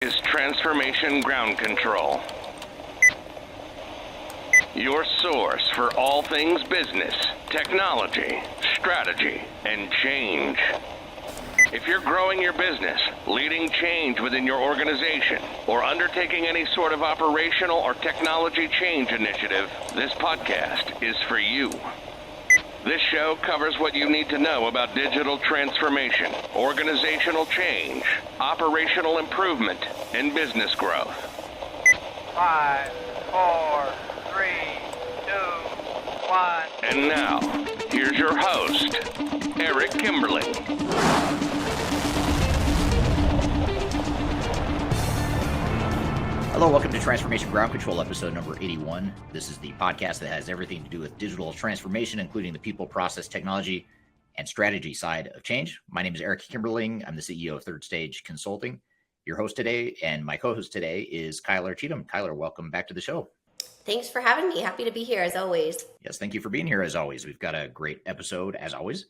Is Transformation Ground Control. Your source for all things business, technology, strategy, and change. If you're growing your business, leading change within your organization, or undertaking any sort of operational or technology change initiative, this podcast is for you. This show covers what you need to know about digital transformation, organizational change, operational improvement, and business growth. 5, 4, 3, 2, 1. And now, here's your host, Eric Kimberling. Hello, welcome to Transformation Ground Control, episode number 81. This is the podcast that has everything to do with digital transformation, including the people, process, technology, and strategy side of change. My name is Eric Kimberling. I'm the CEO of Third Stage Consulting, your host today, and my co-host today is Kyler Cheatham. Kyler, welcome back to the show. Thanks for having me. Happy to be here as always. Yes, thank you for being here as always. We've got a great episode as always.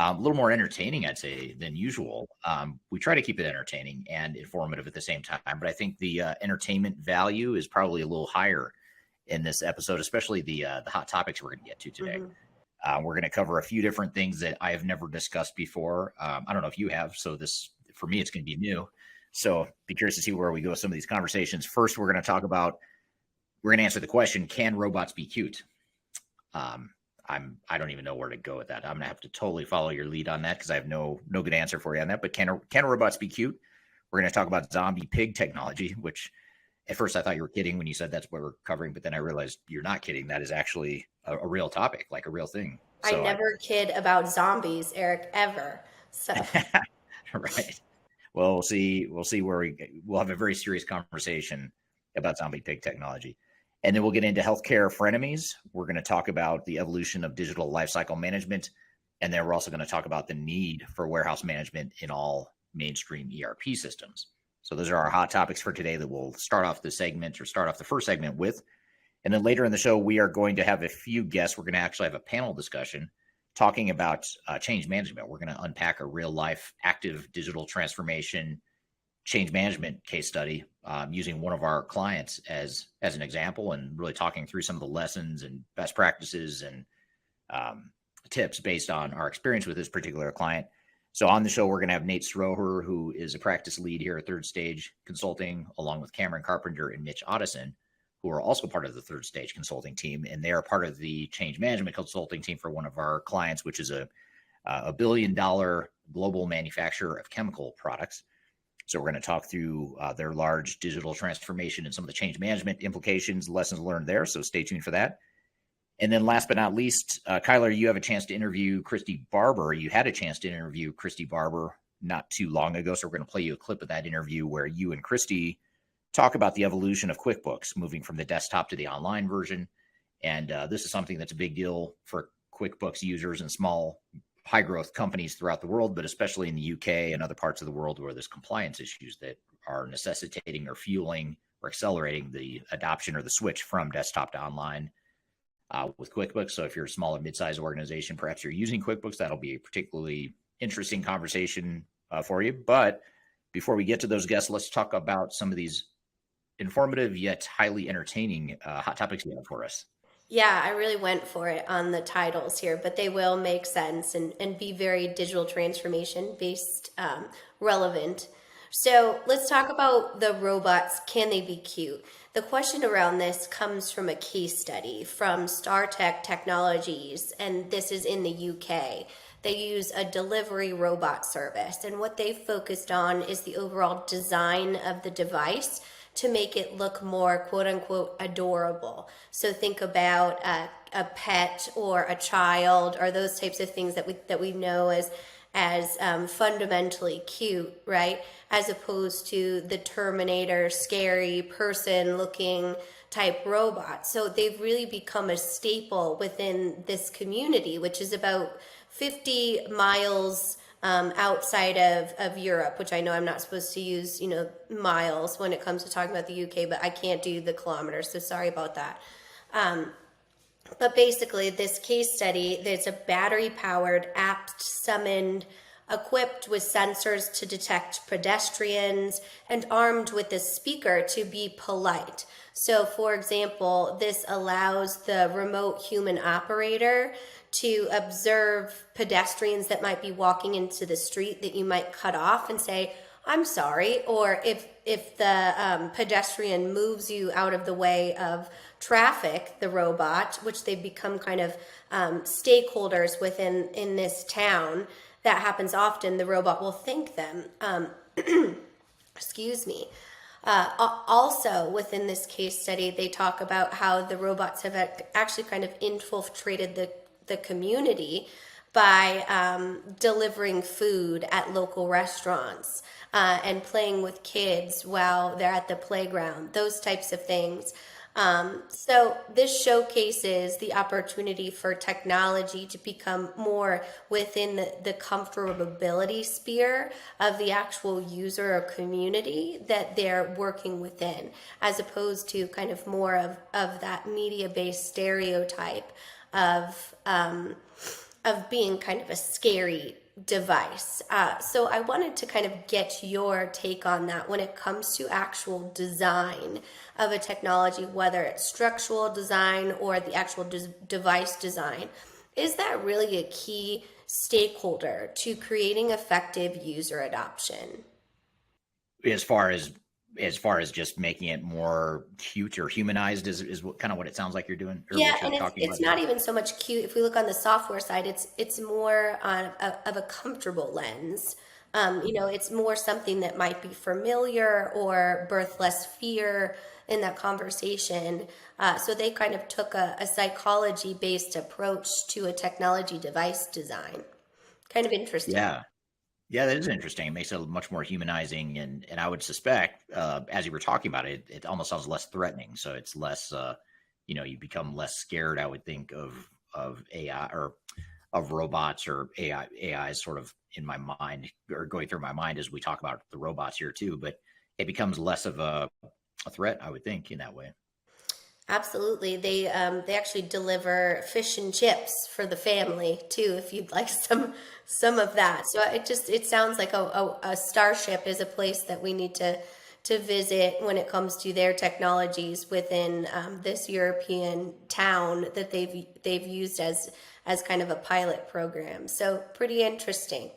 A little more entertaining, I'd say, than usual. We try to keep it entertaining and informative at the same time, but I think the entertainment value is probably a little higher in this episode, especially the hot topics we're going to get to today. Mm-hmm. We're going to cover a few different things that I have never discussed before. I don't know if you have, so this, for me, it's going to be new. So be curious to see where we go with some of these conversations. First, we're going to answer the question, can robots be cute? I don't even know where to go with that. I'm going to have to totally follow your lead on that because I have no good answer for you on that. But can robots be cute? We're going to talk about zombie pig technology, which at first I thought you were kidding when you said that's what we're covering, but then I realized you're not kidding. That is actually a real topic, like a real thing. So I never kid about zombies, Eric, ever. So right. Well, we'll see where we'll have a very serious conversation about zombie pig technology. And then we'll get into healthcare frenemies. We're going to talk about the evolution of digital lifecycle management. And then we're also going to talk about the need for warehouse management in all mainstream ERP systems. So those are our hot topics for today that we'll start off the first segment with. And then later in the show, we are going to have a few guests. We're going to actually have a panel discussion talking about change management. We're going to unpack a real life active digital transformation change management case study using one of our clients as an example and really talking through some of the lessons and best practices and tips based on our experience with this particular client. So on the show, we're going to have Nate Stroeher, who is a practice lead here at Third Stage Consulting, along with Kameron, Carpenter, and Mitch, Ottoson, who are also part of the Third Stage Consulting team. And they are part of the change management consulting team for one of our clients, which is a $1 billion global manufacturer of chemical products. So we're going to talk through their large digital transformation and some of the change management implications, lessons learned there. So stay tuned for that. And then last but not least, Kyler, you have a chance to interview Kristy Barber. You had a chance to interview Kristy Barber not too long ago. So we're going to play you a clip of that interview where you and Kristy talk about the evolution of QuickBooks, moving from the desktop to the online version. And this is something that's a big deal for QuickBooks users and small high growth companies throughout the world, but especially in the UK and other parts of the world where there's compliance issues that are necessitating or fueling or accelerating the adoption or the switch from desktop to online with QuickBooks. So if you're a small or mid-sized organization, perhaps you're using QuickBooks, that'll be a particularly interesting conversation for you. But before we get to those guests, let's talk about some of these informative yet highly entertaining hot topics you have for us. Yeah, I really went for it on the titles here, but they will make sense and be very digital transformation based, relevant. So let's talk about the robots. Can they be cute? The question around this comes from a case study from StarTech Technologies, and this is in the UK. They use a delivery robot service, and what they focused on is the overall design of the device to make it look more quote unquote adorable. So think about a pet or a child or those types of things that we know as fundamentally cute, right? As opposed to the Terminator, scary person looking type robot. So they've really become a staple within this community, which is about 50 miles outside of Europe, which I know I'm not supposed to use, miles when it comes to talking about the UK, but I can't do the kilometers, so sorry about that. But basically, this case study, there's a battery-powered, app-summoned equipped with sensors to detect pedestrians, and armed with a speaker to be polite. So, for example, this allows the remote human operator to observe pedestrians that might be walking into the street that you might cut off and say, I'm sorry. Or if the pedestrian moves you out of the way of traffic, the robot, which they've become kind of stakeholders within in this town, that happens often, the robot will thank them. Excuse me. Also, within this case study, they talk about how the robots have actually kind of infiltrated the community by delivering food at local restaurants and playing with kids while they're at the playground, those types of things. So this showcases the opportunity for technology to become more within the comfortability sphere of the actual user or community that they're working within, as opposed to kind of more of that media-based stereotype of being kind of a scary device. So I wanted to kind of get your take on that when it comes to actual design of a technology, whether it's structural design or the actual device design. Is that really a key stakeholder to creating effective user adoption? As far as just making it more cute or humanized is what kind of what it sounds like you're doing, or Yeah, what you're and talking it's about. not even so much cute. If we look on the software side, it's more on of a comfortable lens. It's more something that might be familiar or birth less fear in that conversation. So they kind of took a psychology-based approach to a technology device design. Kind of interesting. Yeah. Yeah, that is interesting. It makes it much more humanizing, and I would suspect, as you were talking about it, it almost sounds less threatening. So it's less, you become less scared. I would think of AI or of robots or AI is sort of in my mind or going through my mind as we talk about the robots here too. But it becomes less of a threat, I would think, in that way. Absolutely. They actually deliver fish and chips for the family too, if you'd like some of that. So it sounds like a starship is a place that we need to visit when it comes to their technologies within this European town that they've used as kind of a pilot program. So pretty interesting.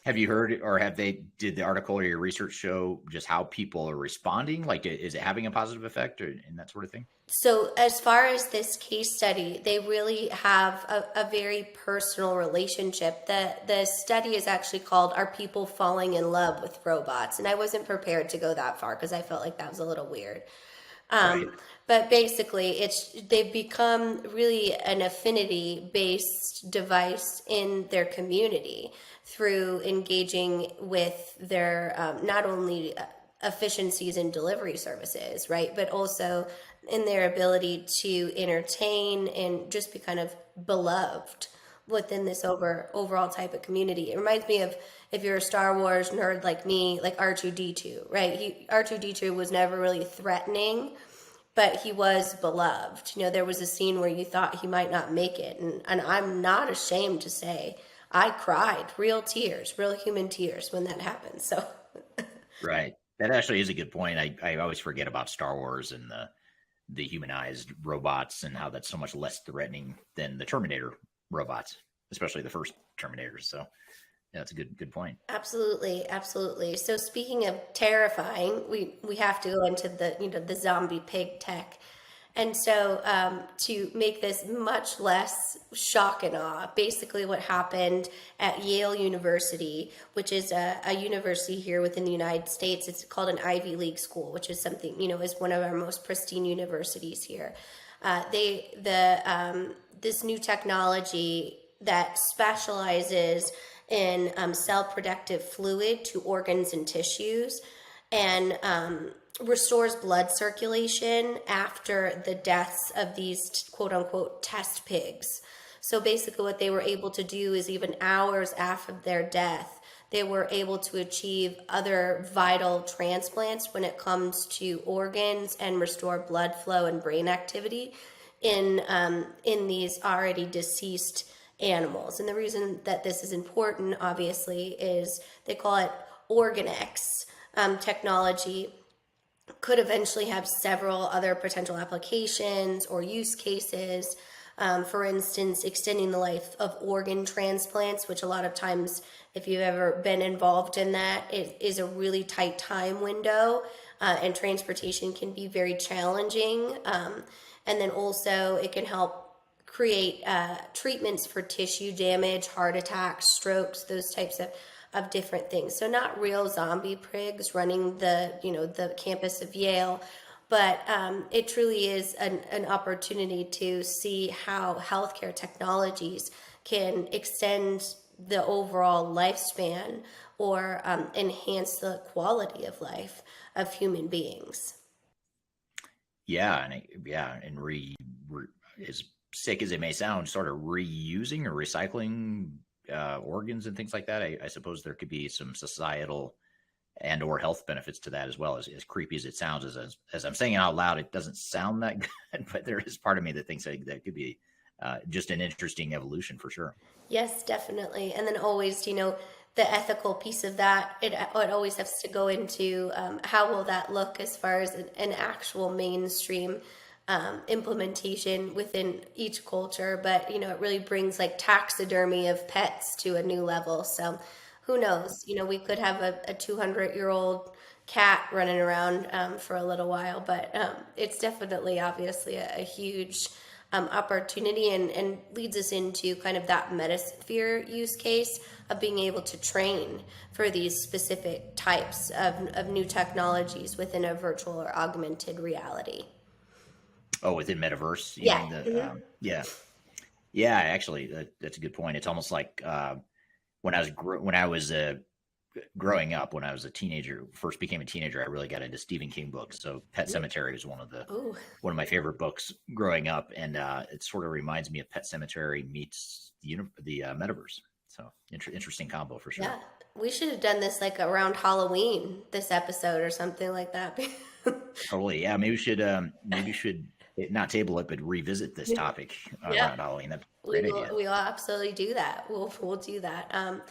Have you heard, or did the article or your research show just how people are responding? Like, is it having a positive effect and that sort of thing? So, as far as this case study, they really have a very personal relationship. The study is actually called "Are People Falling in Love with Robots?" And I wasn't prepared to go that far because I felt like that was a little weird. Right. But basically, they've become really an affinity-based device in their community through engaging with their not only efficiencies in delivery services, right, but also in their ability to entertain and just be kind of beloved within this overall type of community. It reminds me of, if you're a Star Wars nerd like me, like R2D2, right? R2D2 was never really threatening, but he was beloved. There was a scene where you thought he might not make it, and I'm not ashamed to say I cried real tears, real human tears when that happened. So Right. That actually is a good point. I always forget about Star Wars and the humanized robots and how that's so much less threatening than the Terminator robots, especially the first Terminators. So yeah, that's a good point. absolutely, absolutely. So speaking of terrifying, we have to go into the zombie pig tech. And so to make this much less shock and awe, basically what happened at Yale University, which is a university here within the United States, it's called an Ivy League school, which is something, is one of our most pristine universities here. This new technology that specializes in cell-protective fluid to organs and tissues, and restores blood circulation after the deaths of these quote unquote test pigs. So basically what they were able to do is, even hours after their death, they were able to achieve other vital transplants when it comes to organs and restore blood flow and brain activity in these already deceased animals. And the reason that this is important, obviously, is they call it OrganX technology. Could eventually have several other potential applications or use cases. For instance, extending the life of organ transplants, which a lot of times, if you've ever been involved in that, it is a really tight time window, and transportation can be very challenging. And then also it can help create treatments for tissue damage, heart attacks, strokes, those types of different things. So not real zombie prigs running the campus of Yale, but it truly is an opportunity to see how healthcare technologies can extend the overall lifespan or enhance the quality of life of human beings. Yeah, and as sick as it may sound, sort of reusing or recycling organs and things like that. I suppose there could be some societal and or health benefits to that as well. As creepy as it sounds, as I'm saying it out loud, it doesn't sound that good, but there is part of me that thinks that could be just an interesting evolution for sure. Yes, definitely. And then always, the ethical piece of that, it always has to go into how will that look as far as an actual mainstream implementation within each culture. But, it really brings like taxidermy of pets to a new level. So who knows? We could have a 200-year-old cat running around for a little while, but it's definitely obviously a huge opportunity and leads us into kind of that metasphere use case of being able to train for these specific types of new technologies within a virtual or augmented reality. Oh, within metaverse? Yeah. Yeah, actually, that's a good point. It's almost like when I was growing up, when I was a teenager, first became a teenager, I really got into Stephen King books. So Pet Sematary was one of my favorite books growing up, and it sort of reminds me of Pet Sematary meets the metaverse. So interesting combo for sure. Yeah, we should have done this like around Halloween, this episode or something like that. Totally, yeah. Maybe we should not table it, but revisit this topic around Halloween. That's a great idea. We will absolutely do that. We'll do that.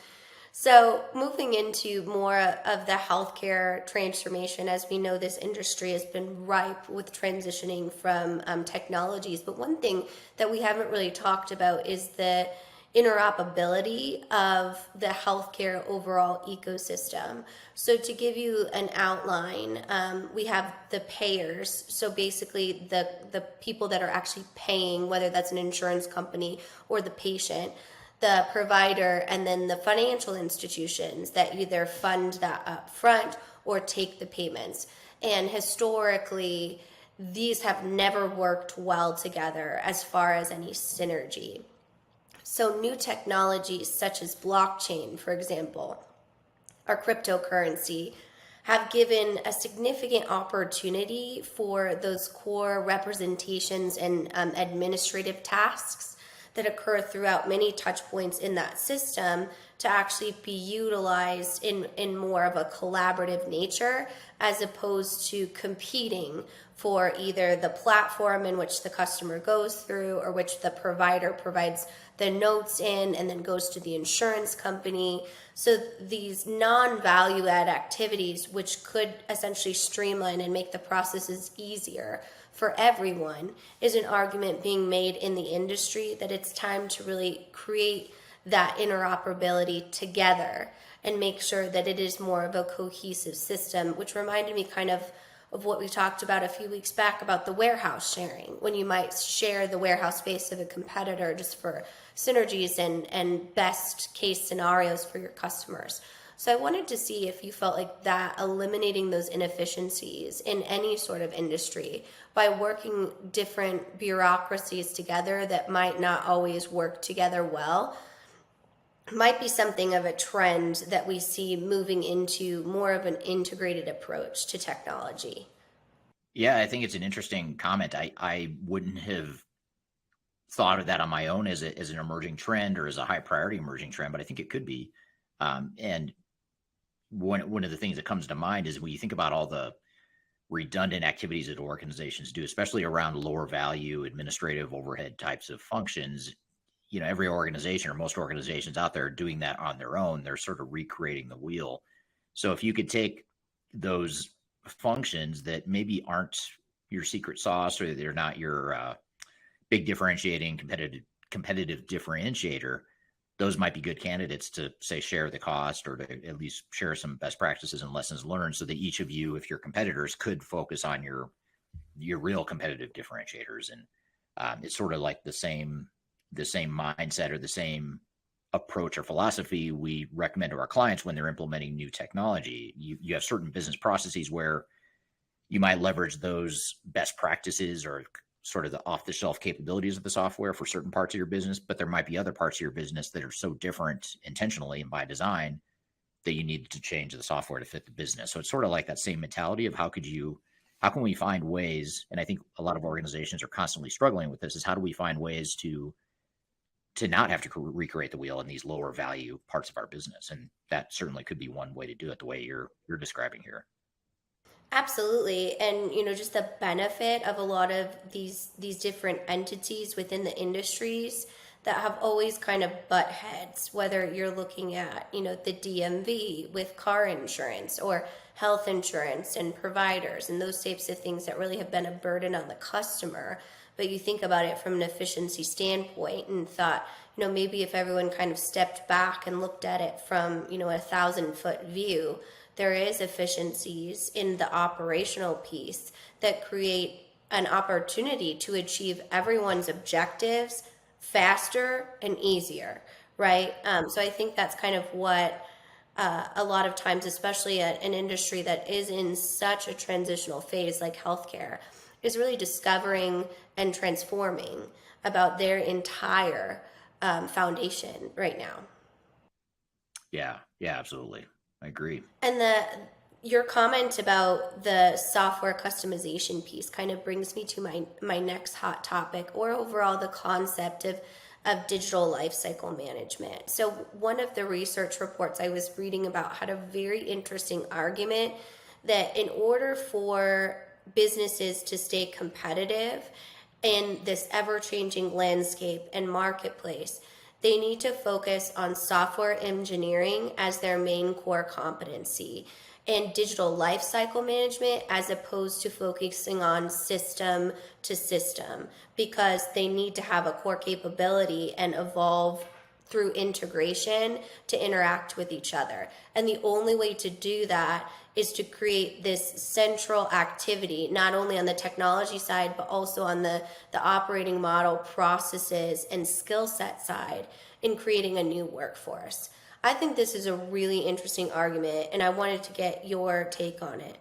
So moving into more of the healthcare transformation, as we know, this industry has been ripe with transitioning from technologies. But one thing that we haven't really talked about is the interoperability of the healthcare overall ecosystem. So to give you an outline, we have the payers. So basically the people that are actually paying, whether that's an insurance company or the patient, the provider, and then the financial institutions that either fund that up front or take the payments. And historically, these have never worked well together as far as any synergy. So new technologies such as blockchain, for example, or cryptocurrency, have given a significant opportunity for those core representations and administrative tasks that occur throughout many touch points in that system to actually be utilized in more of a collaborative nature, as opposed to competing for either the platform in which the customer goes through or which the provider provides the notes in and then goes to the insurance company. So these non-value add activities, which could essentially streamline and make the processes easier for everyone, is an argument being made in the industry that it's time to really create that interoperability together and make sure that it is more of a cohesive system, which reminded me kind of what we talked about a few weeks back about the warehouse sharing, when you might share the warehouse space of a competitor just for synergies and best case scenarios for your customers. So I wanted to see if you felt like that eliminating those inefficiencies in any sort of industry by working different bureaucracies together that might not always work together well might be something of a trend that we see moving into more of an integrated approach to technology. Yeah, I think it's an interesting comment. I wouldn't have thought of that on my own as an emerging trend or as a high priority emerging trend, but I think it could be. And one of the things that comes to mind is when you think about all the redundant activities that organizations do, especially around lower value administrative overhead types of functions, every organization or most organizations out there are doing that on their own. They're sort of recreating the wheel. So if you could take those functions that maybe aren't your secret sauce, or they're not your big differentiating competitive differentiator, those might be good candidates to, say, share the cost, or to at least share some best practices and lessons learned, so that each of you, if you're competitors, could focus on your real competitive differentiators. And it's sort of like the same mindset, or the same approach or philosophy we recommend to our clients when they're implementing new technology. You have certain business processes where you might leverage those best practices or sort of the off-the-shelf capabilities of the software for certain parts of your business, but there might be other parts of your business that are so different intentionally and by design that you need to change the software to fit the business. So it's sort of like that same mentality of how can we find ways, and I think a lot of organizations are constantly struggling with this, is how do we find ways to not have to recreate the wheel in these lower value parts of our business? And that certainly could be one way to do it the way you're describing here. Absolutely. And just the benefit of a lot of these different entities within the industries that have always kind of butt heads, whether you're looking at, the DMV with car insurance, or health insurance and providers and those types of things that really have been a burden on the customer. But you think about it from an efficiency standpoint and thought, maybe if everyone kind of stepped back and looked at it from, a 1,000-foot view, there is efficiencies in the operational piece that create an opportunity to achieve everyone's objectives faster and easier, right? So I think that's kind of what a lot of times, especially at an industry that is in such a transitional phase like healthcare, is really discovering and transforming about their entire foundation right now. Yeah, absolutely. I agree. And your comment about the software customization piece kind of brings me to my next hot topic, or overall the concept of digital lifecycle management. So one of the research reports I was reading about had a very interesting argument that in order for businesses to stay competitive in this ever-changing landscape and marketplace, they need to focus on software engineering as their main core competency, and digital lifecycle management as opposed to focusing on system to system, because they need to have a core capability and evolve through integration to interact with each other. And the only way to do that is to create this central activity, not only on the technology side, but also on the operating model, processes, and skill set side, in creating a new workforce. I think this is a really interesting argument, and I wanted to get your take on it.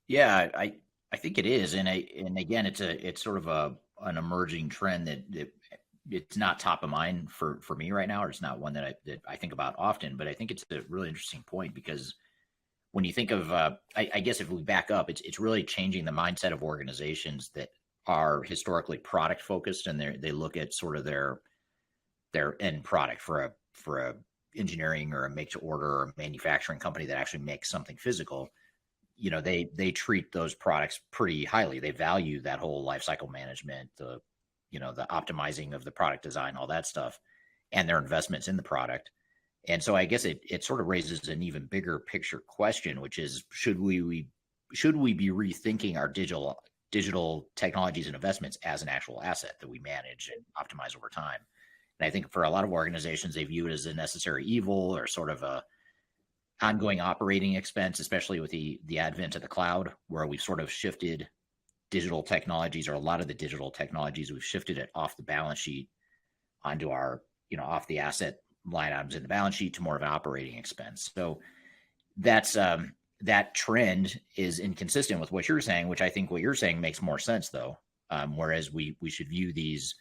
Yeah, I think it is, and again, it's sort of an emerging trend that it's not top of mind for me right now, or it's not one that I think about often. But I think it's a really interesting point, because when you think of, I guess if we back up, it's really changing the mindset of organizations that are historically product focused, and they look at sort of their end product for a engineering or a make to order or a manufacturing company that actually makes something physical. They treat those products pretty highly. They value that whole life cycle management, the optimizing of the product design, all that stuff, and their investments in the product. And so I guess it sort of raises an even bigger picture question, which is, should we be rethinking our digital technologies and investments as an actual asset that we manage and optimize over time? And I think for a lot of organizations, they view it as a necessary evil, or sort of a ongoing operating expense, especially with the advent of the cloud, where we've sort of shifted digital technologies, or a lot of the digital technologies, we've shifted it off the balance sheet onto our, off the asset line items in the balance sheet to more of an operating expense. So that's that trend is inconsistent with what you're saying, which I think what you're saying makes more sense, though. Whereas we should view these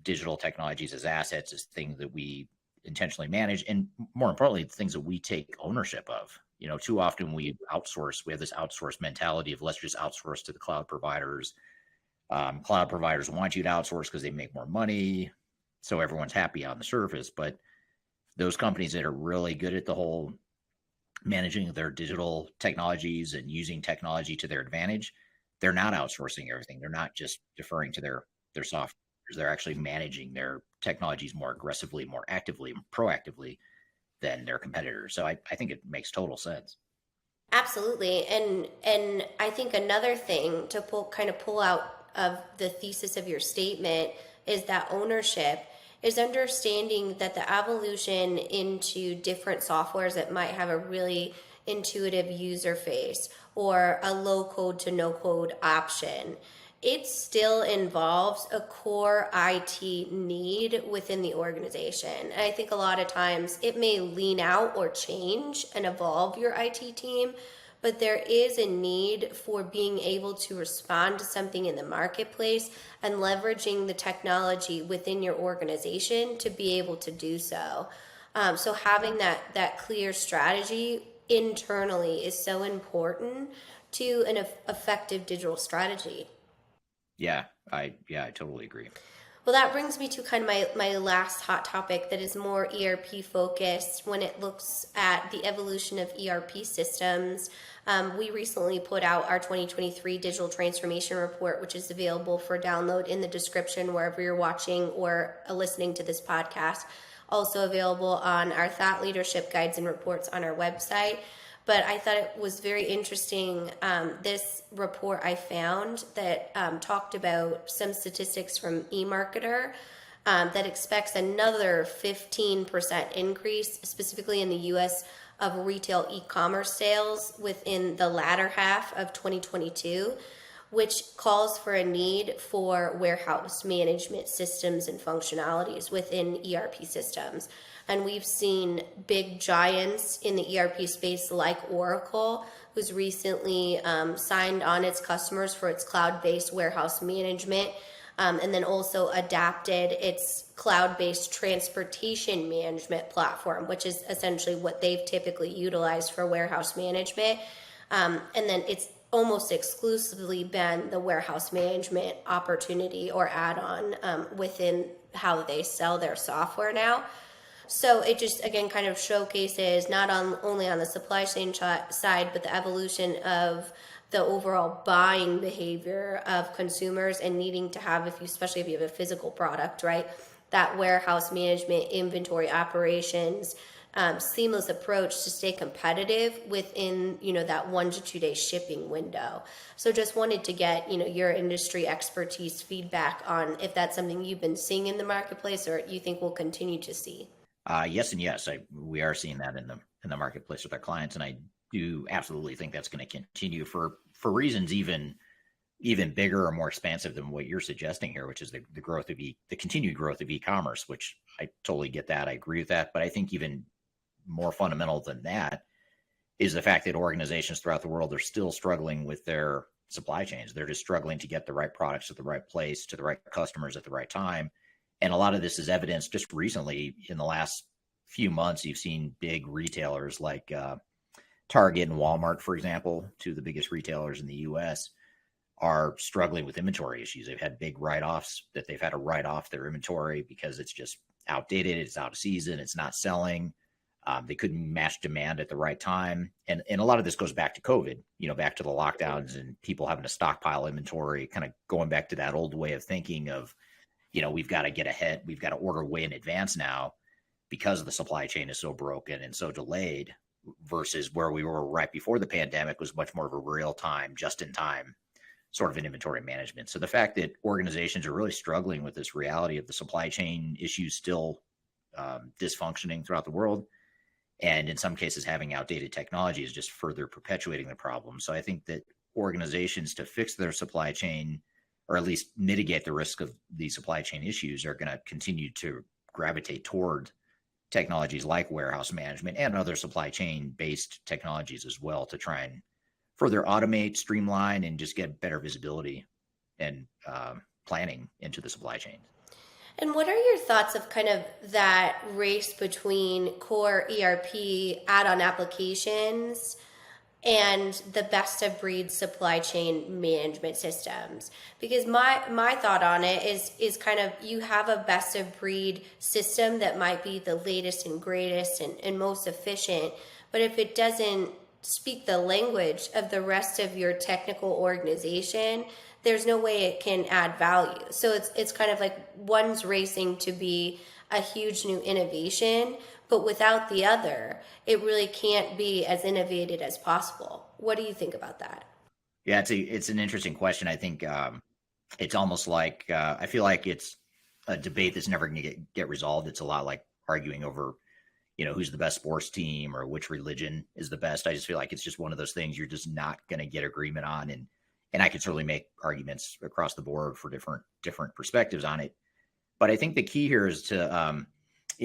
digital technologies as assets, as things that we intentionally manage, and more importantly, things that we take ownership of. Too often we outsource. We have this outsource mentality of, let's just outsource to the cloud providers. Cloud providers want you to outsource because they make more money, so everyone's happy on the surface. But those companies that are really good at the whole managing their digital technologies and using technology to their advantage, they're not outsourcing everything. They're not just deferring to their software They're actually managing their technologies more aggressively, more actively, proactively than their competitors. So I think it makes total sense. Absolutely. And I think another thing to pull out of the thesis of your statement is that ownership is understanding that the evolution into different softwares that might have a really intuitive user face or a low code to no code option, it still involves a core IT need within the organization. And I think a lot of times it may lean out or change and evolve your IT team, but there is a need for being able to respond to something in the marketplace and leveraging the technology within your organization to be able to do so. So having that clear strategy internally is so important to an effective digital strategy. Yeah, I totally agree. Well, that brings me to kind of my last hot topic that is more ERP focused when it looks at the evolution of ERP systems. We recently put out our 2023 digital transformation report, which is available for download in the description wherever you're watching or listening to this podcast. Also available on our thought leadership guides and reports on our website. But I thought it was very interesting. This report I found that talked about some statistics from eMarketer that expects another 15% increase, specifically in the U.S., of retail e-commerce sales within the latter half of 2022, which calls for a need for warehouse management systems and functionalities within ERP systems. And we've seen big giants in the ERP space like Oracle, who's recently signed on its customers for its cloud-based warehouse management, and then also adapted its cloud-based transportation management platform, which is essentially what they've typically utilized for warehouse management. And then it's almost exclusively been the warehouse management opportunity or add-on within how they sell their software now. So it just, again, kind of showcases not only on the supply chain side, but the evolution of the overall buying behavior of consumers and needing to have, especially if you have a physical product, right, that warehouse management, inventory operations, seamless approach to stay competitive within, that 1 to 2 day shipping window. So just wanted to get, your industry expertise feedback on if that's something you've been seeing in the marketplace or you think we'll continue to see. Yes and yes. We are seeing that in the marketplace with our clients, and I do absolutely think that's going to continue for reasons even bigger or more expansive than what you're suggesting here, which is the growth of the continued growth of e-commerce, which I totally get that. I agree with that, but I think even more fundamental than that is the fact that organizations throughout the world are still struggling with their supply chains. They're just struggling to get the right products at the right place to the right customers at the right time. And a lot of this is evidenced just recently in the last few months. You've seen big retailers like Target and Walmart, for example, two of the biggest retailers in the U.S., are struggling with inventory issues. They've had big write-offs that they've had to write off their inventory because it's just outdated, it's out of season, it's not selling. They couldn't match demand at the right time. And a lot of this goes back to COVID, back to the lockdowns and people having to stockpile inventory, kind of going back to that old way of thinking of, we've got to get ahead. We've got to order way in advance now because the supply chain is so broken and so delayed versus where we were right before the pandemic was much more of a real time, just in time sort of an inventory management. So the fact that organizations are really struggling with this reality of the supply chain issues still dysfunctioning throughout the world, and in some cases having outdated technology, is just further perpetuating the problem. So I think that organizations, to fix their supply chain or at least mitigate the risk of these supply chain issues, are going to continue to gravitate toward technologies like warehouse management and other supply chain based technologies as well to try and further automate, streamline, and just get better visibility and planning into the supply chain. And what are your thoughts of kind of that race between core ERP add-on applications and the best of breed supply chain management systems? Because my thought on it is kind of, you have a best of breed system that might be the latest and greatest and most efficient, but if it doesn't speak the language of the rest of your technical organization, there's no way it can add value. So it's kind of like one's racing to be a huge new innovation, but without the other, it really can't be as innovative as possible. What do you think about that? Yeah, it's an interesting question. I think it's almost like I feel like it's a debate that's never going to get resolved. It's a lot like arguing over, who's the best sports team or which religion is the best. I just feel like it's just one of those things you're just not going to get agreement on, and I could certainly make arguments across the board for different perspectives on it. But I think the key here is to,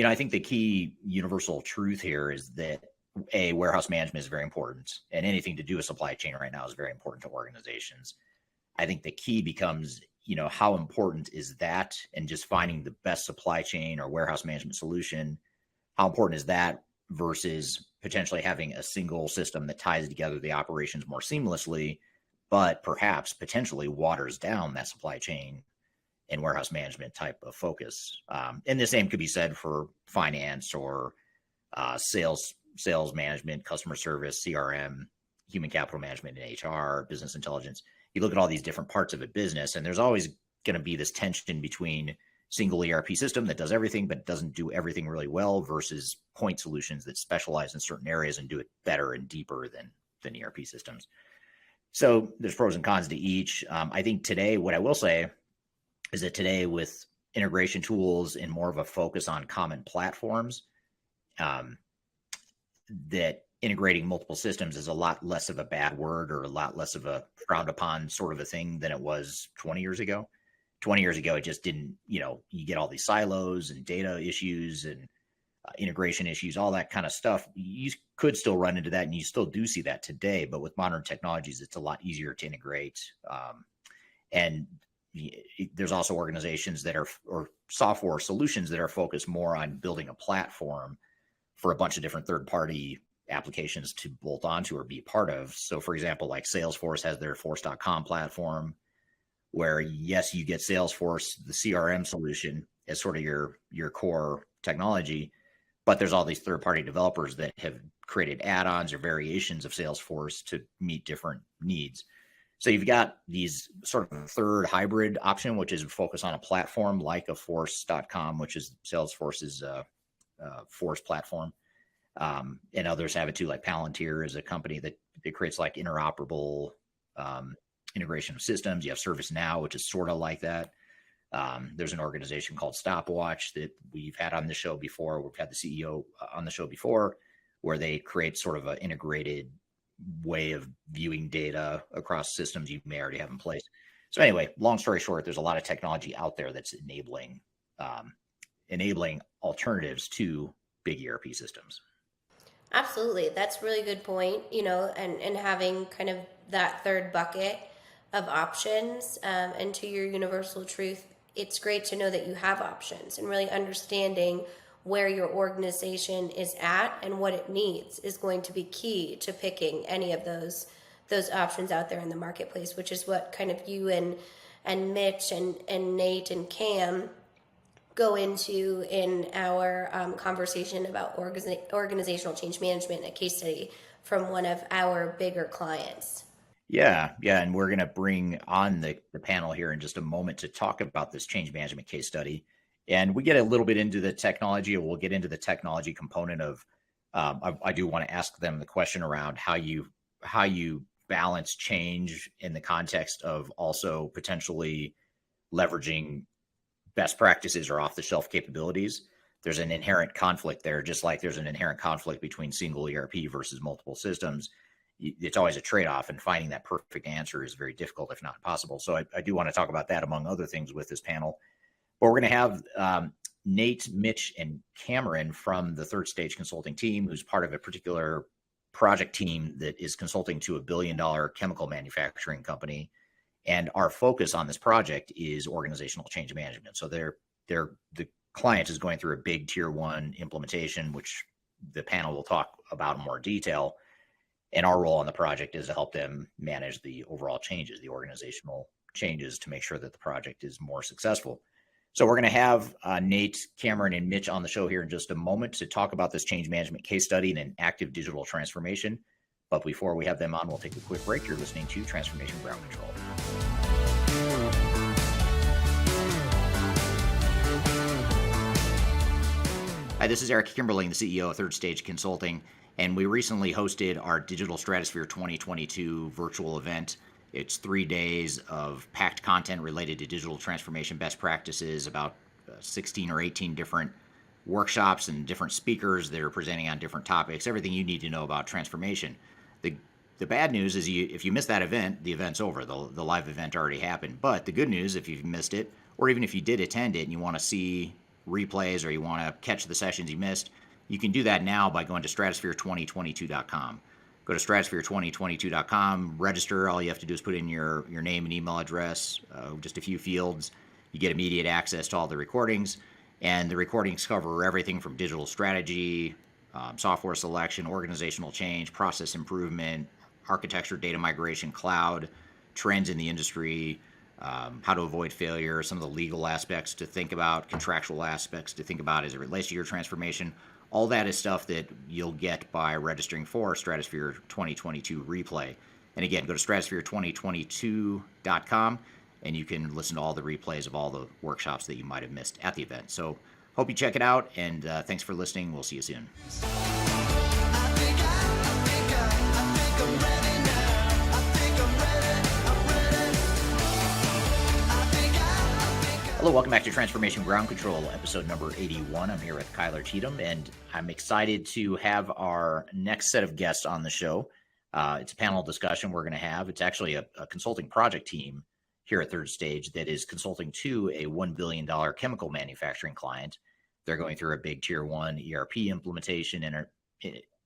I think the key universal truth here is that warehouse management is very important, and anything to do with supply chain right now is very important to organizations. I think the key becomes, how important is that, and just finding the best supply chain or warehouse management solution. How important is that versus potentially having a single system that ties together the operations more seamlessly, but perhaps potentially waters down that supply chain and warehouse management type of focus. And the same could be said for finance or sales management, customer service, CRM, human capital management, and HR, business intelligence. You look at all these different parts of a business, and there's always going to be this tension between single ERP system that does everything but doesn't do everything really well versus point solutions that specialize in certain areas and do it better and deeper than ERP systems. So there's pros and cons to each. I think today, what I will say is that today, with integration tools and more of a focus on common platforms, that integrating multiple systems is a lot less of a bad word or a lot less of a frowned upon sort of a thing than it was 20 years ago. 20 years ago, it just didn't, you get all these silos and data issues and integration issues, all that kind of stuff. You could still run into that, and you still do see that today, but with modern technologies, it's a lot easier to integrate. And there's also organizations that are, or software solutions that are focused more on building a platform for a bunch of different third-party applications to bolt onto or be part of. So for example, like Salesforce has their force.com platform, where yes, you get Salesforce, the CRM solution, as sort of your core technology, but there's all these third-party developers that have created add-ons or variations of Salesforce to meet different needs. So you've got these sort of third hybrid option, which is focus on a platform like a force.com, which is Salesforce's Force platform. And others have it too, like Palantir is a company that creates like interoperable integration of systems. You have ServiceNow, which is sort of like that. There's an organization called Stopwatch that we've had on the show before. We've had the CEO on the show before, where they create sort of an integrated way of viewing data across systems you may already have in place. So anyway, long story short, there's a lot of technology out there that's enabling alternatives to big ERP systems. Absolutely. That's a really good point, and having kind of that third bucket of options, and to your universal truth, it's great to know that you have options, and really understanding where your organization is at and what it needs is going to be key to picking any of those options out there in the marketplace, which is what kind of you and Mitch and Nate and Cam go into in our conversation about organizational change management, a case study from one of our bigger clients. Yeah. And we're going to bring on the panel here in just a moment to talk about this change management case study. And we get a little bit into the technology, or we'll get into the technology component of, I do want to ask them the question around how you balance change in the context of also potentially leveraging best practices or off-the-shelf capabilities. There's an inherent conflict there, just like there's an inherent conflict between single ERP versus multiple systems. It's always a trade-off, and finding that perfect answer is very difficult, if not impossible. So I do want to talk about that among other things with this panel. But we're going to have Nate, Mitch, and Kameron from the Third Stage Consulting team, who's part of a particular project team that is consulting to $1 billion chemical manufacturing company. And our focus on this project is organizational change management. So the client is going through a big tier 1 implementation, which the panel will talk about in more detail. And our role on the project is to help them manage the overall changes, the organizational changes, to make sure that the project is more successful. So we're going to have Nate, Kameron, and Mitch on the show here in just a moment to talk about this change management case study and an active digital transformation. But before we have them on, we'll take a quick break. You're listening to Transformation Ground Control. Hi, this is Eric Kimberling, the CEO of Third Stage Consulting, and we recently hosted our Digital Stratosphere 2022 virtual event. It's 3 days of packed content related to digital transformation best practices, about 16 or 18 different workshops and different speakers that are presenting on different topics, everything you need to know about transformation. The bad news is if you missed that event, the event's over. The live event already happened. But the good news, if you've missed it, or even if you did attend it and you want to see replays or you want to catch the sessions you missed, you can do that now by going to stratosphere2022.com. Go to stratosphere2022.com, register. All you have to do is put in your name and email address, just a few fields. You get immediate access to all the recordings, and the recordings cover everything from digital strategy, software selection, organizational change, process improvement, architecture, data migration, cloud, trends in the industry, how to avoid failure, some of the legal aspects to think about, contractual aspects to think about as it relates to your transformation. All that is stuff that you'll get by registering for Stratosphere 2022 replay. And again, go to stratosphere2022.com and you can listen to all the replays of all the workshops that you might have missed at the event. So hope you check it out, and thanks for listening. We'll see you soon. Hello, welcome back to Transformation Ground Control, episode number 81. I'm here with Kyler Cheatham, and I'm excited to have our next set of guests on the show. It's a panel discussion we're going to have. It's actually a consulting project team here at Third Stage that is consulting to a $1 billion chemical manufacturing client. They're going through a big tier 1 ERP implementation and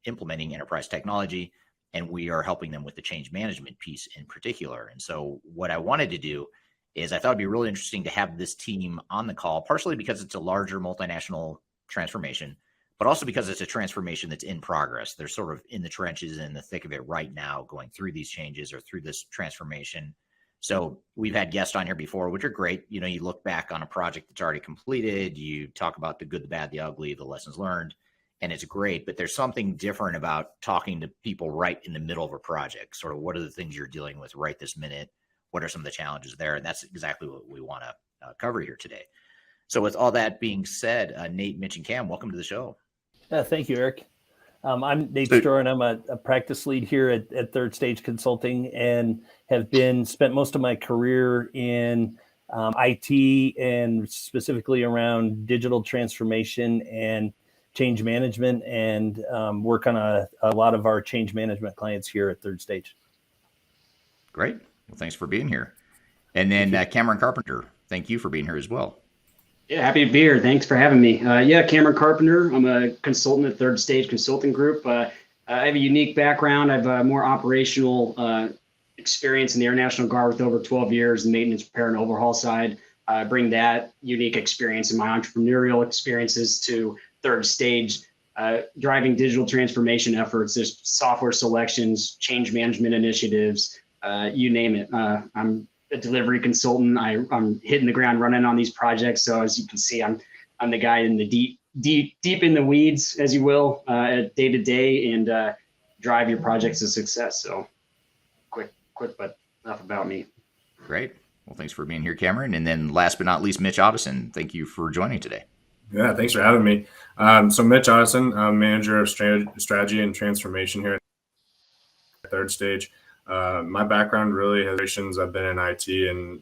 implementing enterprise technology, and we are helping them with the change management piece in particular. And so what I wanted to do is I thought it'd be really interesting to have this team on the call, partially because it's a larger multinational transformation, but also because it's a transformation that's in progress. They're sort of in the trenches, in the thick of it right now, going through these changes or through this transformation. So we've had guests on here before, which are great. You know, you look back on a project that's already completed, you talk about the good, the bad, the ugly, the lessons learned, and it's great. But there's something different about talking to people right in the middle of a project. Sort of what are the things you're dealing with right this minute? What are some of the challenges there? And that's exactly what we want to cover here today. So with all that being said, Nate, Mitch, and Cam, welcome to the show. Thank you, Eric. I'm Nate Stroeher, and I'm a practice lead here at Third Stage Consulting, and have spent most of my career in IT and specifically around digital transformation and change management, and work on a lot of our change management clients here at Third Stage. Great. Well, thanks for being here. And then Kameron Carpenter, thank you for being here as well. Yeah, happy to be here. Thanks for having me. Kameron Carpenter. I'm a consultant at Third Stage Consulting Group. I have a unique background. I have more operational experience in the Air National Guard with over 12 years in maintenance, repair, and overhaul side. I bring that unique experience and my entrepreneurial experiences to Third Stage, driving digital transformation efforts. There's software selections, change management initiatives, you name it. I'm a delivery consultant. I'm hitting the ground running on these projects. So as you can see, I'm the guy in the deep in the weeds, as you will, day to day, and drive your projects to success. So quick, but enough about me. Great. Well, thanks for being here, Kameron. And then last but not least, Mitch Ottoson. Thank you for joining today. Yeah, thanks for having me. So Mitch Ottoson, I'm manager of strategy and transformation here at Third Stage. My background really has I've been in IT, and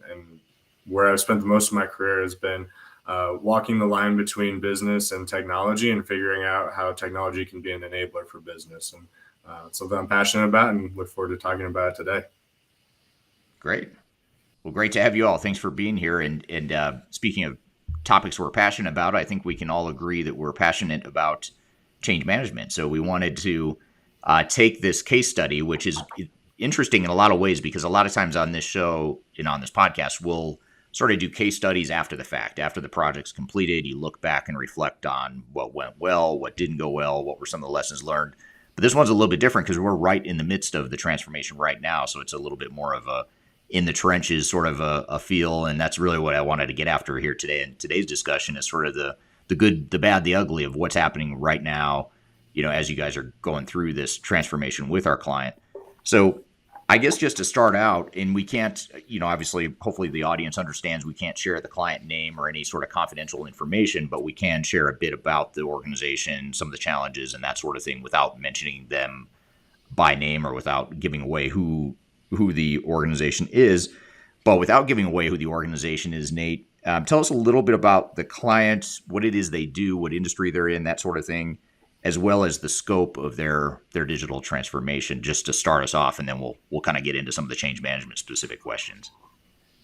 where I've spent most of my career has been walking the line between business and technology and figuring out how technology can be an enabler for business. And something I'm passionate about and look forward to talking about it today. Great. Well, great to have you all. Thanks for being here. And speaking of topics we're passionate about, I think we can all agree that we're passionate about change management. So we wanted to take this case study, which is interesting in a lot of ways, because a lot of times on this show and on this podcast, we'll sort of do case studies after the fact. After the project's completed, you look back and reflect on what went well, what didn't go well, what were some of the lessons learned. But this one's a little bit different because we're right in the midst of the transformation right now. So it's a little bit more of a in the trenches sort of a feel. And that's really what I wanted to get after here today. And today's discussion is sort of the good, the bad, the ugly of what's happening right now as you guys are going through this transformation with our client. So I guess just to start out, and we can't, obviously, hopefully the audience understands we can't share the client name or any sort of confidential information, but we can share a bit about the organization, some of the challenges and that sort of thing without mentioning them by name or without giving away who the organization is. But without giving away who the organization is, Nate, tell us a little bit about the client, what it is they do, what industry they're in, that sort of thing, as well as the scope of their digital transformation, just to start us off, and then we'll kind of get into some of the change management specific questions.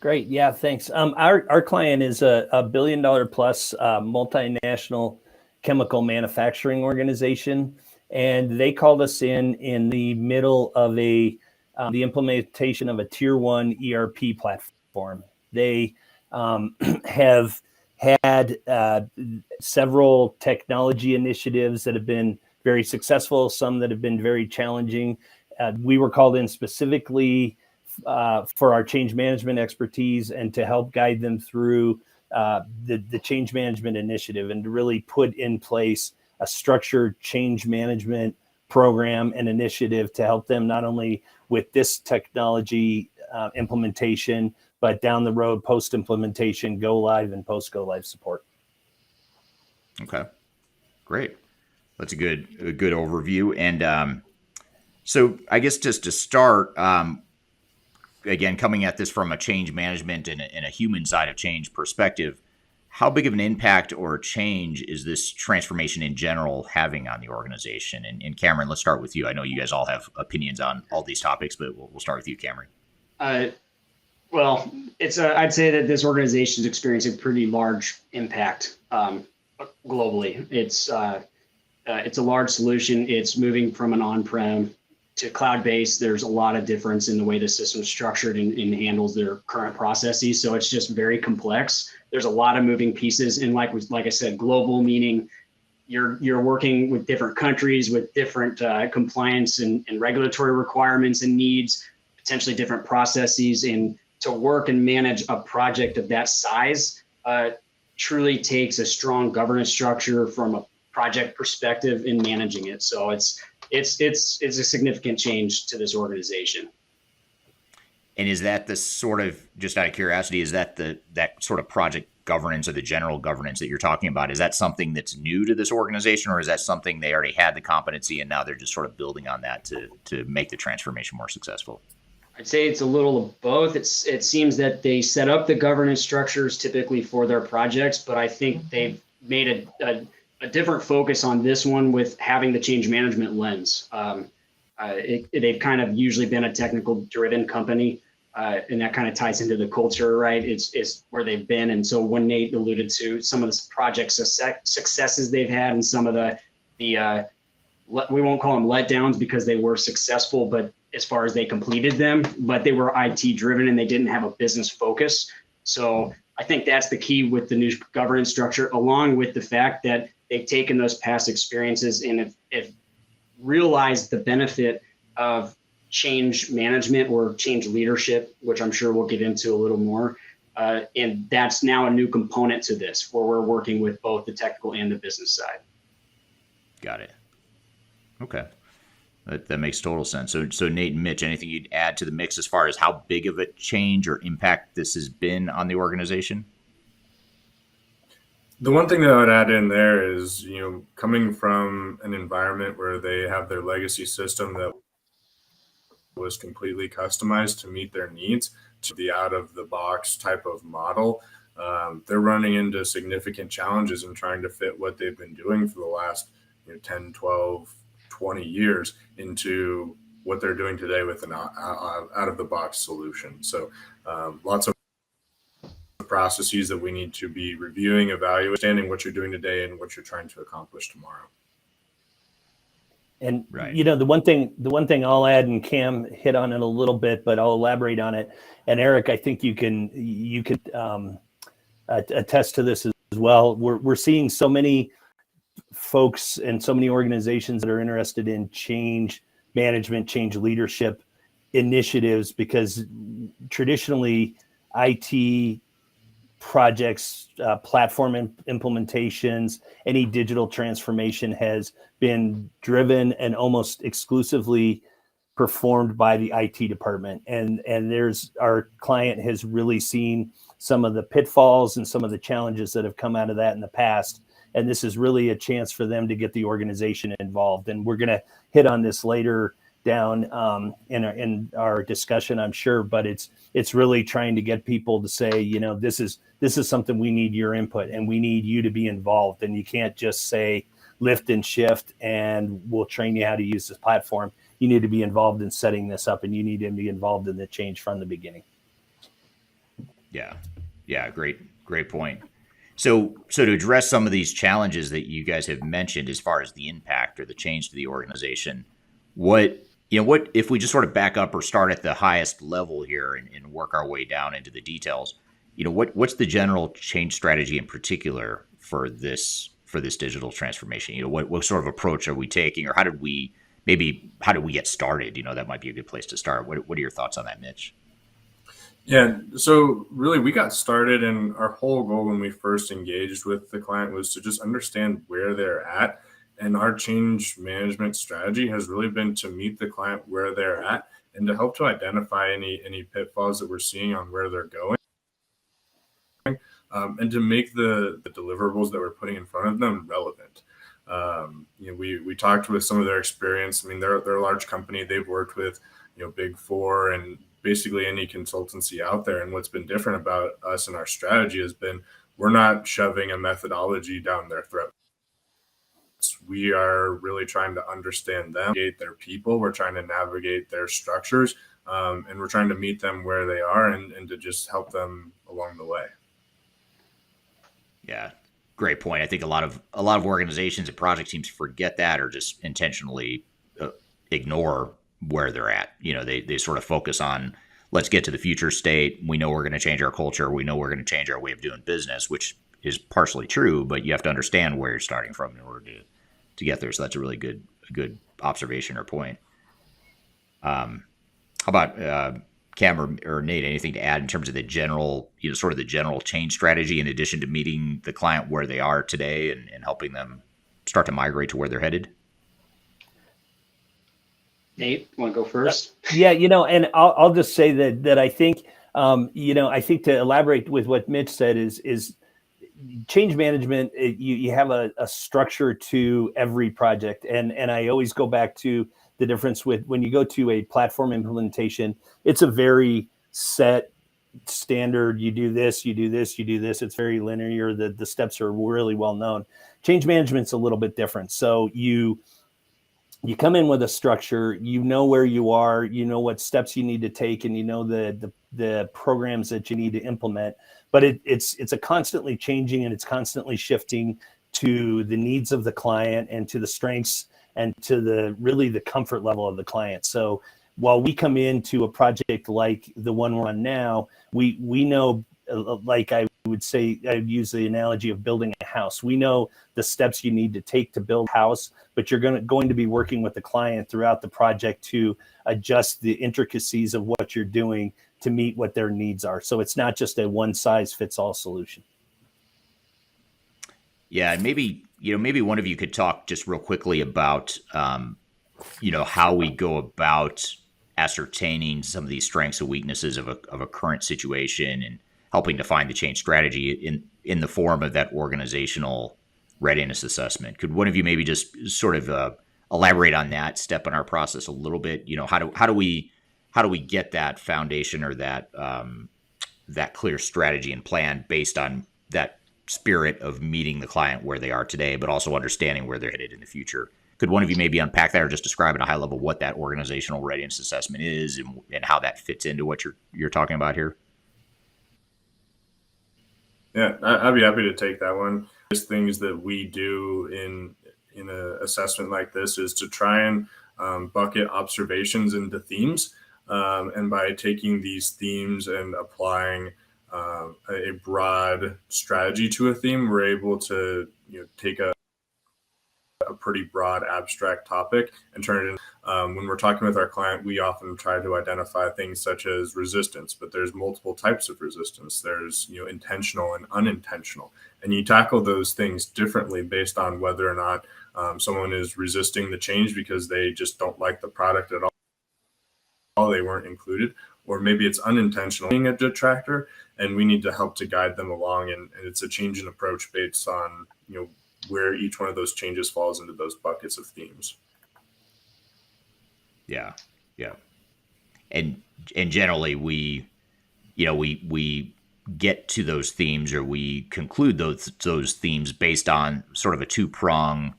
Great. Yeah, thanks. Our client is a $1 billion plus multinational chemical manufacturing organization, and they called us in the middle of the implementation of a tier 1 ERP platform. They have had several technology initiatives that have been very successful, some that have been very challenging. We were called in specifically for our change management expertise and to help guide them through the change management initiative and to really put in place a structured change management program and initiative to help them not only with this technology implementation, but down the road, post-implementation, go live and post-go live support. Okay, great. That's a good overview. And so I guess just to start, again, coming at this from a change management and a human side of change perspective, how big of an impact or change is this transformation in general having on the organization? And Kameron, let's start with you. I know you guys all have opinions on all these topics, but we'll start with you, Kameron. Well, I'd say that this organization is experiencing pretty large impact globally. It's a large solution. It's moving from an on-prem to cloud-based. There's a lot of difference in the way the system is structured and handles their current processes. So it's just very complex. There's a lot of moving pieces, and like I said, global meaning you're working with different countries with different compliance and regulatory requirements and needs, potentially different processes, and to work and manage a project of that size truly takes a strong governance structure from a project perspective in managing it. So it's a significant change to this organization. And is that the sort of, just out of curiosity, is that that sort of project governance or the general governance that you're talking about, is that something that's new to this organization, or is that something they already had the competency and now they're just sort of building on that to make the transformation more successful? I'd say it's a little of both. It seems that they set up the governance structures typically for their projects, but I think they've made a different focus on this one with having the change management lens. They've kind of usually been a technical driven company, and that kind of ties into the culture, right? It's where they've been. And so when Nate alluded to some of the project successes they've had and some of the we won't call them letdowns because they were successful, but as far as they completed them, but they were IT driven and they didn't have a business focus. So I think that's the key with the new governance structure, along with the fact that they've taken those past experiences and have realized the benefit of change management or change leadership, which I'm sure we'll get into a little more. And that's now a new component to this, where we're working with both the technical and the business side. Got it. Okay. That makes total sense. So Nate and Mitch, anything you'd add to the mix as far as how big of a change or impact this has been on the organization? The one thing that I would add in there is, coming from an environment where they have their legacy system that was completely customized to meet their needs to the out of the box type of model, they're running into significant challenges in trying to fit what they've been doing for the last 10, 12, 20 years into what they're doing today with an out of the box solution. So lots of processes that we need to be reviewing, evaluating, understanding what you're doing today and what you're trying to accomplish tomorrow. And right. The one thing I'll add, and Cam hit on it a little bit, but I'll elaborate on it. And Eric, I think you could attest to this as well. We're seeing so many folks and so many organizations that are interested in change management, change projects, platform implementations, any digital transformation has been driven and almost exclusively performed by the IT department. And our client has really seen some of the pitfalls and some of the challenges that have come out of that in the past. And this is really a chance for them to get the organization involved. And we're going to hit on this later down in our discussion, I'm sure, but it's really trying to get people to say, you know, this is something we need your input and we need you to be involved. And you can't just say lift and shift and we'll train you how to use this platform. You need to be involved in setting this up, and you need to be involved in the change from the beginning. Yeah, great point. So to address some of these challenges that you guys have mentioned as far as the impact or the change to the organization, what if we just sort of back up or start at the highest level here and work our way down into the details, you know, what's the general change strategy in particular for this digital transformation? You know, what sort of approach are we taking, or how did we get started? You know, that might be a good place to start. What are your thoughts on that, Mitch? Yeah, so really we got started, and our whole goal when we first engaged with the client was to just understand where they're at. And our change management strategy has really been to meet the client where they're at and to help to identify any pitfalls that we're seeing on where they're going, and to make the deliverables that we're putting in front of them relevant. You know, we talked with some of their experience. I mean, they're a large company. They've worked with, you know, Big Four and basically any consultancy out there. And what's been different about us and our strategy has been we're not shoving a methodology down their throat. We are really trying to understand them, navigate their people. We're trying to navigate their structures, and we're trying to meet them where they are and to just help them along the way. Yeah, great point. I think a lot of organizations and project teams forget that, or just intentionally ignore where they're at. You know, they sort of focus on, let's get to the future state. We know we're going to change our culture. We know we're going to change our way of doing business, which is partially true, but you have to understand where you're starting from in order to get there. So that's a really good observation or point. How about Cam or Nate, anything to add in terms of the general, you know, sort of the general change strategy in addition to meeting the client where they are today and helping them start to migrate to where they're headed? Nate, want to go first? Yeah, you know, and I'll just say that I think, you know, I think to elaborate with what Mitch said is change management. You have a structure to every project, and I always go back to the difference with when you go to a platform implementation. It's a very set standard. You do this, you do this, you do this. It's very linear. The steps are really well known. Change management's a little bit different. So you come in with a structure, you know where you are, you know what steps you need to take, and you know the programs that you need to implement. But it's a constantly changing, and it's constantly shifting to the needs of the client and to the strengths and to the comfort level of the client. So while we come into a project like the one we're on now, we know, like I would say, I'd use the analogy of building a house. We know the steps you need to take to build a house, but you're going to be working with the client throughout the project to adjust the intricacies of what you're doing to meet what their needs are. So it's not just a one size fits all solution. Yeah, and maybe one of you could talk just real quickly about, you know, how we go about ascertaining some of these strengths and weaknesses of a current situation and helping define the change strategy in the form of that organizational readiness assessment. Could one of you maybe just sort of elaborate on that step in our process a little bit? You know, how do we get that foundation or that clear strategy and plan based on that spirit of meeting the client where they are today, but also understanding where they're headed in the future? Could one of you maybe unpack that or just describe at a high level what that organizational readiness assessment is and how that fits into what you're talking about here? Yeah, I'd be happy to take that one. There's things that we do in an assessment like this is to try and bucket observations into themes. And by taking these themes and applying a broad strategy to a theme, we're able to take a a pretty broad abstract topic and turn it in. When we're talking with our client, we often try to identify things such as resistance, but there's multiple types of resistance. There's, intentional and unintentional, and you tackle those things differently based on whether or not someone is resisting the change because they just don't like the product at all, they weren't included, or maybe it's unintentional being a detractor, and we need to help to guide them along. And it's a change in approach based on, where each one of those changes falls into those buckets of themes. Yeah. And generally we get to those themes, or we conclude those themes based on sort of a two-prong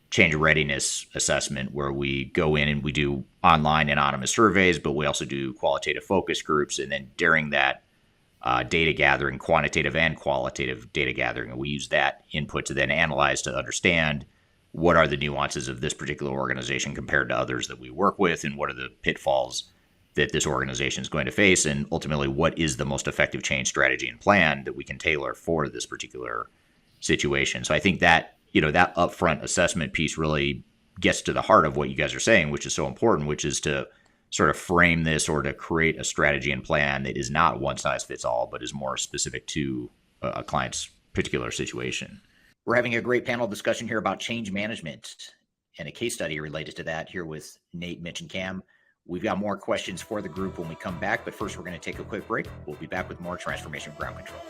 change readiness assessment, where we go in and we do online anonymous surveys, but we also do qualitative focus groups. And then during that data gathering, quantitative and qualitative data gathering, and we use that input to then analyze to understand what are the nuances of this particular organization compared to others that we work with, and what are the pitfalls that this organization is going to face, and ultimately what is the most effective change strategy and plan that we can tailor for this particular situation. So I think that, that upfront assessment piece really gets to the heart of what you guys are saying, which is so important, which is to sort of frame this, or to create a strategy and plan that is not one size fits all, but is more specific to a client's particular situation. We're having a great panel discussion here about change management and a case study related to that here with Nate, Mitch, and Cam. We've got more questions for the group when we come back, but first we're going to take a quick break. We'll be back with more Transformation Ground Control.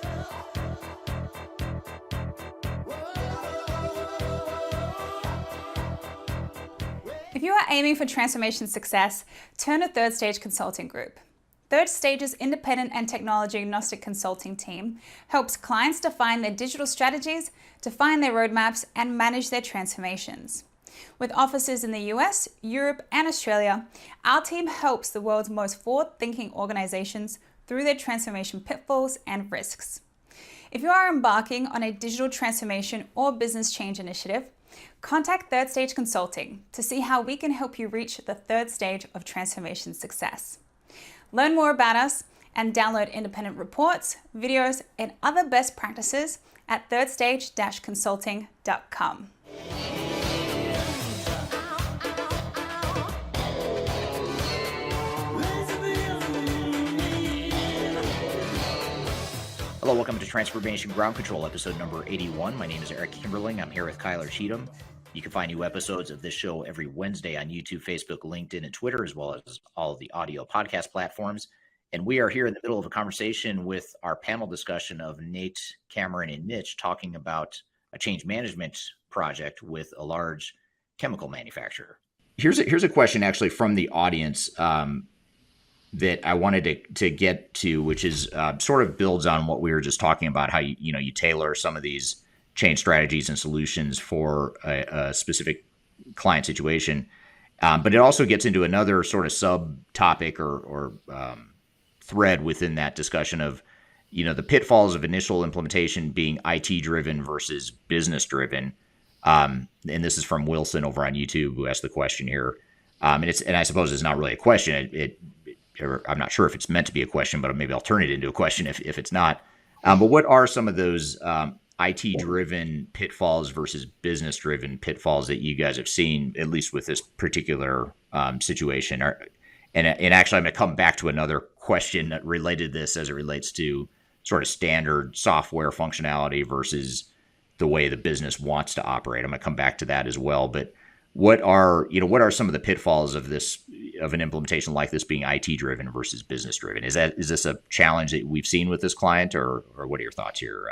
If you are aiming for transformation success, turn to Third Stage Consulting Group. Third Stage's independent and technology agnostic consulting team helps clients define their digital strategies, define their roadmaps, and manage their transformations. With offices in the US, Europe, and Australia, our team helps the world's most forward-thinking organizations through their transformation pitfalls and risks. If you are embarking on a digital transformation or business change initiative, contact Third Stage Consulting to see how we can help you reach the third stage of transformation success. Learn more about us and download independent reports, videos, and other best practices at thirdstage-consulting.com. Hello, welcome to Transformation Ground Control, episode number 81. My name is Eric Kimberling. I'm here with Kyler Cheatham. You can find new episodes of this show every Wednesday on YouTube, Facebook, LinkedIn, and Twitter, as well as all of the audio podcast platforms. And we are here in the middle of a conversation with our panel discussion of Nate, Kameron, and Mitch talking about a change management project with a large chemical manufacturer. Here's a question actually from the audience that I wanted to get to, which is sort of builds on what we were just talking about, how you tailor some of these change strategies and solutions for a specific client situation. But it also gets into another sort of subtopic or thread within that discussion of, the pitfalls of initial implementation being IT driven versus business driven. And this is from Wilson over on YouTube, who asked the question here. And I suppose it's not really a question. I'm not sure if it's meant to be a question, but maybe I'll turn it into a question if it's not. But what are some of those IT-driven pitfalls versus business-driven pitfalls that you guys have seen, at least with this particular situation? And actually, I'm going to come back to another question that related to this as it relates to sort of standard software functionality versus the way the business wants to operate. I'm going to come back to that as well. But what are some of the pitfalls of an implementation like this being IT-driven versus business-driven? Is this a challenge that we've seen with this client, or what are your thoughts here?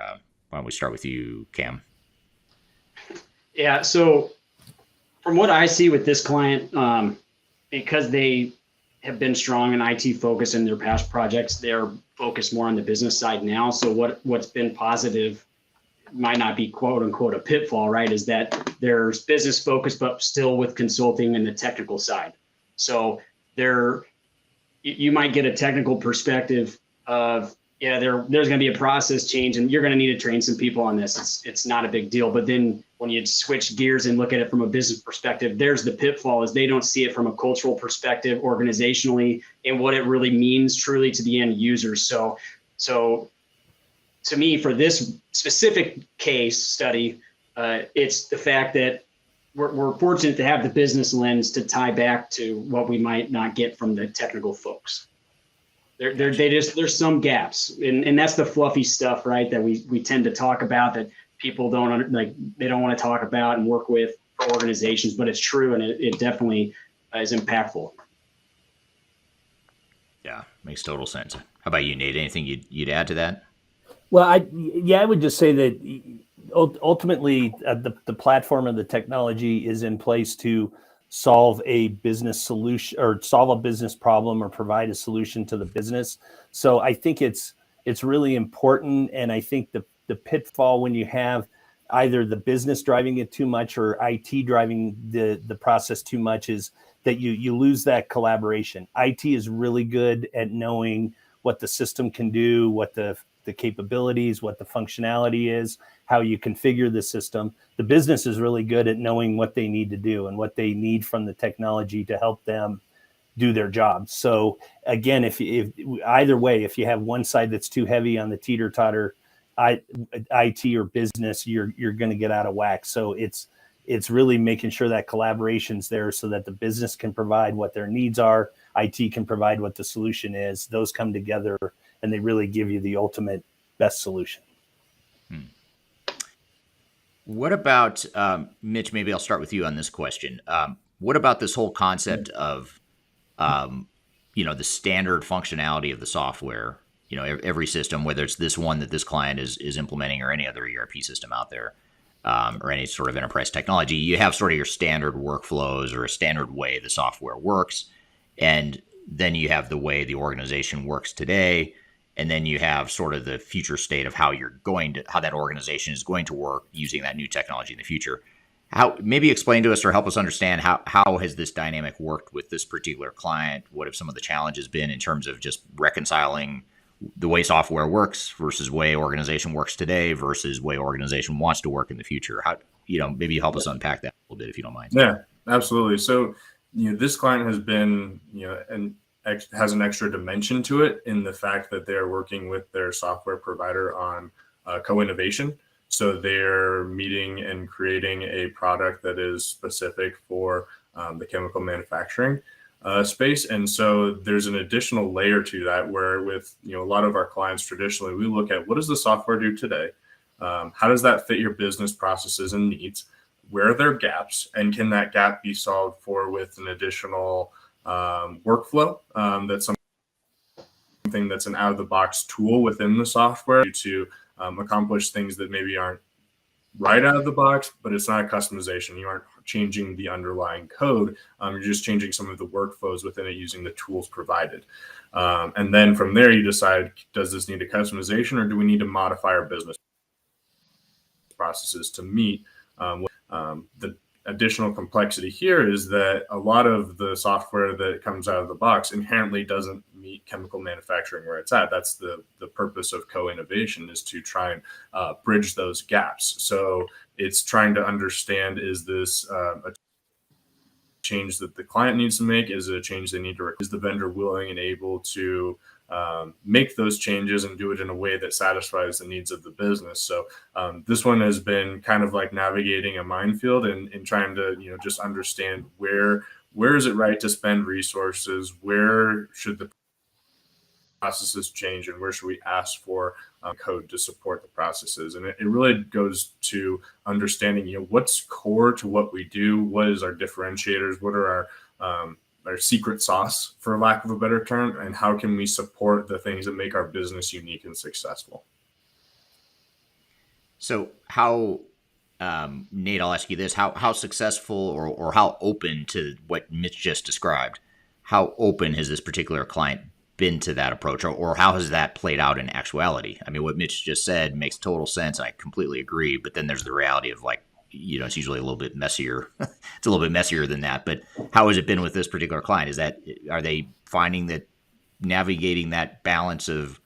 Why don't we start with you, Cam? Yeah, so from what I see with this client, because they have been strong in IT focus in their past projects, they're focused more on the business side now. So what's been positive might not be quote unquote a pitfall, right? Is that there's business focus, but still with consulting and the technical side. So you might get a technical perspective of, there's going to be a process change and you're going to need to train some people on this. It's not a big deal. But then when you switch gears and look at it from a business perspective, there's the pitfall is they don't see it from a cultural perspective, organizationally, and what it really means truly to the end user. So to me, for this specific case study, it's the fact that we're fortunate to have the business lens to tie back to what we might not get from the technical folks. There's some gaps, and that's the fluffy stuff, right? That we tend to talk about that people they don't want to talk about and work with for organizations, but it's true, and it definitely is impactful. Yeah, makes total sense. How about you, Nate? Anything you'd add to that? Well, I would just say that ultimately the platform and the technology is in place to solve a business solution or solve a business problem or provide a solution to the business. So I think it's really important. And I think the pitfall when you have either the business driving it too much or IT driving the process too much is that you lose that collaboration. IT is really good at knowing what the system can do, what the capabilities, what the functionality is, how you configure the system. The business is really good at knowing what they need to do and what they need from the technology to help them do their job. So again, if either way, if you have one side that's too heavy on the teeter-totter, IT or business, you're going to get out of whack. So it's really making sure that collaboration's there so that the business can provide what their needs are, IT can provide what the solution is. Those come together and they really give you the ultimate best solution. What about, Mitch, maybe I'll start with you on this question. What about this whole concept of, the standard functionality of the software? Every system, whether it's this one that this client is implementing or any other ERP system out there, or any sort of enterprise technology, you have sort of your standard workflows or a standard way the software works. And then you have the way the organization works today. And then you have sort of the future state of how that organization is going to work using that new technology in the future. Maybe explain to us or help us understand how has this dynamic worked with this particular client? What have some of the challenges been in terms of just reconciling the way software works versus way organization works today versus way organization wants to work in the future? Maybe help us unpack that a little bit if you don't mind. Yeah, absolutely. So, this client has been, and has an extra dimension to it in the fact that they're working with their software provider on co-innovation. So they're meeting and creating a product that is specific for the chemical manufacturing space. And so there's an additional layer to that where with, a lot of our clients traditionally, we look at what does the software do today? How does that fit your business processes and needs? Where are there gaps? And can that gap be solved for with an additional workflow that's something that's an out-of-the-box tool within the software to accomplish things that maybe aren't right out of the box, but it's not a customization. You aren't changing the underlying code. You're just changing some of the workflows within it using the tools provided. And then from there, you decide, does this need a customization or do we need to modify our business processes to meet the additional complexity here is that a lot of the software that comes out of the box inherently doesn't meet chemical manufacturing where it's at. That's the purpose of co-innovation, is to try and bridge those gaps. So it's trying to understand, is this a change that the client needs to make? Is it a change they need to? Is the vendor willing and able to make those changes and do it in a way that satisfies the needs of the business? So this one has been kind of like navigating a minefield and trying to, just understand where is it right to spend resources? Where should the processes change, and where should we ask for code to support the processes? And it really goes to understanding, what's core to what we do, what is our differentiators, what are our secret sauce, for lack of a better term, and how can we support the things that make our business unique and successful. So how, Nate, I'll ask you this, how successful or how open to what Mitch just described, how open has this particular client been to that approach, or how has that played out in actuality? I mean, what Mitch just said makes total sense. I completely agree. But then there's the reality of it's usually a little bit messier. It's a little bit messier than that. But how has it been with this particular client? Are they finding that navigating that balance of,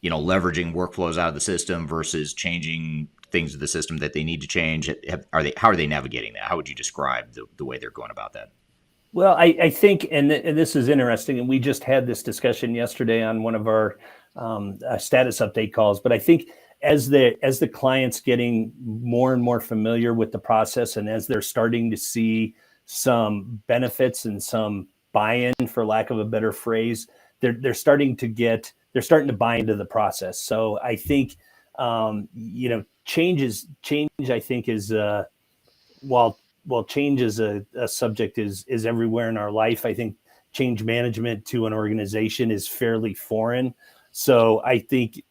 leveraging workflows out of the system versus changing things to the system that they need to change? How are they navigating that? How would you describe the way they're going about that? Well, I think, and this is interesting, and we just had this discussion yesterday on one of our status update calls, but I think as the client's getting more and more familiar with the process, and as they're starting to see some benefits and some buy-in, for lack of a better phrase, they're starting to buy into the process. So I think change I think is while change is a subject is everywhere in our life. I think change management to an organization is fairly foreign. So I think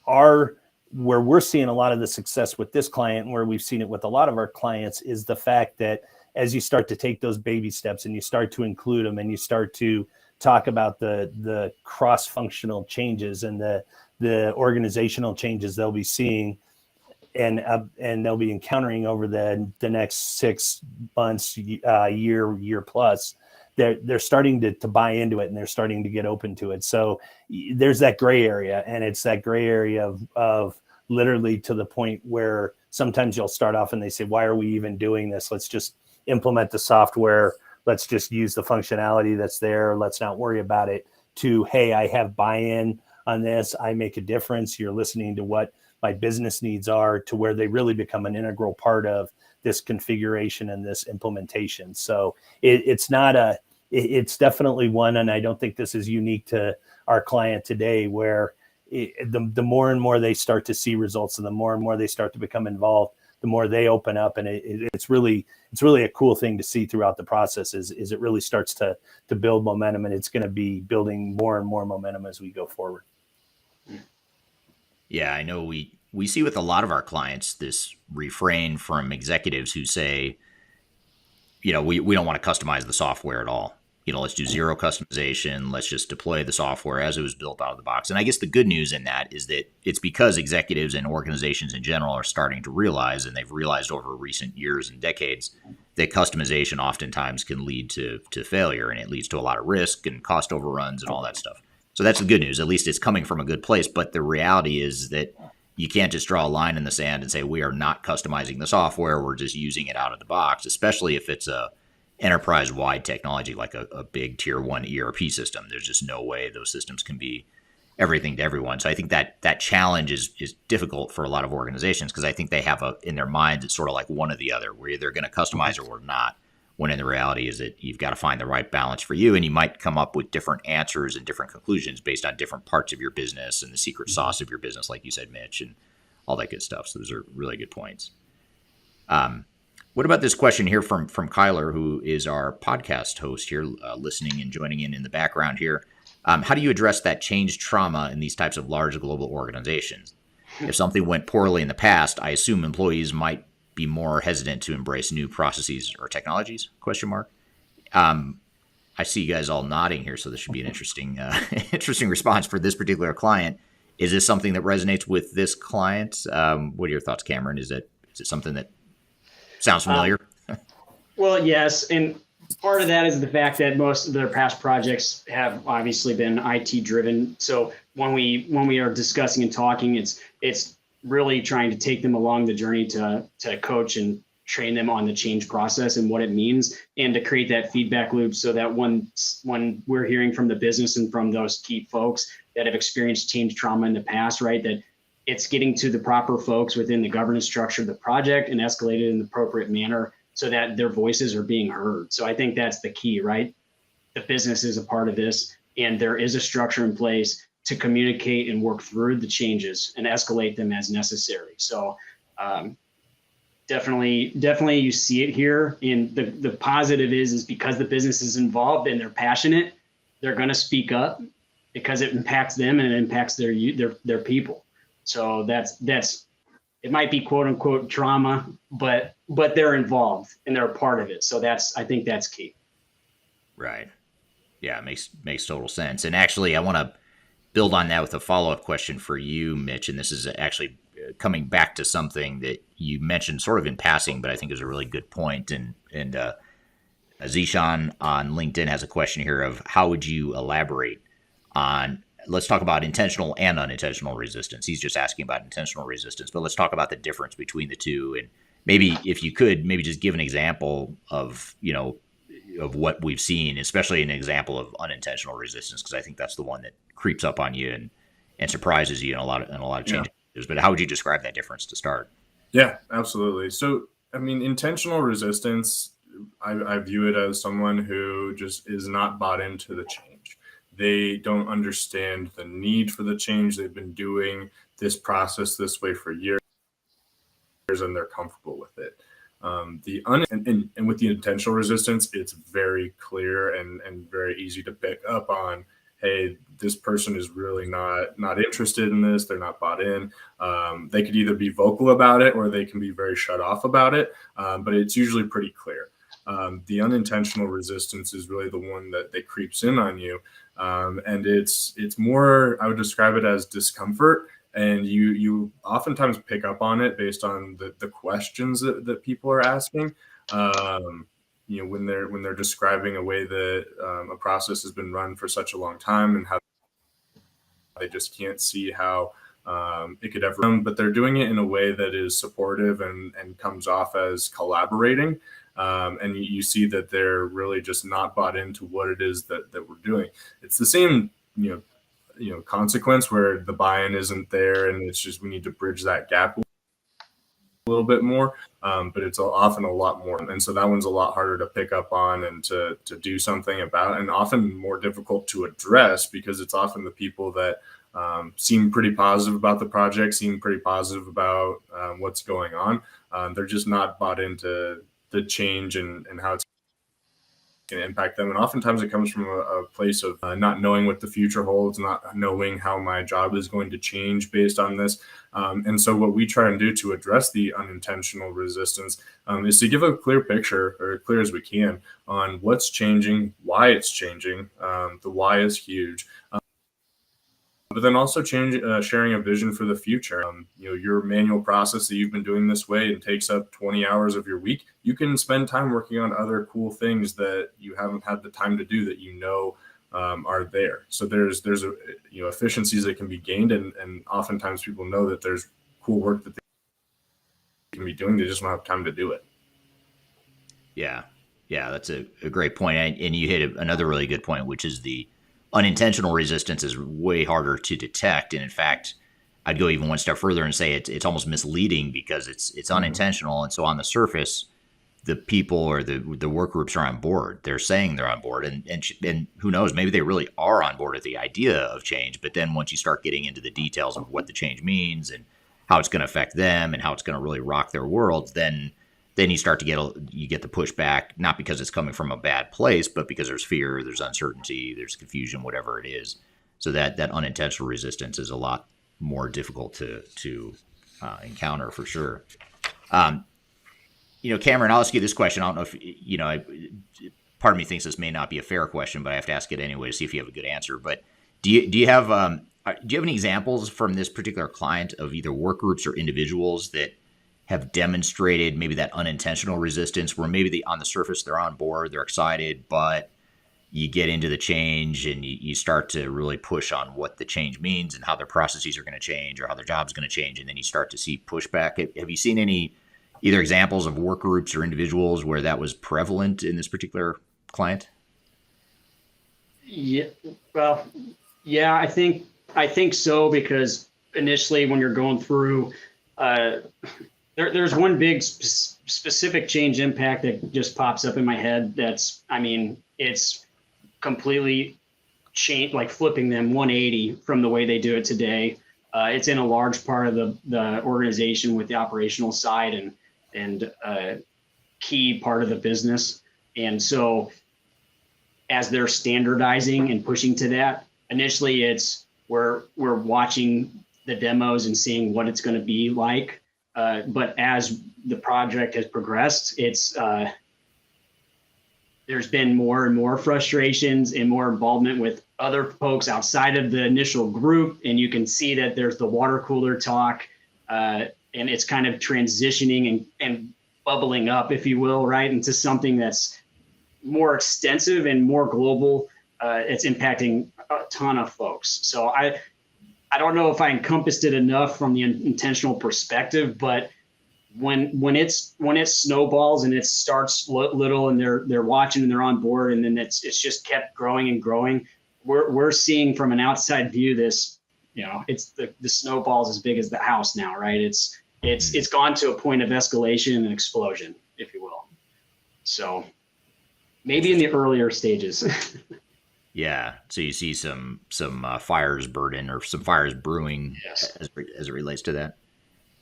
where we're seeing a lot of the success with this client, and where we've seen it with a lot of our clients, is the fact that as you start to take those baby steps and you start to include them and you start to talk about the cross-functional changes and the organizational changes they'll be seeing and they'll be encountering over the next 6 months, year plus, they're starting to buy into it, and they're starting to get open to it. So there's that gray area, and it's that gray area of literally to the point where sometimes you'll start off and they say, why are we even doing this? Let's just implement the software. Let's just use the functionality that's there. Let's not worry about it. To, hey, I have buy-in on this. I make a difference. You're listening to what my business needs are, to where they really become an integral part of this configuration and this implementation. So it's definitely one, and I don't think this is unique to our client today, where the more and more they start to see results, and the more and more they start to become involved, the more they open up. And it's really a cool thing to see throughout the process is it really starts to build momentum, and it's going to be building more and more momentum as we go forward. Yeah, I know we see with a lot of our clients this refrain from executives who say, we don't want to customize the software at all. Let's do zero customization. Let's just deploy the software as it was built out of the box. And I guess the good news in that is that it's because executives and organizations in general are starting to realize, and they've realized over recent years and decades, that customization oftentimes can lead to failure, and it leads to a lot of risk and cost overruns and all that stuff. So that's the good news. At least it's coming from a good place. But the reality is that you can't just draw a line in the sand and say, we are not customizing the software. We're just using it out of the box, especially if it's a enterprise-wide technology like a big tier 1 ERP system. There's just no way those systems can be everything to everyone. So I think that challenge is difficult for a lot of organizations, because I think they have in their minds, it's sort of like one or the other. We're either going to customize or we're not, when in the reality is that you've got to find the right balance for you, and you might come up with different answers and different conclusions based on different parts of your business and the secret sauce of your business, like you said, Mitch, and all that good stuff. So those are really good points. What about this question here from Kyler, who is our podcast host here, listening and joining in the background here? How do you address that change trauma in these types of large global organizations? If something went poorly in the past, I assume employees might be more hesitant to embrace new processes or technologies? ? I see you guys all nodding here, so this should be an interesting response for this particular client. Is this something that resonates with this client? What are your thoughts, Kameron? Is it something that sounds familiar? Well, yes. And part of that is the fact that most of their past projects have obviously been IT driven. So when we are discussing and talking, it's really trying to take them along the journey to coach and train them on the change process and what it means, and to create that feedback loop, so that when we're hearing from the business and from those key folks that have experienced change trauma in the past, right, that it's getting to the proper folks within the governance structure of the project and escalated in the appropriate manner, so that their voices are being heard. So I think that's the key, right? The business is a part of this, and there is a structure in place to communicate and work through the changes and escalate them as necessary. So definitely you see it here. And the positive is because the business is involved and they're passionate, they're going to speak up, because it impacts them and it impacts their people. So that's it might be quote unquote trauma, but they're involved and they're a part of it. So I think that's key. Right. Yeah, it makes total sense. And actually, I want to build on that with a follow-up question for you, Mitch. And this is actually coming back to something that you mentioned sort of in passing, but I think is a really good point. And Zishan on LinkedIn has a question here of how would you elaborate on, let's talk about intentional and unintentional resistance. He's just asking about intentional resistance, but let's talk about the difference between the two. And maybe if you could, maybe just give an example of, of what we've seen, especially an example of unintentional resistance, because I think that's the one that creeps up on you and surprises you in a lot of changes. But how would you describe that difference to start? Yeah, absolutely. So, I mean, intentional resistance, I view it as someone who just is not bought into the change. They don't understand the need for the change. They've been doing this process this way for years, and they're comfortable with it. And with the intentional resistance, it's very clear and very easy to pick up on. Hey, this person is really not interested in this. They're not bought in. They could either be vocal about it or they can be very shut off about it. But it's usually pretty clear. The unintentional resistance is really the one that creeps in on you. And it's more, I would describe it as discomfort. And you oftentimes pick up on it based on the questions that people are asking. When they're describing a way that a process has been run for such a long time and how they just can't see how it could ever, but they're doing it in a way that is supportive and comes off as collaborating. And you see that they're really just not bought into what it is that we're doing. It's the same, consequence where the buy-in isn't there, and it's just we need to bridge that gap a little bit more. But it's often a lot more, and so that one's a lot harder to pick up on and to do something about, and often more difficult to address because it's often the people that seem pretty positive about the project, seem pretty positive about what's going on. They're just not bought into the change and how it's going to impact them. And oftentimes it comes from a place of not knowing what the future holds, not knowing how my job is going to change based on this. And so what we try and do to address the unintentional resistance is to give a clear picture, or as clear as we can, on what's changing, why it's changing. The why is huge. But then also sharing a vision for the future. Your manual process that you've been doing this way and takes up 20 hours of your week, you can spend time working on other cool things that you haven't had the time to do that are there. So there's efficiencies that can be gained, and oftentimes people know that there's cool work that they can be doing. They just don't have time to do it. Yeah, that's a great point. And you hit another really good point, which is the unintentional resistance is way harder to detect. And in fact, I'd go even one step further and say it's almost misleading because it's unintentional. And so on the surface, the people or the work groups are on board. They're saying they're on board, and who knows, maybe they really are on board with the idea of change. But then once you start getting into the details of what the change means and how it's going to affect them and how it's going to really rock their world, then you start to get the pushback, not because it's coming from a bad place, but because there's fear, there's uncertainty, there's confusion, whatever it is. So that unintentional resistance is a lot more difficult to encounter for sure. Kameron, I'll ask you this question. I don't know if, part of me thinks this may not be a fair question, but I have to ask it anyway to see if you have a good answer. But do you have any examples from this particular client of either work groups or individuals that have demonstrated maybe that unintentional resistance where maybe on the surface they're on board, they're excited, but you get into the change and you start to really push on what the change means and how their processes are going to change or how their job's going to change, and then you start to see pushback. Have you seen any either examples of work groups or individuals where that was prevalent in this particular client? Yeah, well, yeah, I think so, because initially when you're going through, there's one big specific change impact that just pops up in my head. It's completely changed, like flipping them 180 from the way they do it today. It's in a large part of the organization with the operational side and key part of the business. And so as they're standardizing and pushing to that, initially we're watching the demos and seeing what it's going to be like. But as the project has progressed, there's been more and more frustrations and more involvement with other folks outside of the initial group. And you can see that there's the water cooler talk, and it's kind of transitioning and bubbling up, if you will, right, into something that's more extensive and more global. It's impacting a ton of folks. So I don't know if I encompassed it enough from the intentional perspective, but when it snowballs and it starts little and they're watching and they're on board, and then it's just kept growing and growing, we're seeing from an outside view this it's the snowball's as big as the house now, right? It's gone to a point of escalation and explosion, if you will. So maybe in the earlier stages. Yeah. So you see some fires burning or some fires brewing Yes. as it relates to that.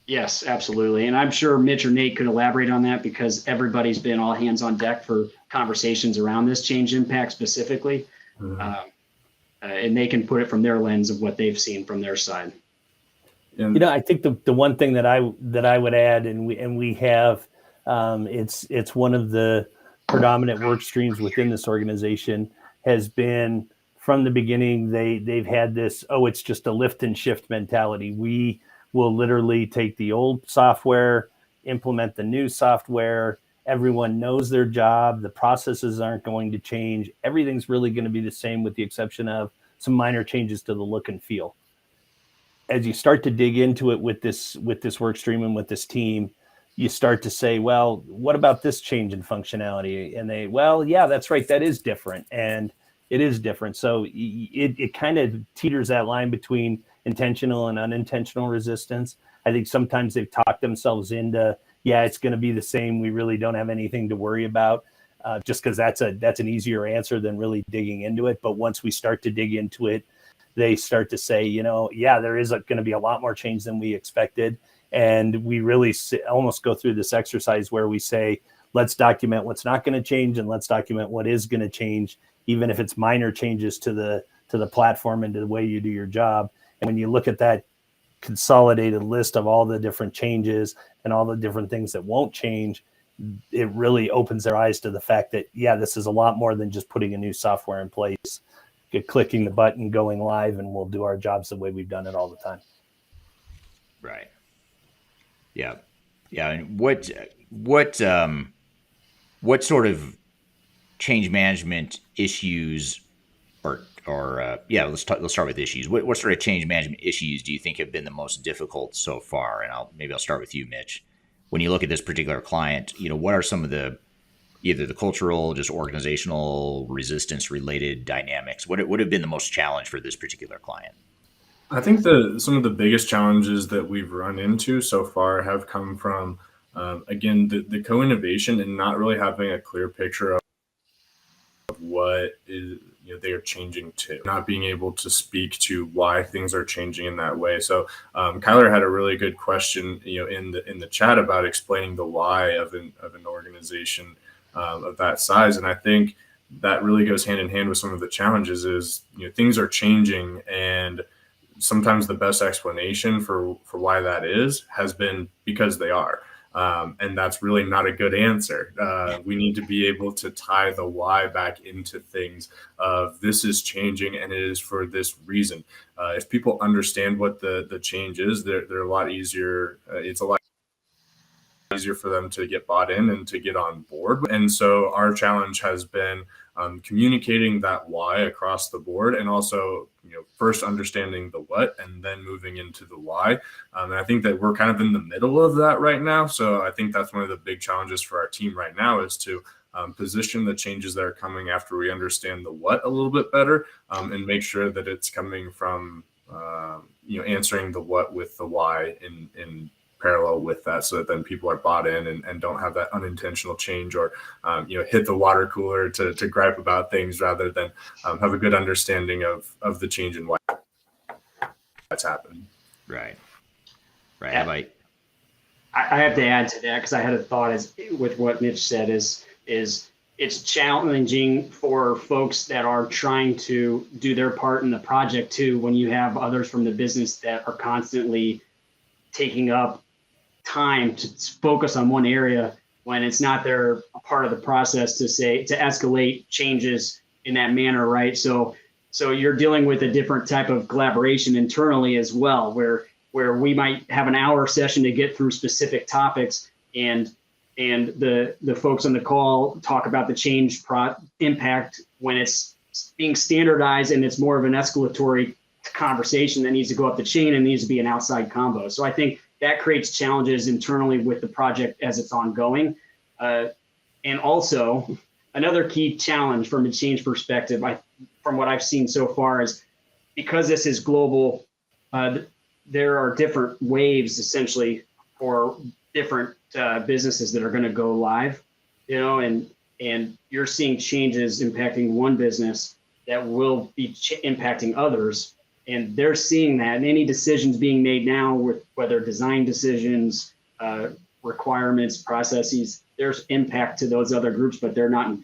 Yes, absolutely. And I'm sure Mitch or Nate could elaborate on that because everybody's been all hands on deck for conversations around this change impact specifically. Mhm. And they can put it from their lens of what they've seen from their side. And I think the one thing that I would add, and we have, it's one of the predominant work streams within this organization has been from the beginning. They've had this, it's just a lift and shift mentality. We will literally take the old software, implement the new software. Everyone knows their job. The processes aren't going to change. Everything's really going to be the same with the exception of some minor changes to the look and feel. As you start to dig into it with this work stream and with this team, you start to say, well, what about this change in functionality? And they, well, yeah, that's right. That is different. And it is different. So it kind of teeters that line between intentional and unintentional resistance. I think sometimes they've talked themselves into, yeah, it's going to be the same. We really don't have anything to worry about, just because that's an easier answer than really digging into it. But once we start to dig into it, they start to say, yeah, there is going to be a lot more change than we expected. And we really almost go through this exercise where we say, let's document what's not going to change and let's document what is going to change, even if it's minor changes to the platform and to the way you do your job. And when you look at that consolidated list of all the different changes and all the different things that won't change, it really opens their eyes to the fact that, yeah, this is a lot more than just putting a new software in place, clicking the button, going live, and we'll do our jobs the way we've done it all the time. Right. Yeah. Yeah. And what sort of change management issues let's start with issues. What sort of change management issues do you think have been the most difficult so far? And I'll start with you, Mitch. When you look at this particular client, what are some of either the cultural, just organizational resistance related dynamics? What would have been the most challenge for this particular client? I think some of the biggest challenges that we've run into so far have come from, again, the co-innovation and not really having a clear picture of what is they are changing to, not being able to speak to why things are changing in that way. So Kyler had a really good question, in the chat about explaining the why of an organization of that size, and I think that really goes hand in hand with some of the challenges. Is things are changing, and sometimes the best explanation for why that has been because they are. And that's really not a good answer. We need to be able to tie the why back into things of this is changing and it is for this reason. If people understand what the change is, they're a lot easier. It's a lot easier for them to get bought in and to get on board. And so our challenge has been communicating that why across the board, and also first understanding the what and then moving into the why. And I think that we're kind of in the middle of that right now. So I think that's one of the big challenges for our team right now is to position the changes that are coming after we understand the what a little bit better, and make sure that it's coming from answering the what with the why in parallel with that, so that then people are bought in and don't have that unintentional change or hit the water cooler to gripe about things, rather than have a good understanding of the change and why that's happened. Right. Yeah. I have to add to that because I had a thought with what Mitch said is it's challenging for folks that are trying to do their part in the project too, when you have others from the business that are constantly taking up time to focus on one area when it's not their part of the process to escalate changes in that manner, right? So you're dealing with a different type of collaboration internally as well, where we might have an hour session to get through specific topics, and the folks on the call talk about the change impact when it's being standardized and it's more of an escalatory conversation that needs to go up the chain and needs to be an outside combo. So I think that creates challenges internally with the project as it's ongoing. And also another key challenge from a change perspective, from what I've seen so far, is because this is global there are different waves essentially for different businesses that are going to go live, and you're seeing changes impacting one business that will be impacting others. And they're seeing that, and any decisions being made now, with whether design decisions, requirements, processes, there's impact to those other groups, but they're not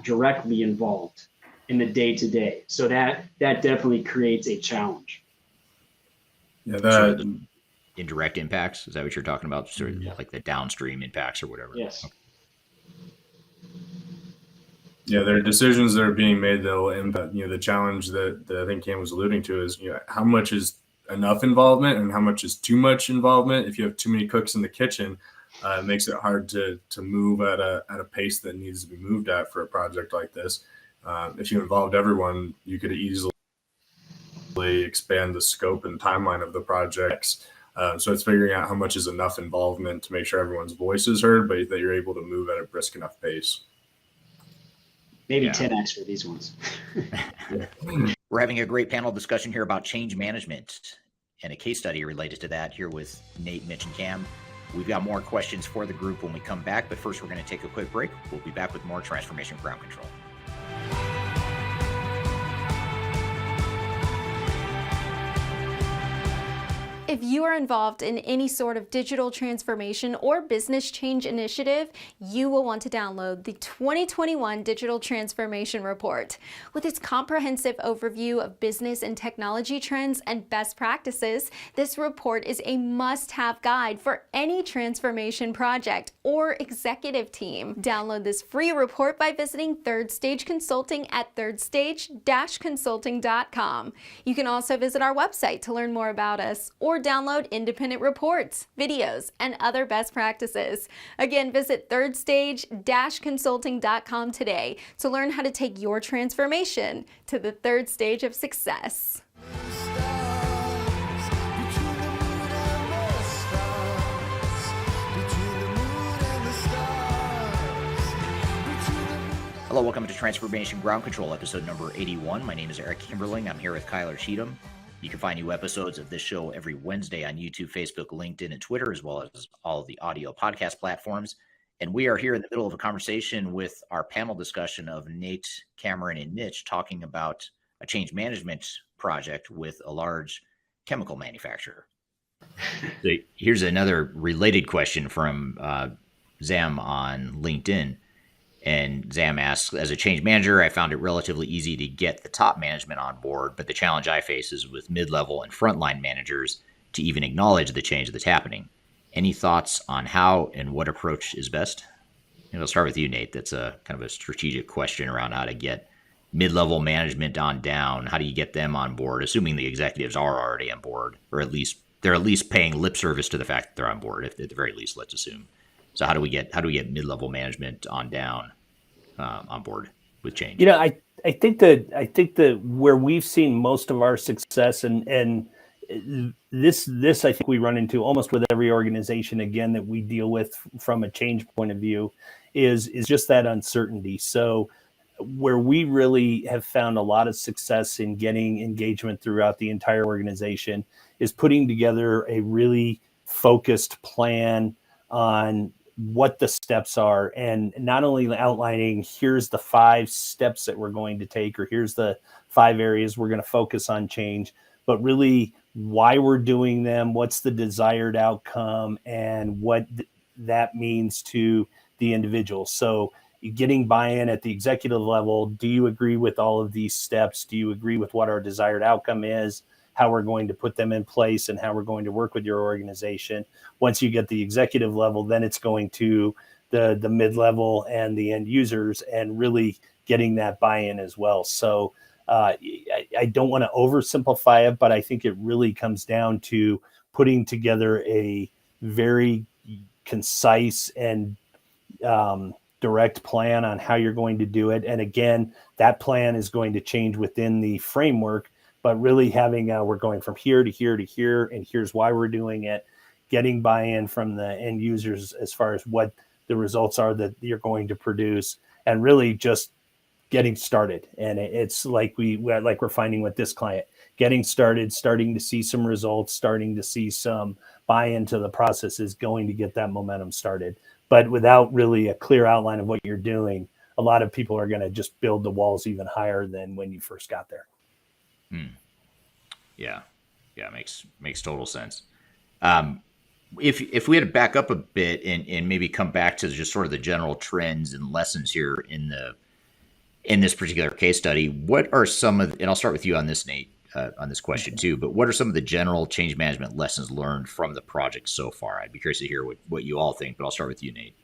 directly involved in the day-to-day. So that definitely creates a challenge. Yeah, Sort of the indirect impacts. Is that what you're talking about? Sort of like the downstream impacts or whatever. Yes. Okay. Yeah, there are decisions that are being made that will impact, the challenge that I think Cam was alluding to is, how much is enough involvement and how much is too much involvement. If you have too many cooks in the kitchen, it makes it hard to move at a pace that needs to be moved at for a project like this. If you involved everyone, you could easily expand the scope and timeline of the projects. So it's figuring out how much is enough involvement to make sure everyone's voice is heard, but that you're able to move at a brisk enough pace. Maybe 10x for these ones. We're having a great panel discussion here about change management and a case study related to that here with Nate, Mitch, and Cam. We've got more questions for the group when we come back, but first we're going to take a quick break. We'll be back with more Transformation Ground Control. If you are involved in any sort of digital transformation or business change initiative, you will want to download the 2021 Digital Transformation Report. With its comprehensive overview of business and technology trends and best practices, this report is a must-have guide for any transformation project or executive team. Download this free report by visiting Third Stage Consulting at thirdstage-consulting.com. You can also visit our website to learn more about us or download independent reports, videos, and other best practices. Again, visit thirdstage-consulting.com today to learn how to take your transformation to the third stage of success. Hello, welcome to Transformation Ground Control, episode number 81. My name is Eric Kimberling. I'm here with Kyler Cheatham. You can find new episodes of this show every Wednesday on YouTube, Facebook, LinkedIn, and Twitter, as well as all of the audio podcast platforms. And we are here in the middle of a conversation with our panel discussion of Nate, Kameron, and Mitch talking about a change management project with a large chemical manufacturer. So here's another related question from Zam on LinkedIn. And Zam asks, as a change manager, I found it relatively easy to get the top management on board, but the challenge I face is with mid-level and frontline managers to even acknowledge the change that's happening. Any thoughts on how and what approach is best? And I'll start with you, Nate. That's a kind of a strategic question around how to get mid-level management on down. How do you get them on board, assuming the executives are already on board, or at least they're at least paying lip service to the fact that they're on board, if at the very least, let's assume. So how do we get mid-level management on down on board with change? I think that where we've seen most of our success, and this I think we run into almost with every organization again that we deal with from a change point of view, is just that uncertainty. So where we really have found a lot of success in getting engagement throughout the entire organization is putting together a really focused plan on what the steps are, and not only outlining here's the 5 steps that we're going to take, or here's the 5 areas we're going to focus on change, but really why we're doing them, what's the desired outcome, and what that means to the individual. So getting buy-in at the executive level. Do you agree with all of these steps? Do you agree with what our desired outcome is, how we're going to put them in place, and how we're going to work with your organization? Once you get the executive level, then it's going to the mid-level and the end users, and really getting that buy-in as well. So I don't want to oversimplify it, but I think it really comes down to putting together a very concise and direct plan on how you're going to do it. And again, that plan is going to change within the framework, but really having we're going from here to here to here, and here's why we're doing it, getting buy-in from the end users as far as what the results are that you're going to produce, and really just getting started. And it's like we're finding with this client, getting started, starting to see some results, starting to see some buy-in to the process is going to get that momentum started. But without really a clear outline of what you're doing, a lot of people are going to just build the walls even higher than when you first got there. Yeah, makes total sense. If we had to back up a bit and maybe come back to just sort of the general trends and lessons here in this particular case study, what are some of, and I'll start with you on this, Nate, on this question too, but what are some of the general change management lessons learned from the project so far? I'd be curious to hear what you all think, but I'll start with you, Nate.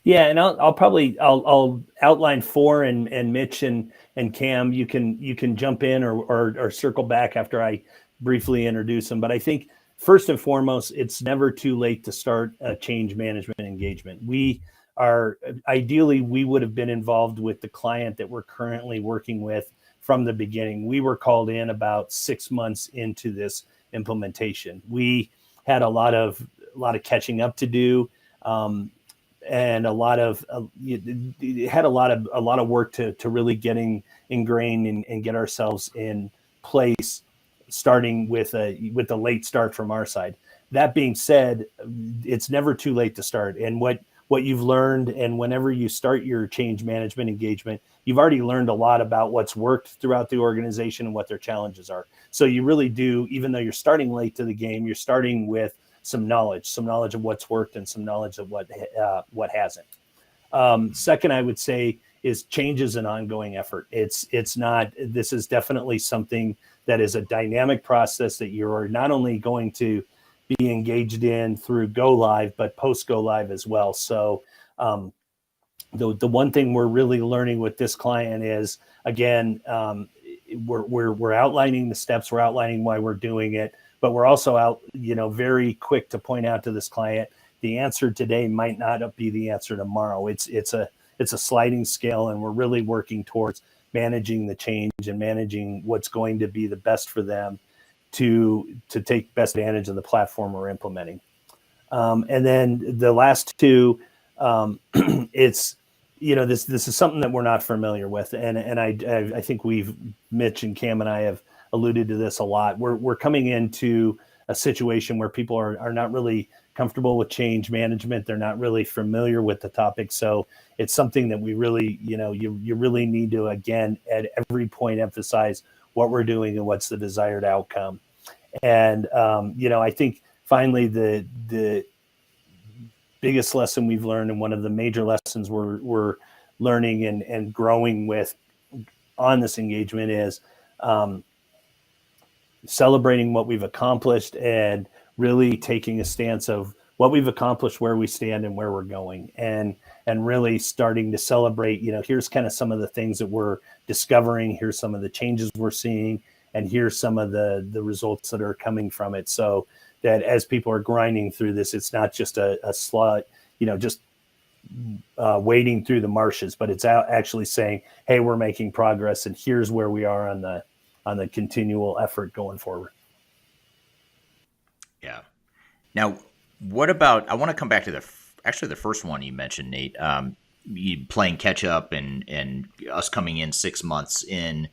Yeah, and I'll outline 4, and Mitch and Cam, you can jump in or circle back after I briefly introduce them. But I think first and foremost, it's never too late to start a change management engagement. We would have been involved with the client that we're currently working with from the beginning. We were called in about 6 months into this implementation. We had a lot of catching up to do. And a lot of work to really getting ingrained and get ourselves in place, starting with a late start from our side. That being said, it's never too late to start. And what you've learned, and whenever you start your change management engagement, you've already learned a lot about what's worked throughout the organization and what their challenges are. So you really do, even though you're starting late to the game, you're starting with some knowledge of what's worked and some knowledge of what hasn't. Second, I would say is change is an ongoing effort. It's not, this is definitely something that is a dynamic process that you're not only going to be engaged in through go live, but post go live as well. So the one thing we're really learning with this client is, again, we're outlining the steps, we're outlining why we're doing it, but we're also very quick to point out to this client, the answer today might not be the answer tomorrow. It's a sliding scale, and we're really working towards managing the change and managing what's going to be the best for them to take best advantage of the platform we're implementing. And then the last two, it's, this is something that we're not familiar with. And I think Mitch and Cam and I have alluded to this a lot. We're coming into a situation where people are not really comfortable with change management. They're not really familiar with the topic. So it's something that we really, you really need to, again, at every point emphasize what we're doing and what's the desired outcome. And, I think finally the biggest lesson we've learned, and one of the major lessons we're learning and growing with on this engagement, is celebrating what we've accomplished and really taking a stance of what we've accomplished, where we stand, and where we're going, and really starting to celebrate, here's kind of some of the things that we're discovering, here's some of the changes we're seeing, and here's some of the results that are coming from it. So that as people are grinding through this, it's not just a slot, just wading through the marshes, but it's actually saying, hey, we're making progress, and here's where we are on the continual effort going forward. Yeah. Now, what about, I want to come back to the first one you mentioned, Nate, you playing catch up and us coming in 6 months in.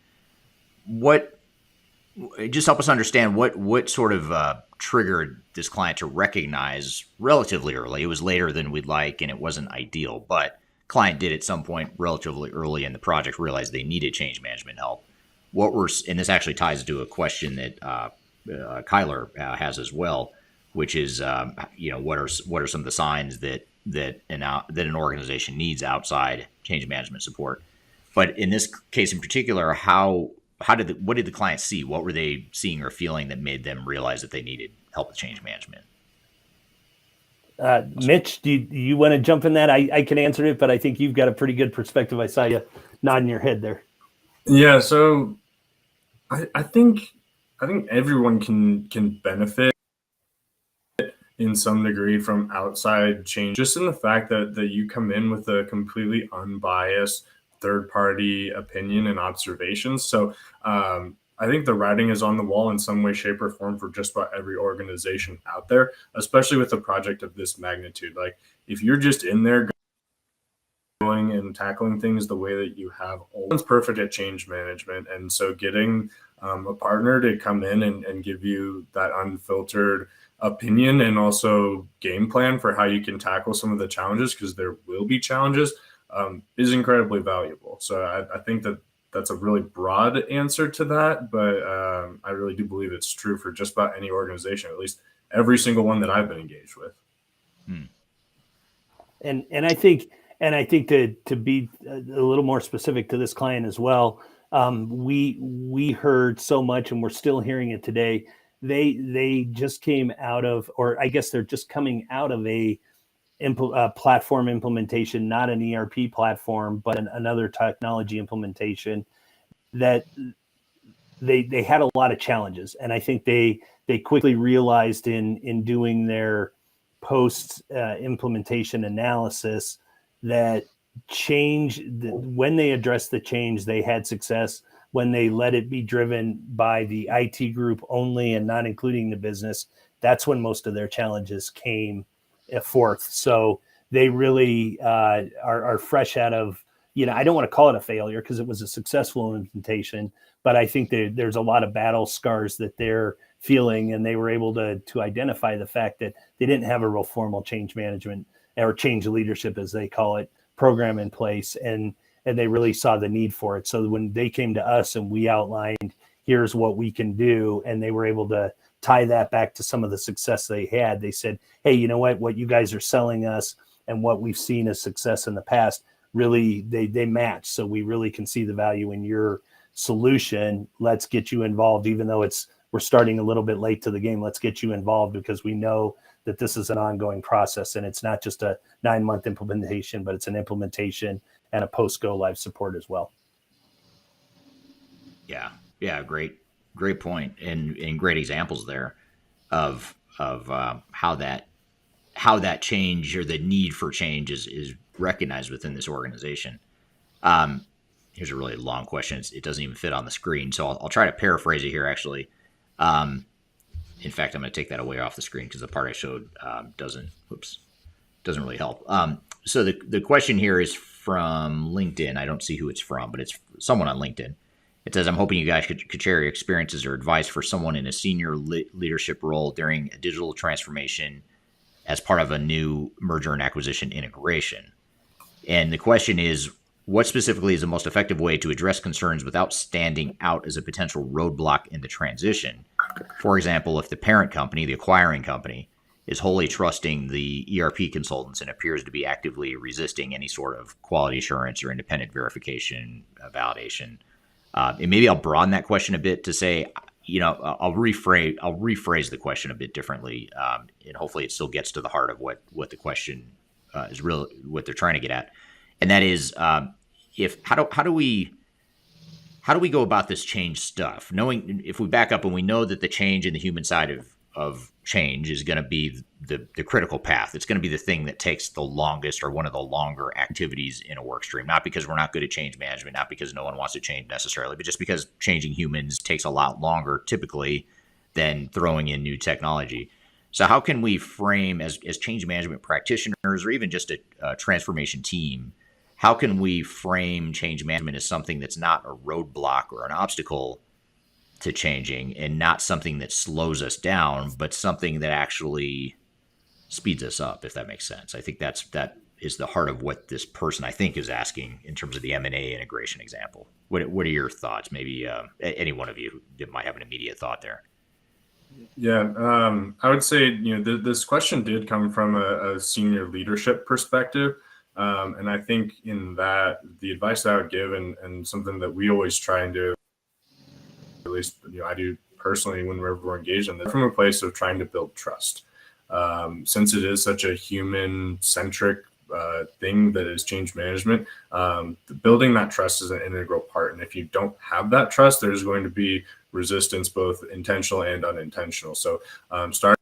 Just help us understand what sort of triggered this client to recognize relatively early. It was later than we'd like, and it wasn't ideal, but client did at some point relatively early in the project realize they needed change management help. And this actually ties to a question that Kyler has as well, which is, what are some of the signs that an organization needs outside change management support? But in this case in particular, what did the client see? What were they seeing or feeling that made them realize that they needed help with change management? Mitch, do you want to jump in that? I can answer it, but I think you've got a pretty good perspective. I saw you nodding your head there. Yeah, so I think everyone can benefit in some degree from outside change, just in the fact that you come in with a completely unbiased third-party opinion and observations. So I think the writing is on the wall in some way, shape, or form for just about every organization out there, especially with a project of this magnitude. Like, if you're just in there going and tackling things the way that you have, no one's perfect at change management. And so getting a partner to come in and give you that unfiltered opinion and also game plan for how you can tackle some of the challenges, because there will be challenges, is incredibly valuable. So I think that that's a really broad answer to that, but I really do believe it's true for just about any organization, at least every single one that I've been engaged with. And I think to be a little more specific to this client as well, we heard so much, and we're still hearing it today. They just came out of, or I guess they're just coming out of a platform implementation, not an ERP platform, but another technology implementation that they had a lot of challenges. And I think they quickly realized in doing their post implementation analysis that when they addressed the change, they had success. When they let it be driven by the IT group only and not including the business, that's when most of their challenges came forth. So they really are fresh out of, I don't want to call it a failure because it was a successful implementation, but I think there's a lot of battle scars that they're feeling, and they were able to identify the fact that they didn't have a real formal change management or change leadership, as they call it, program in place, and they really saw the need for it. So when they came to us and we outlined, here's what we can do, and they were able to tie that back to some of the success they had, they said, hey, you know what you guys are selling us and what we've seen as success in the past, really they match. So we really can see the value in your solution. Let's get you involved, even though we're starting a little bit late to the game. Let's get you involved because we know that this is an ongoing process, and it's not just a 9-month implementation, but it's an implementation and a post go live support as well. Yeah, great point, and great examples there of how that change or the need for change is recognized within this organization. Here's a really long question. It doesn't even fit on the screen, so I'll try to paraphrase it here. Actually, in fact, I'm going to take that away off the screen because the part I showed doesn't really help. So the question here is from LinkedIn. I don't see who it's from, but it's someone on LinkedIn. It says, I'm hoping you guys could share your experiences or advice for someone in a senior leadership role during a digital transformation as part of a new merger and acquisition integration. And the question is, what specifically is the most effective way to address concerns without standing out as a potential roadblock in the transition? For example, if the parent company, the acquiring company, is wholly trusting the ERP consultants and appears to be actively resisting any sort of quality assurance or independent verification, validation. And maybe I'll broaden that question a bit to say, I'll rephrase the question a bit differently, and hopefully it still gets to the heart of what the question is really what they're trying to get at, and that is, how do we go about this change stuff? Knowing, if we back up and we know that the change in the human side of change is going to be the critical path. It's going to be the thing that takes the longest or one of the longer activities in a work stream, not because we're not good at change management, not because no one wants to change necessarily, but just because changing humans takes a lot longer typically than throwing in new technology. So how can we frame as change management practitioners or even just a transformation team, how can we frame change management as something that's not a roadblock or an obstacle to changing, and not something that slows us down, but something that actually speeds us up, if that makes sense? I think that is the heart of what this person, I think, is asking in terms of the M&A integration example. What are your thoughts? Maybe any one of you that might have an immediate thought there. Yeah, I would say, this question did come from a senior leadership perspective. And I think in that, the advice that I would give and something that we always try and do, at least I do personally whenever we're engaged in this, from a place of trying to build trust. Since it is such a human-centric thing that is change management, building that trust is an integral part. And if you don't have that trust, there's going to be resistance, both intentional and unintentional. So starting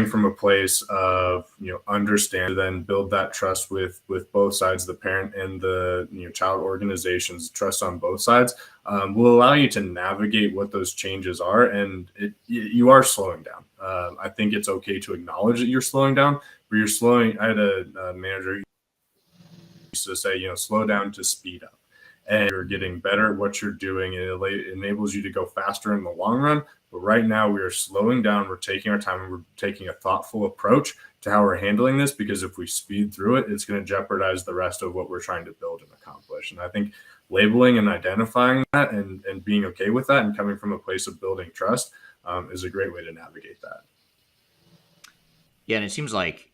from a place of understand, then build that trust with both sides, the parent and the child organizations. Trust on both sides will allow you to navigate what those changes are, and you are slowing down. I think it's okay to acknowledge that you're slowing down, but you're slowing. I had a manager who used to say, slow down to speed up. and you're getting better at what you're doing. It enables you to go faster in the long run. But right now we are slowing down. We're taking our time and we're taking a thoughtful approach to how we're handling this, because if we speed through it, it's going to jeopardize the rest of what we're trying to build and accomplish. And I think labeling and identifying that and being okay with that and coming from a place of building trust is a great way to navigate that. Yeah, and it seems like,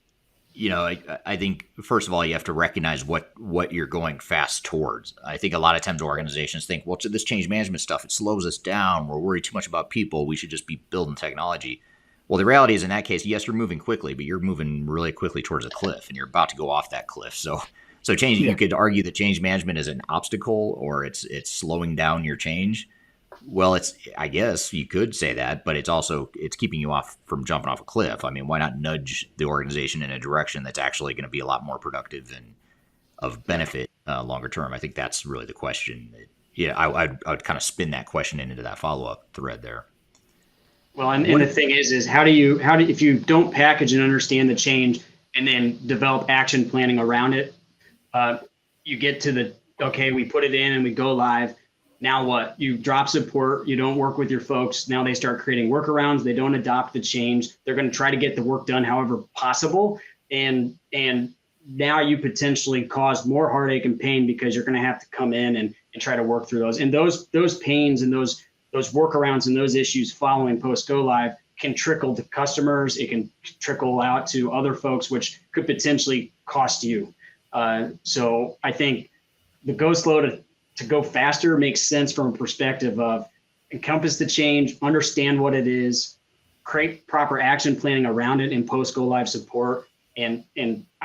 I think, first of all, you have to recognize what you're going fast towards. I think a lot of times organizations think, well, this change management stuff, it slows us down. We're worried too much about people. We should just be building technology. Well, the reality is, in that case, yes, you're moving quickly, but you're moving really quickly towards a cliff, and you're about to go off that cliff. So change. Yeah. You could argue that change management is an obstacle, or it's slowing down your change. Well, I guess you could say that, but it's keeping you off from jumping off a cliff. I mean, why not nudge the organization in a direction that's actually going to be a lot more productive and of benefit longer term? I think that's really the question. I'd kind of spin that question into that follow-up thread there. Well, and the thing is how do you if you don't package and understand the change and then develop action planning around it, you get to okay, we put it in and we go live. Now what? You drop support. You don't work with your folks. Now they start creating workarounds. They don't adopt the change. They're going to try to get the work done however possible. And now you potentially cause more heartache and pain because you're going to have to come in and try to work through those. And those pains and those workarounds and those issues following post go live can trickle to customers. It can trickle out to other folks, which could potentially cost you. So I think the go slow to go faster makes sense from a perspective of encompass the change, understand what it is, create proper action planning around it in post go live support. And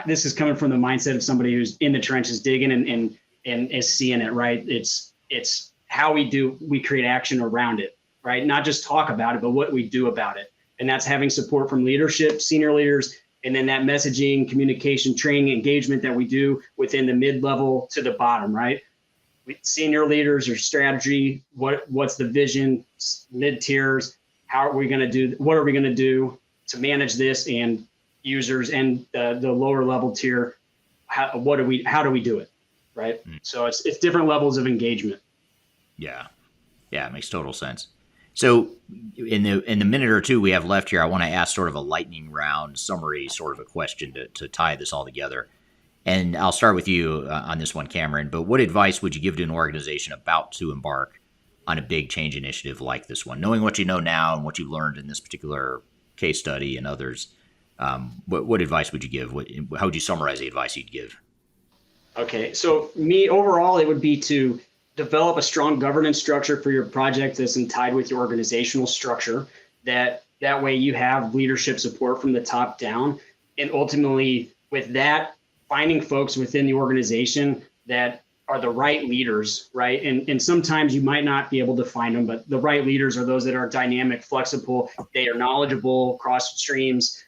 this is coming from the mindset of somebody who's in the trenches digging and is seeing it, right? It's how we create action around it, right? Not just talk about it, but what we do about it. And that's having support from leadership, senior leaders, and then that messaging, communication, training, engagement that we do within the mid-level to the bottom, right? Senior leaders or strategy, what's the vision, mid-tiers, what are we going to do to manage this, and users and the lower level tier, how do we do it, right? So it's different levels of engagement. Yeah, it makes total sense. So in the minute or two we have left here, I want to ask sort of a lightning round summary sort of a question to tie this all together. And I'll start with you on this one, Kameron. But what advice would you give to an organization about to embark on a big change initiative like this one? Knowing what you know now and what you learned in this particular case study and others, what advice would you give? How would you summarize the advice you'd give? Okay, so overall, it would be to develop a strong governance structure for your project that's tied with your organizational structure. That way you have leadership support from the top down. And ultimately, with that, finding folks within the organization that are the right leaders, right? And sometimes you might not be able to find them, but the right leaders are those that are dynamic, flexible. They are knowledgeable across streams,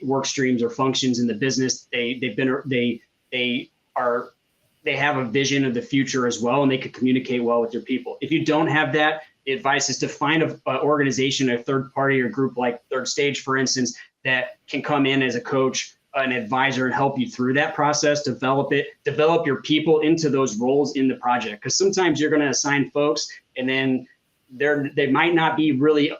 work streams or functions in the business. They have a vision of the future as well, and they can communicate well with your people. If you don't have that, the advice is to find an organization, a third party or group like Third Stage, for instance, that can come in as a coach, an advisor, and help you through that process, develop your people into those roles in the project. Because sometimes you're going to assign folks and then they might not be really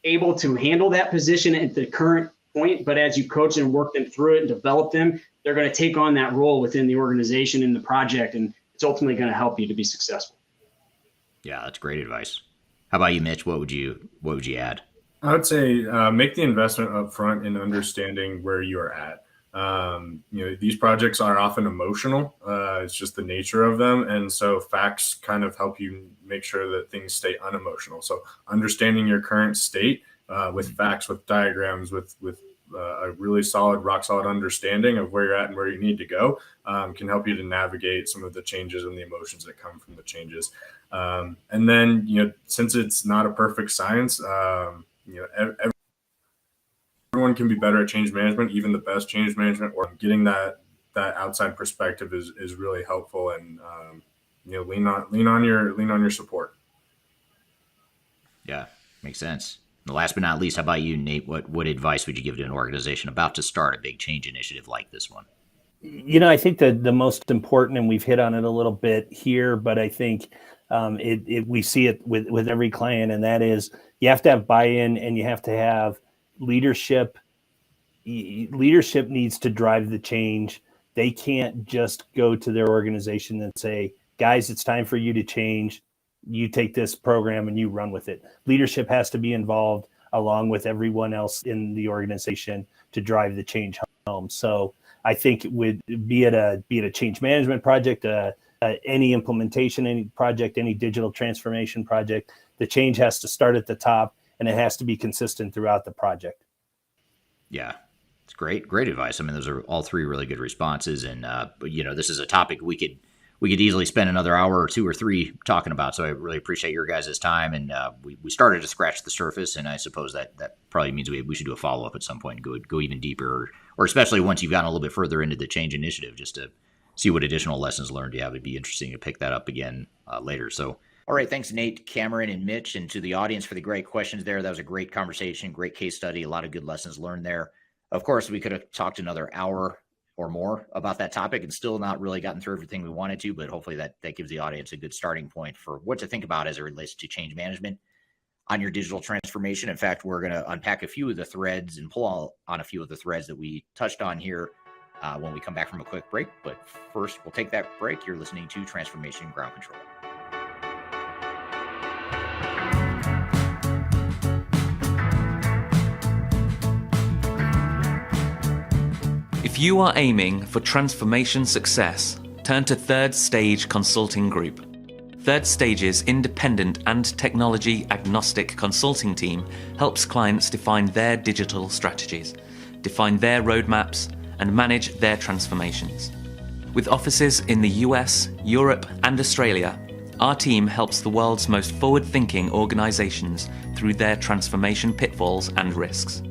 able to handle that position at the current point, but as you coach and work them through it and develop them, they're going to take on that role within the organization in the project, and it's ultimately going to help you to be successful. Yeah, that's great advice. How about you, Mitch? What would you add? I would say make the investment up front in understanding where you are at. These projects are often emotional. It's just the nature of them. And so facts kind of help you make sure that things stay unemotional. So understanding your current state with facts, with diagrams, with a really rock solid understanding of where you're at and where you need to go can help you to navigate some of the changes and the emotions that come from the changes. And then, since it's not a perfect science, everyone can be better at change management, even the best change management, or getting that outside perspective is really helpful. And lean on your support. Yeah, makes sense. And last but not least, how about you, Nate? What advice would you give to an organization about to start a big change initiative like this one? I think the most important, and we've hit on it a little bit here, but I think we see it with every client, and that is you have to have buy-in and you have to have leadership. Leadership needs to drive the change. They can't just go to their organization and say, guys, it's time for you to change. You take this program and you run with it. Leadership has to be involved along with everyone else in the organization to drive the change home. So I think be it a change management project, any implementation, any project, any digital transformation project, the change has to start at the top and it has to be consistent throughout the project. Yeah, it's great advice. I mean, those are all three really good responses, and this is a topic we could easily spend another hour or two or three talking about. So I really appreciate your guys' time, and we started to scratch the surface, and I suppose that probably means we should do a follow up at some point and go even deeper, or especially once you've gotten a little bit further into the change initiative, just to see what additional lessons learned you have. It'd be interesting to pick that up again later. So. All right. Thanks, Nate, Kameron, and Mitch, and to the audience for the great questions there. That was a great conversation, great case study, a lot of good lessons learned there. Of course, we could have talked another hour or more about that topic and still not really gotten through everything we wanted to, but hopefully that gives the audience a good starting point for what to think about as it relates to change management on your digital transformation. In fact, we're going to unpack a few of the threads and pull on a few of the threads that we touched on here when we come back from a quick break. But first, we'll take that break. You're listening to Transformation Ground Control. If you are aiming for transformation success, turn to Third Stage Consulting Group. Third Stage's independent and technology agnostic consulting team helps clients define their digital strategies, define their roadmaps, and manage their transformations. With offices in the US, Europe, and Australia, our team helps the world's most forward-thinking organizations through their transformation pitfalls and risks.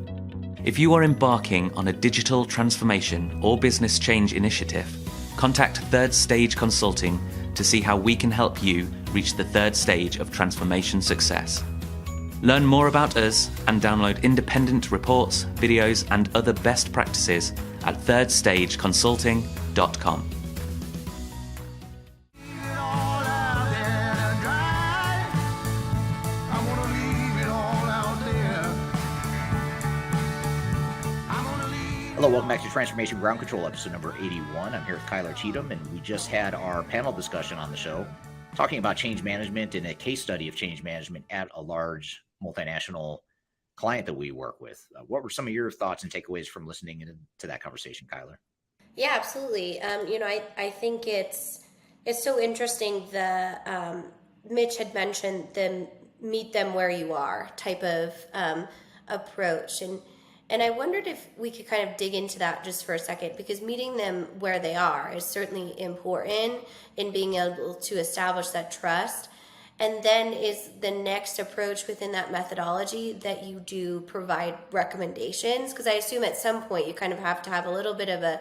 If you are embarking on a digital transformation or business change initiative, contact Third Stage Consulting to see how we can help you reach the third stage of transformation success. Learn more about us and download independent reports, videos, and other best practices at thirdstageconsulting.com. Hello, welcome back to Transformation Ground Control, episode number 81. I'm here with Kyler Cheatham, and we just had our panel discussion on the show talking about change management and a case study of change management at a large multinational client that we work with. What were some of your thoughts and takeaways from listening to that conversation, Kyler? Yeah, absolutely. I think it's so interesting. Mitch had mentioned the meet them where you are type of approach, and I wondered if we could kind of dig into that just for a second, because meeting them where they are is certainly important in being able to establish that trust. And then is the next approach within that methodology that you do provide recommendations? Because I assume at some point you kind of have to have a little bit of a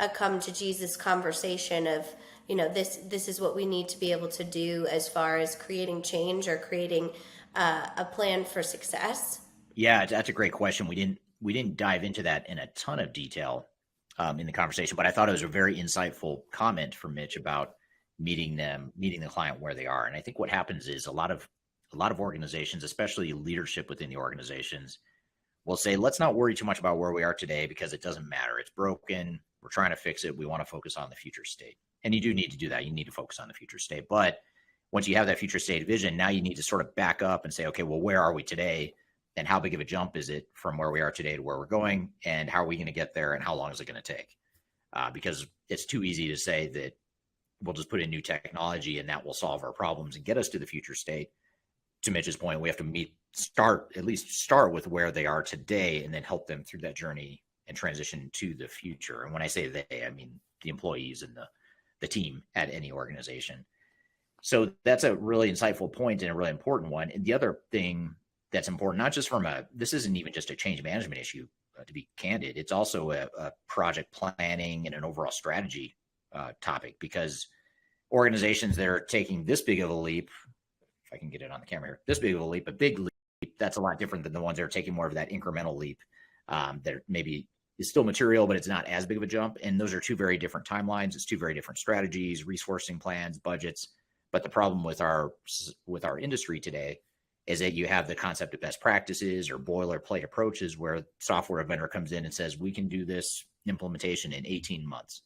come to Jesus conversation of, this is what we need to be able to do as far as creating change or creating a plan for success. Yeah, that's a great question. We didn't dive into that in a ton of detail in the conversation, but I thought it was a very insightful comment from Mitch about meeting the client where they are. And I think what happens is a lot of organizations, especially leadership within the organizations, will say, let's not worry too much about where we are today because it doesn't matter. It's broken. We're trying to fix it. We want to focus on the future state. And you do need to do that. You need to focus on the future state. But once you have that future state vision, now you need to sort of back up and say, okay, well, where are we today? And how big of a jump is it from where we are today to where we're going? And how are we going to get there? And how long is it going to take? Because it's too easy to say that we'll just put in new technology and that will solve our problems and get us to the future state. To Mitch's point, we have to start with where they are today and then help them through that journey and transition to the future. And when I say they, I mean the employees and the team at any organization. So that's a really insightful point and a really important one. And the other thing that's important, not just this isn't even just a change management issue, to be candid, it's also a project planning and an overall strategy topic, because organizations that are taking this big of a leap, if I can get it on the camera here, this big of a leap, that's a lot different than the ones that are taking more of that incremental leap. They're maybe is still material, but it's not as big of a jump. And those are two very different timelines. It's two very different strategies, resourcing plans, budgets. But the problem with our industry today is that you have the concept of best practices or boilerplate approaches where software vendor comes in and says, we can do this implementation in 18 months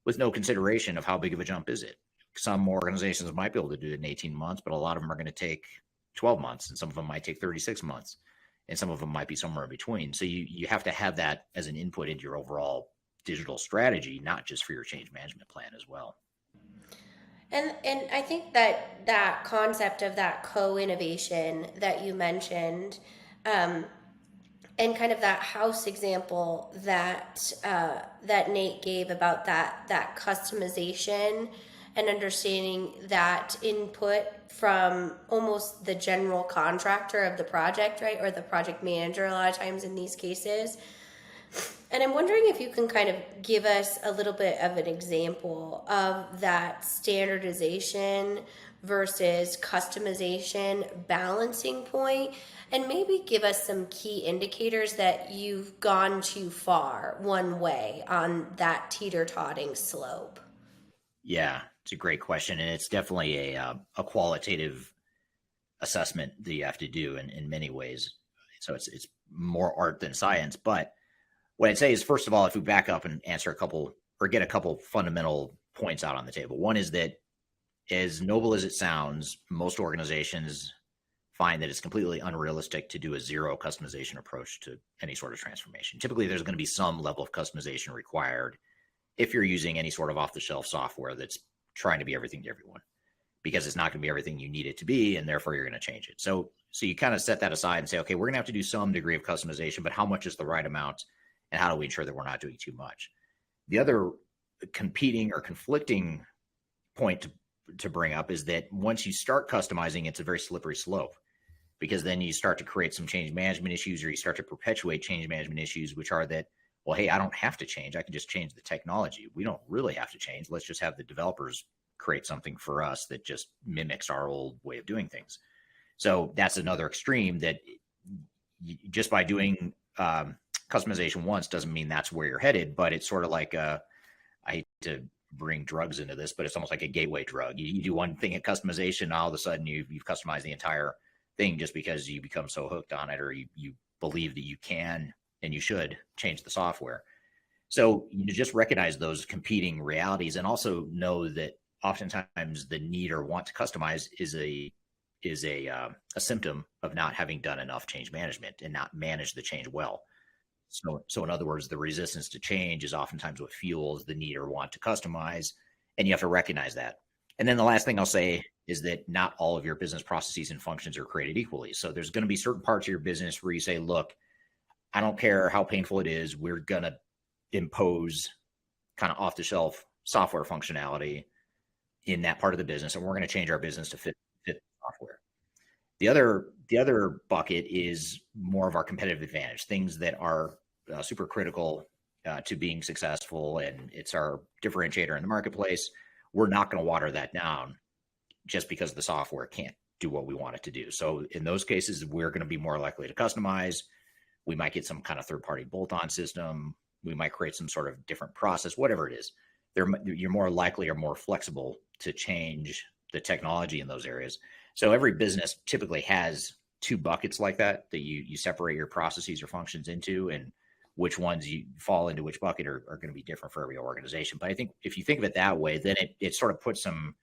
with no consideration of how big of a jump is it. Some organizations might be able to do it in 18 months, but a lot of them are going to take 12 months, and some of them might take 36 months, and some of them might be somewhere in between. So you have to have that as an input into your overall digital strategy, not just for your change management plan as well. And I think that concept of that co-innovation that you mentioned, and kind of that house example that Nate gave about that customization and understanding that input from almost the general contractor of the project, right? Or the project manager a lot of times in these cases. And I'm wondering if you can kind of give us a little bit of an example of that standardization versus customization balancing point, and maybe give us some key indicators that you've gone too far one way on that teeter-totting slope. Yeah, it's a great question. And it's definitely a qualitative assessment that you have to do in many ways. So it's more art than science. But what I'd say is, first of all, if we back up and answer a couple or get a couple fundamental points out on the table. One is that, as noble as it sounds, most organizations find that it's completely unrealistic to do a zero customization approach to any sort of transformation. Typically, there's going to be some level of customization required if you're using any sort of off-the-shelf software that's trying to be everything to everyone, because it's not going to be everything you need it to be, and therefore you're going to change it. So you kind of set that aside and say, okay, we're going to have to do some degree of customization, but how much is the right amount, and how do we ensure that we're not doing too much? The other competing or conflicting point to bring up is that once you start customizing, it's a very slippery slope, because then you start to create some change management issues, or you start to perpetuate change management issues, which are that, well, hey, I don't have to change. I can just change the technology. We don't really have to change. Let's just have the developers create something for us that just mimics our old way of doing things. So that's another extreme, that just by doing customization once doesn't mean that's where you're headed. But it's sort of like I hate to bring drugs into this, but it's almost like a gateway drug. You do one thing at customization, all of a sudden you've customized the entire thing just because you become so hooked on it, or you believe that you can and you should change the software. So you just recognize those competing realities, and also know that oftentimes the need or want to customize is a symptom of not having done enough change management and not managed the change well. So in other words, the resistance to change is oftentimes what fuels the need or want to customize, and you have to recognize that. And then the last thing I'll say is that not all of your business processes and functions are created equally. So there's going to be certain parts of your business where you say, look, I don't care how painful it is, we're going to impose kind of off-the-shelf software functionality in that part of the business, and we're going to change our business to fit software. The other bucket is more of our competitive advantage, things that are super critical to being successful, and it's our differentiator in the marketplace. We're not going to water that down just because the software can't do what we want it to do. So in those cases, we're going to be more likely to customize. We might get some kind of third-party bolt-on system. We might create some sort of different process, whatever it is. You're more likely or more flexible to change the technology in those areas. So every business typically has two buckets like that you separate your processes or functions into, and which ones you fall into which bucket are going to be different for every organization. But I think if you think of it that way, then it sort of puts some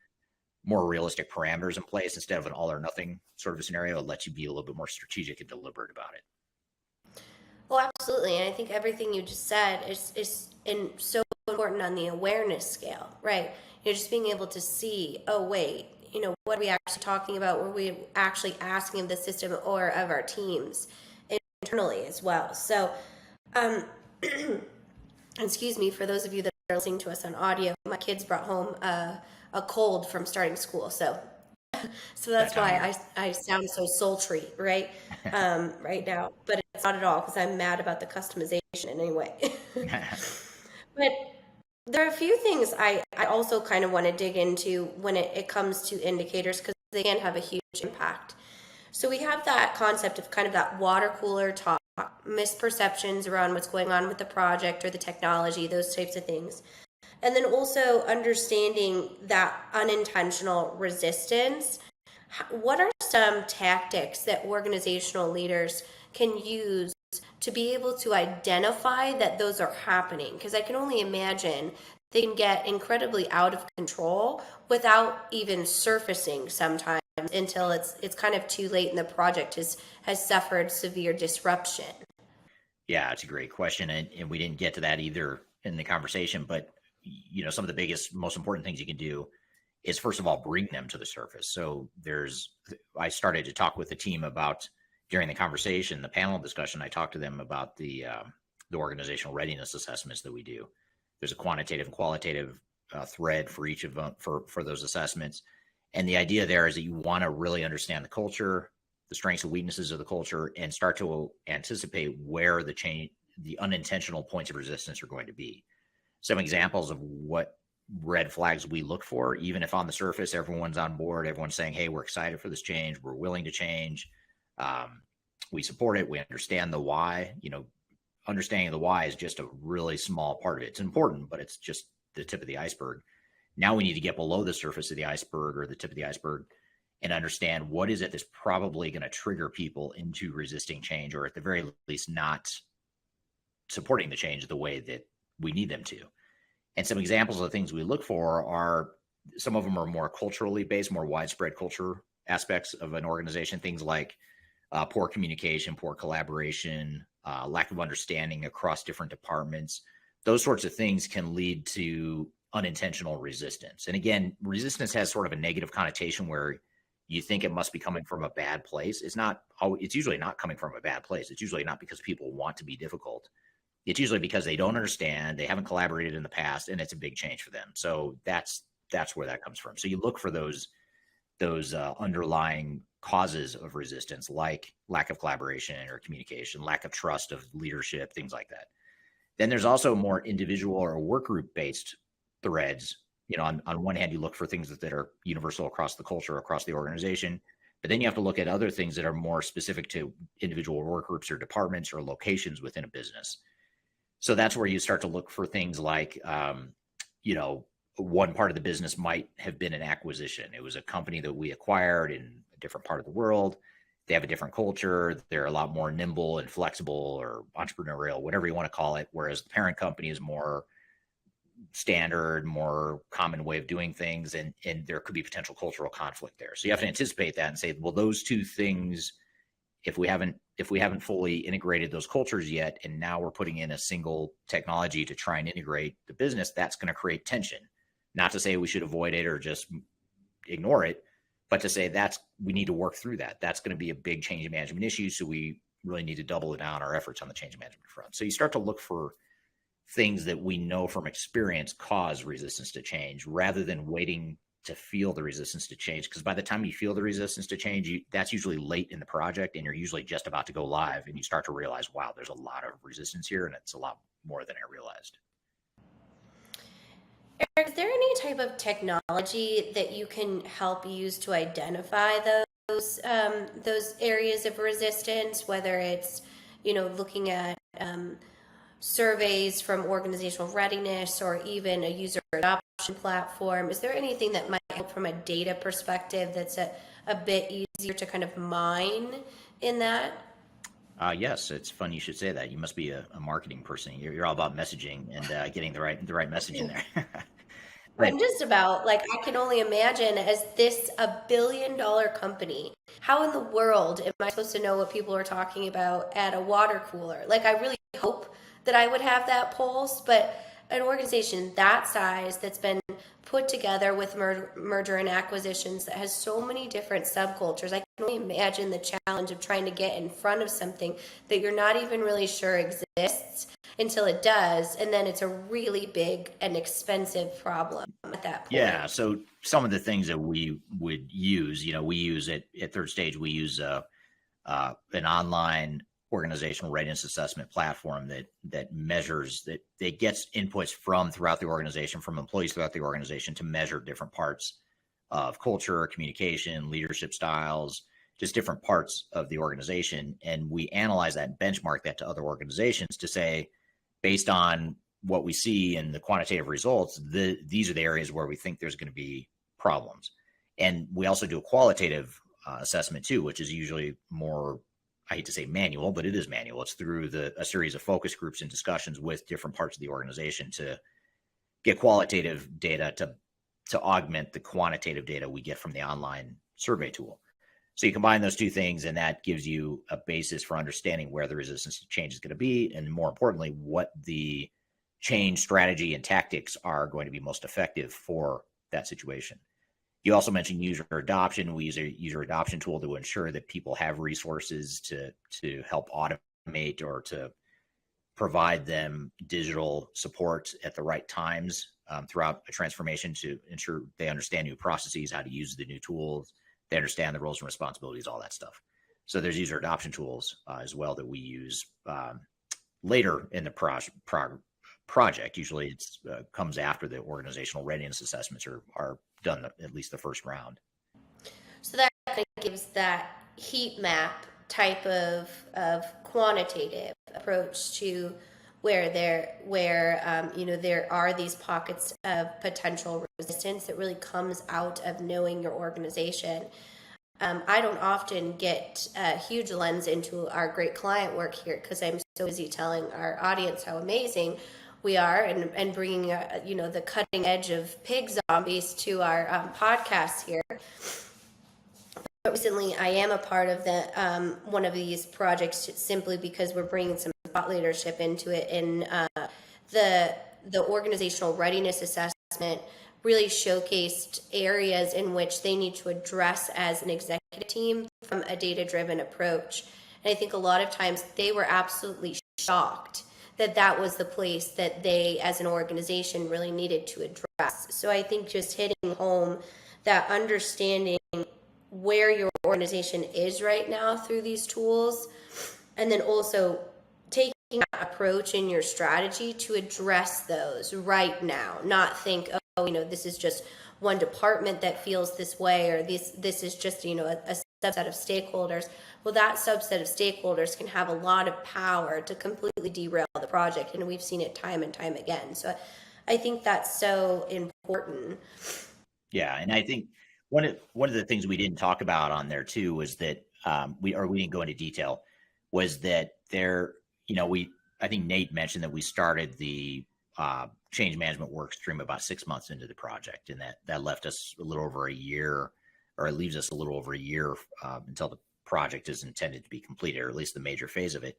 more realistic parameters in place instead of an all or nothing sort of a scenario. It lets you be a little bit more strategic and deliberate about it. Well, absolutely. And I think everything you just said is so important on the awareness scale, right? Just being able to see, oh, wait, what are we actually talking about? Were we actually asking of the system or of our teams internally as well? So, excuse me, for those of you that are listening to us on audio, my kids brought home a cold from starting school. So that's why I sound so sultry, right? Right now, but it's not at all, because I'm mad about the customization anyway. But there are a few things I also kind of want to dig into when it comes to indicators, because they can have a huge impact. So we have that concept of kind of that water cooler top misperceptions around what's going on with the project or the technology, those types of things. And then also understanding that unintentional resistance. What are some tactics that organizational leaders can use to be able to identify that those are happening? Because I can only imagine they can get incredibly out of control without even surfacing sometimes until it's kind of too late and the project has suffered severe disruption. Yeah, it's a great question. And we didn't get to that either in the conversation, but some of the biggest, most important things you can do is, first of all, bring them to the surface. So I started to talk with the team about, during the conversation, the panel discussion, I talked to them about the organizational readiness assessments that we do. There's a quantitative and qualitative thread for each of them for those assessments. And the idea there is that you want to really understand the culture, the strengths and weaknesses of the culture, and start to anticipate where the unintentional points of resistance are going to be. Some examples of what red flags we look for, even if on the surface everyone's on board, everyone's saying, hey, we're excited for this change, we're willing to change, we support it, we understand the why. Understanding the why is just a really small part of it. It's important, but it's just the tip of the iceberg. Now we need to get below the surface of the iceberg, or the tip of the iceberg, and understand what is it that's probably going to trigger people into resisting change, or at the very least not supporting the change the way that we need them to. And some examples of the things we look for are, some of them are more culturally based, more widespread culture aspects of an organization, things like poor communication, poor collaboration, lack of understanding across different departments. Those sorts of things can lead to unintentional resistance. And again, resistance has sort of a negative connotation where you think it must be coming from a bad place. It's usually not coming from a bad place. It's usually not because people want to be difficult. It's usually because they don't understand, they haven't collaborated in the past, and it's a big change for them. So that's where that comes from. So you look for those underlying causes of resistance, like lack of collaboration or communication, lack of trust of leadership, things like that. Then there's also more individual or work group based threads. On one hand, you look for things that are universal across the culture, across the organization, but then you have to look at other things that are more specific to individual work groups or departments or locations within a business. So that's where you start to look for things like, one part of the business might have been an acquisition. It was a company that we acquired in a different part of the world. They have a different culture. They're a lot more nimble and flexible or entrepreneurial, whatever you want to call it. Whereas the parent company is more standard, more common way of doing things. And there could be potential cultural conflict there. So you have to anticipate that and say, well, those two things, if we haven't fully integrated those cultures yet, and now we're putting in a single technology to try and integrate the business, that's going to create tension. Not to say we should avoid it or just ignore it, but to say we need to work through that. That's going to be a big change management issue. So we really need to double down our efforts on the change management front. So you start to look for things that we know from experience cause resistance to change, rather than waiting to feel the resistance to change. Because by the time you feel the resistance to change, that's usually late in the project, and you're usually just about to go live, and you start to realize, wow, there's a lot of resistance here, and it's a lot more than I realized. Eric, is there any type of technology that you can help use to identify those areas of resistance, whether it's, looking at surveys from organizational readiness or even a user adoption platform? Is there anything that might help from a data perspective that's a bit easier to kind of mine in that? Yes, it's funny you should say that. You must be a marketing person. You're all about messaging and getting the right message in there. I'm just about, I can only imagine, as this $1 billion company, how in the world am I supposed to know what people are talking about at a water cooler? I really hope that I would have that pulse, but an organization that size that's been put together with merger and acquisitions that has so many different subcultures, I can only imagine the challenge of trying to get in front of something that you're not even really sure exists until it does, and then it's a really big and expensive problem at that point. Yeah, so some of the things that we would use, we use at Third Stage, we use an online organizational readiness assessment platform that measures, that gets inputs from throughout the organization, from employees throughout the organization, to measure different parts of culture, communication, leadership styles, just different parts of the organization. And we analyze that and benchmark that to other organizations to say, based on what we see in the quantitative results, these are the areas where we think there's going to be problems. And we also do a qualitative assessment too, which is usually more, I hate to say manual, but it is manual. It's through a series of focus groups and discussions with different parts of the organization to get qualitative data to augment the quantitative data we get from the online survey tool. So you combine those two things, and that gives you a basis for understanding where the resistance to change is going to be, and more importantly, what the change strategy and tactics are going to be most effective for that situation. You also mentioned user adoption. We use a user adoption tool to ensure that people have resources to help automate or to provide them digital support at the right times throughout a transformation, to ensure they understand new processes, how to use the new tools, they understand the roles and responsibilities, all that stuff. So there's user adoption tools as well that we use later in the project. Usually it comes after the organizational readiness assessments are done, at least the first round. So that kind of gives that heat map type of quantitative approach to where there are these pockets of potential resistance that really comes out of knowing your organization. I don't often get a huge lens into our great client work here because I'm so busy telling our audience how amazing we are and bringing the cutting edge of pig zombies to our podcast here. But recently, I am a part of one of these projects simply because we're bringing some thought leadership into it. And the organizational readiness assessment really showcased areas in which they need to address as an executive team from a data-driven approach. And I think a lot of times they were absolutely shocked that was the place that they as an organization really needed to address. So I think just hitting home that understanding where your organization is right now through these tools, and then also taking that approach in your strategy to address those right now, not think, this is just one department that feels this way, or this is just, a subset of stakeholders. Well, that subset of stakeholders can have a lot of power to completely derail the project, and we've seen it time and time again. So I think that's so important. Yeah, and I think one of the things we didn't talk about on there too was that we didn't go into detail, was that I think Nate mentioned that we started the change management work stream about 6 months into the project, and that left us a little over a year, or it leaves us a little over a year until the project is intended to be completed, or at least the major phase of it.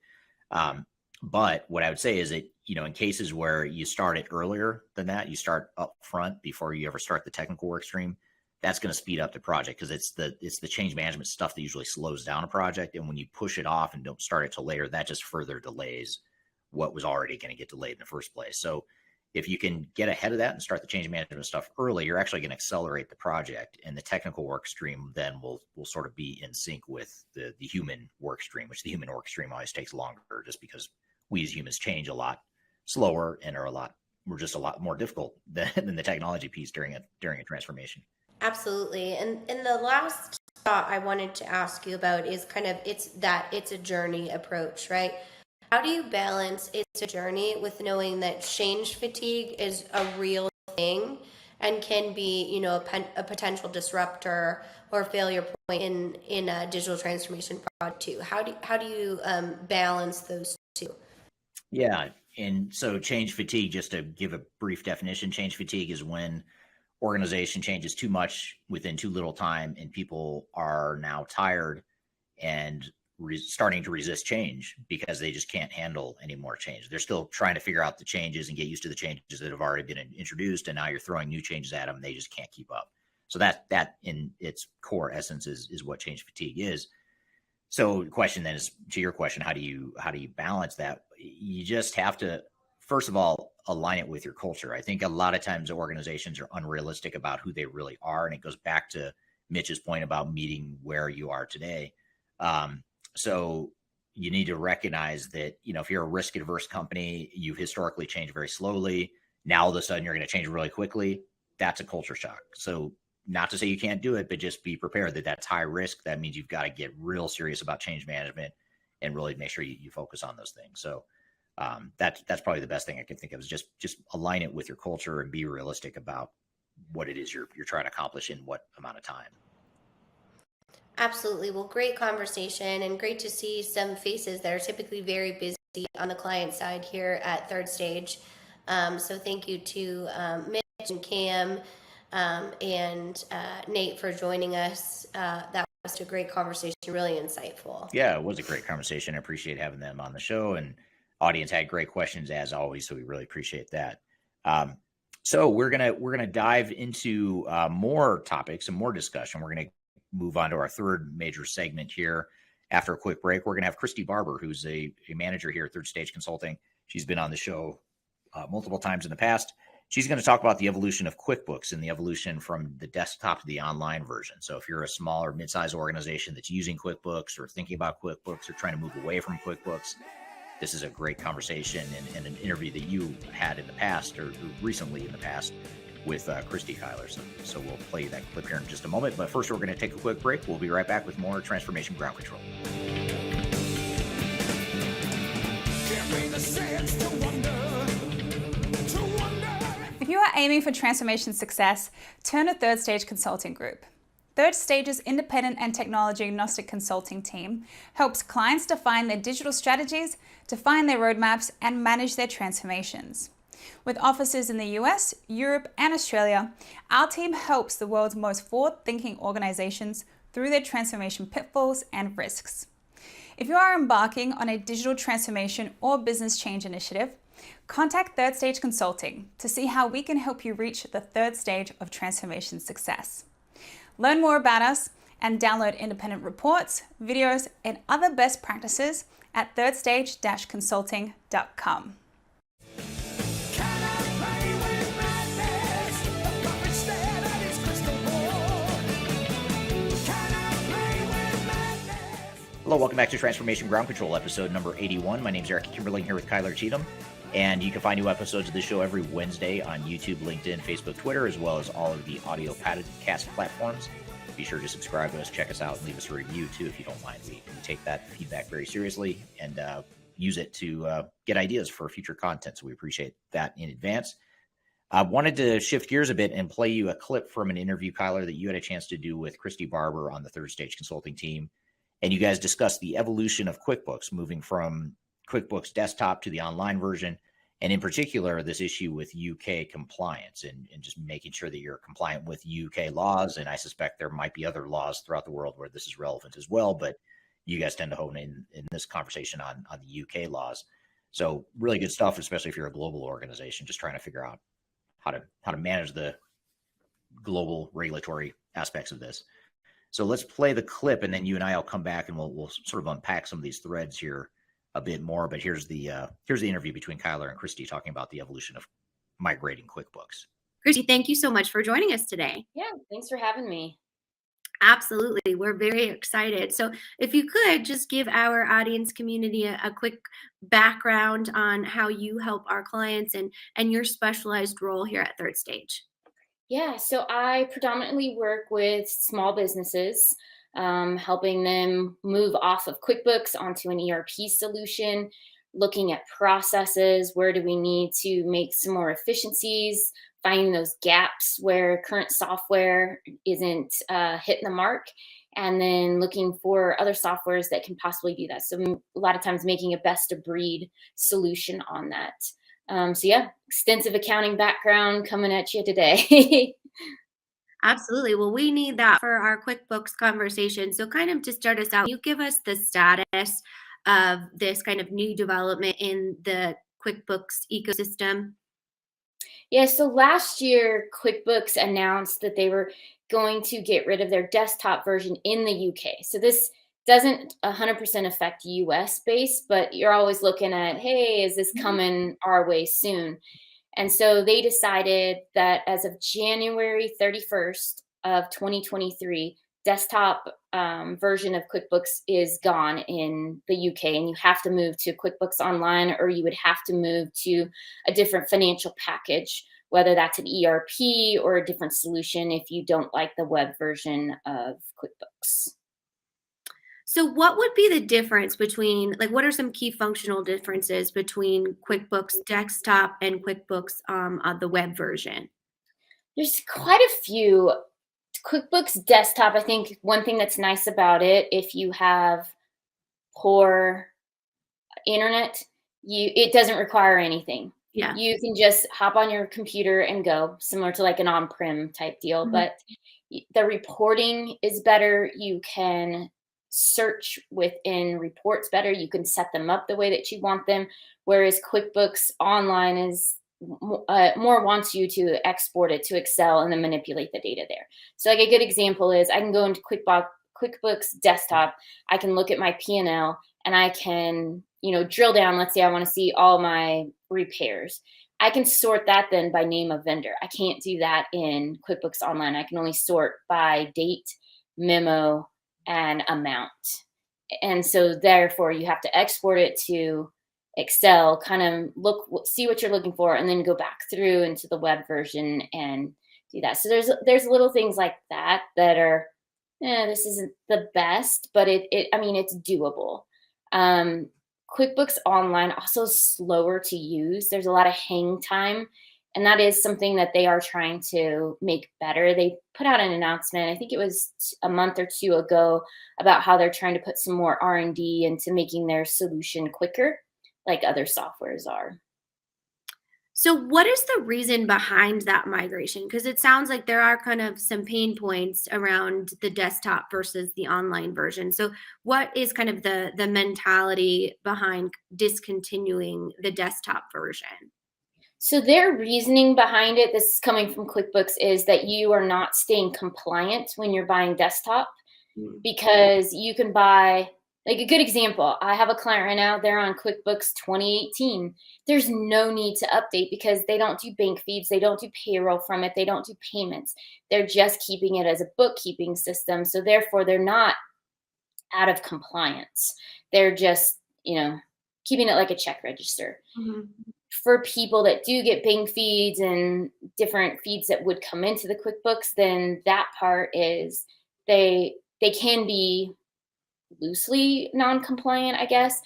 But what I would say is that, in cases where you start it earlier than that, you start up front before you ever start the technical work stream, that's going to speed up the project, because it's the change management stuff that usually slows down a project. And when you push it off and don't start it till later, that just further delays what was already going to get delayed in the first place. So if you can get ahead of that and start the change management stuff early, you're actually going to accelerate the project, and the technical work stream then will sort of be in sync with the human work stream, which the human work stream always takes longer, just because we as humans change a lot slower and we're just a lot more difficult than the technology piece during a transformation. Absolutely. And the last thought I wanted to ask you about is it's a journey approach, right? How do you balance it's a journey with knowing that change fatigue is a real thing and can be, a potential disruptor or failure point in a digital transformation project too? How do you balance those two? Yeah. And so change fatigue, just to give a brief definition, change fatigue is when organization changes too much within too little time, and people are now tired and starting to resist change because they just can't handle any more change. They're still trying to figure out the changes and get used to the changes that have already been introduced, and now you're throwing new changes at them, and they just can't keep up. So that in its core essence is what change fatigue is. So the question then is, to your question, how do you balance that? You just have to, first of all, align it with your culture. I think a lot of times organizations are unrealistic about who they really are, and it goes back to Mitch's point about meeting where you are today. So you need to recognize that, if you're a risk adverse company, you've historically changed very slowly. Now all of a sudden you're going to change really quickly. That's a culture shock. So not to say you can't do it, but just be prepared that that's high risk. That means you've got to get real serious about change management and really make sure you focus on those things. So that's probably the best thing I can think of, is just align it with your culture and be realistic about what it is you're trying to accomplish in what amount of time. Absolutely. Well, great conversation, and great to see some faces that are typically very busy on the client side here at Third Stage. So thank you to Mitch and Cam and Nate for joining us. That was a great conversation, really insightful. Yeah, it was a great conversation. I appreciate having them on the show, and audience had great questions as always, so we really appreciate that. So we're gonna dive into more topics and more discussion. We're gonna move on to our third major segment here. After a quick break, we're gonna have Kristy Barber, who's a manager here at Third Stage Consulting. She's been on the show multiple times in the past. She's going to talk about the evolution of QuickBooks and the evolution from the desktop to the online version. So if you're a small or mid-sized organization that's using QuickBooks or thinking about QuickBooks or trying to move away from QuickBooks, this is a great conversation and an interview that you had in the past or recently in the past with Kristy Kyler. So we'll play that clip here in just a moment. But first, we're going to take a quick break. We'll be right back with more Transformation Ground Control. If you are aiming for transformation success, turn to Third Stage Consulting Group. Third Stage's independent and technology agnostic consulting team helps clients define their digital strategies, define their roadmaps, and manage their transformations. With offices in the US, Europe, and Australia, our team helps the world's most forward-thinking organizations through their transformation pitfalls and risks. If you are embarking on a digital transformation or business change initiative, contact Third Stage Consulting to see how we can help you reach the third stage of transformation success. Learn more about us and download independent reports, videos, and other best practices at thirdstage-consulting.com. Hello, welcome back to Transformation Ground Control, episode number 81. My name is Eric Kimberling here with Kyler Cheatham, and you can find new episodes of this show every Wednesday on YouTube, LinkedIn, Facebook, Twitter, as well as all of the audio podcast platforms. Be sure to subscribe to us, check us out, and leave us a review too if you don't mind. We take that feedback very seriously and use it to get ideas for future content, so we appreciate that in advance. I wanted to shift gears a bit and play you a clip from an interview, Kyler, that you had a chance to do with Kristy Barber on the Third Stage Consulting team. And you guys discussed the evolution of QuickBooks, moving from QuickBooks Desktop to the online version, and in particular, this issue with UK compliance and just making sure that you're compliant with UK laws. And I suspect there might be other laws throughout the world where this is relevant as well, but you guys tend to hone in this conversation on the UK laws. So really good stuff, especially if you're a global organization, just trying to figure out how to manage the global regulatory aspects of this. So let's play the clip, and then you and I will come back and we'll sort of unpack some of these threads here a bit more. But here's the interview between Kyler and Kristy talking about the evolution of migrating QuickBooks. Kristy, thank you so much for joining us today. Yeah, thanks for having me. Absolutely. We're very excited. So if you could just give our audience community a quick background on how you help our clients and your specialized role here at Third Stage. Yeah, so I predominantly work with small businesses, helping them move off of QuickBooks onto an ERP solution, looking at processes, where do we need to make some more efficiencies, finding those gaps where current software isn't hitting the mark, and then looking for other softwares that can possibly do that. So a lot of times making a best of breed solution on that. So yeah, extensive accounting background coming at you today. Absolutely. Well, we need that for our QuickBooks conversation. So kind of to start us out, you give us the status of this kind of new development in the QuickBooks ecosystem. Yeah, so last year, QuickBooks announced that they were going to get rid of their desktop version in the UK. So this doesn't 100% affect US based, but you're always looking at, hey, is this coming our way soon? And so they decided that as of January 31st of 2023, desktop version of QuickBooks is gone in the UK, and you have to move to QuickBooks Online, or you would have to move to a different financial package whether that's an ERP or a different solution if you don't like the web version of QuickBooks. So what would be the difference between, like, what are some key functional differences between QuickBooks Desktop and QuickBooks on the web version? There's quite a few. QuickBooks Desktop, I think one thing that's nice about it, if you have poor internet, it doesn't require anything. Yeah. You can just hop on your computer and go, similar to like an on-prem type deal. Mhm. But the reporting is better. You can search within reports better. You can set them up the way that you want them. Whereas QuickBooks Online is more wants you to export it to Excel and then manipulate the data there. So like a good example is I can go into QuickBooks Desktop. I can look at my P&L and I can, drill down. Let's say I want to see all my repairs. I can sort that then by name of vendor. I can't do that in QuickBooks Online. I can only sort by date, memo, and amount. And so therefore you have to export it to Excel, kind of see what you're looking for, and then go back through into the web version and do that. So there's little things like that are, this isn't the best, but it's doable. QuickBooks Online also slower to use. There's a lot of hang time, and that is something that they are trying to make better. They put out an announcement, I think it was a month or two ago, about how they're trying to put some more R&D into making their solution quicker, like other softwares are. So what is the reason behind that migration? Because it sounds like there are kind of some pain points around the desktop versus the online version. So what is kind of the mentality behind discontinuing the desktop version? So their reasoning behind it, this is coming from QuickBooks, is that you are not staying compliant when you're buying desktop, because you can buy, like a good example, I have a client right now, they're on QuickBooks 2018. There's no need to update because they don't do bank feeds, they don't do payroll from it, they don't do payments. They're just keeping it as a bookkeeping system. So therefore they're not out of compliance. They're just, keeping it like a check register. Mm-hmm. For people that do get bank feeds and different feeds that would come into the QuickBooks, then that part is they can be loosely non-compliant, I guess.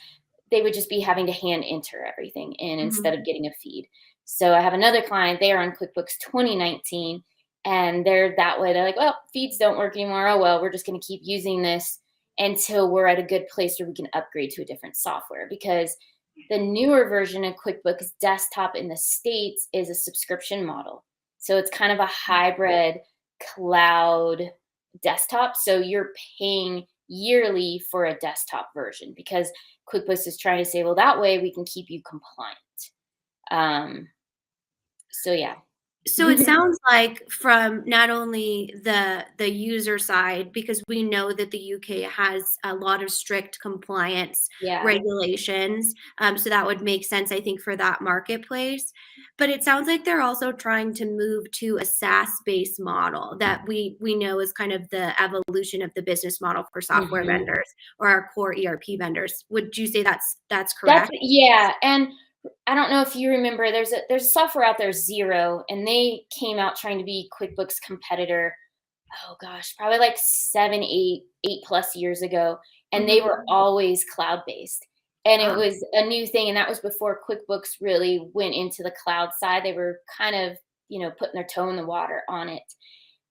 They would just be having to hand enter everything in instead of getting a feed. So I have another client, they are on QuickBooks 2019, and they're that way. They're like, well, feeds don't work anymore. Oh, well, we're just going to keep using this until we're at a good place where we can upgrade to a different software, because the newer version of QuickBooks Desktop in the States is a subscription model. So it's kind of a hybrid cloud desktop. So you're paying yearly for a desktop version because QuickBooks is trying to say, well, that way we can keep you compliant. So yeah. So it sounds like from not only the user side, because we know that the UK has a lot of strict compliance regulations. So that would make sense, I think, for that marketplace. But it sounds like they're also trying to move to a SaaS-based model that we know is kind of the evolution of the business model for software vendors or our core ERP vendors. Would you say that's correct? And I don't know if you remember, there's a software out there, Xero, and they came out trying to be QuickBooks competitor. Oh gosh, probably like 8+ years ago. And they were always cloud-based. And it was a new thing. And that was before QuickBooks really went into the cloud side. They were kind of, putting their toe in the water on it.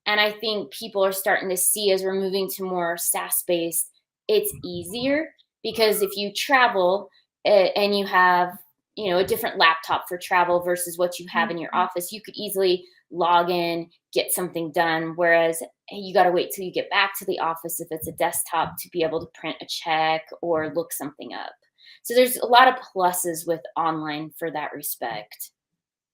And I think people are starting to see, as we're moving to more SaaS-based, it's easier, because if you travel and you have a different laptop for travel versus what you have in your office, you could easily log in, get something done. Whereas you got to wait till you get back to the office if it's a desktop to be able to print a check or look something up. So there's a lot of pluses with online for that respect.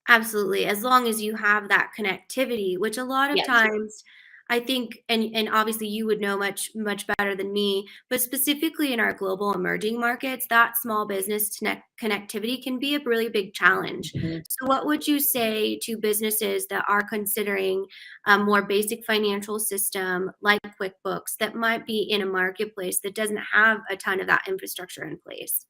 Absolutely. As long as you have that connectivity, which a lot of times I think, and obviously you would know much better than me, but specifically in our global emerging markets, that small business connectivity can be a really big challenge. So what would you say to businesses that are considering a more basic financial system like QuickBooks that might be in a marketplace that doesn't have a ton of that infrastructure in place?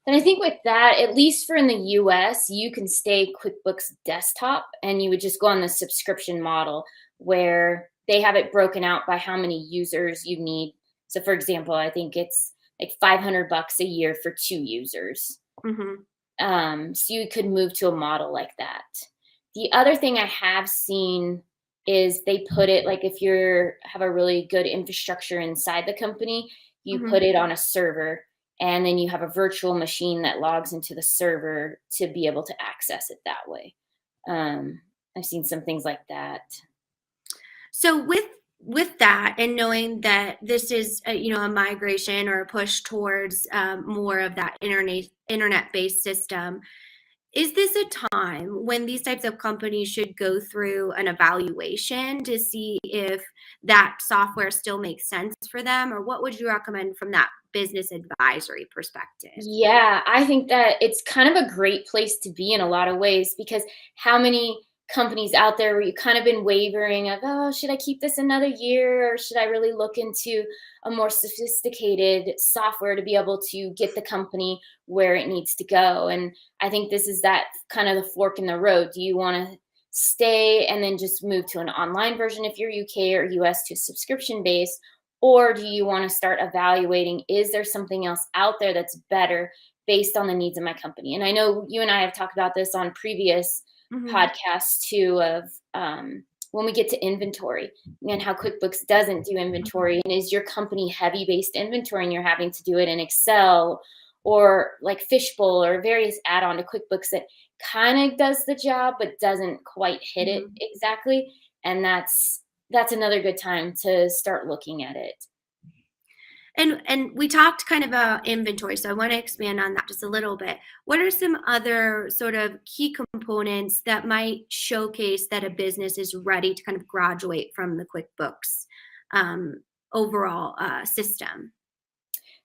then I think with that, at least for in the US, you can stay QuickBooks Desktop, and you would just go on the subscription model where they have it broken out by how many users you need. So for example, I think it's like $500 a year for 2 users. So you could move to a model like that. The other thing I have seen is they put it, like if you have a really good infrastructure inside the company, you put it on a server, and then you have a virtual machine that logs into the server to be able to access it that way. I've seen some things like that. So with that, and knowing that this is a migration or a push towards more of that internet-based system, is this a time when these types of companies should go through an evaluation to see if that software still makes sense for them, or what would you recommend from that business advisory perspective? Yeah, I think that it's kind of a great place to be in a lot of ways, because how many companies out there where you kind of been wavering of, oh, should I keep this another year, or should I really look into a more sophisticated software to be able to get the company where it needs to go? And I think this is that kind of the fork in the road. Do you want to stay and then just move to an online version if you're UK or US to subscription based? Or do you want to start evaluating, is there something else out there that's better based on the needs of my company? And I know you and I have talked about this on previous podcasts too, of when we get to inventory and how QuickBooks doesn't do inventory, and is your company heavy based inventory and you're having to do it in Excel or like Fishbowl or various add-on to QuickBooks that kind of does the job but doesn't quite hit it exactly. And that's another good time to start looking at it. And we talked kind of about inventory, so I want to expand on that just a little bit. What are some other sort of key components that might showcase that a business is ready to kind of graduate from the QuickBooks overall system?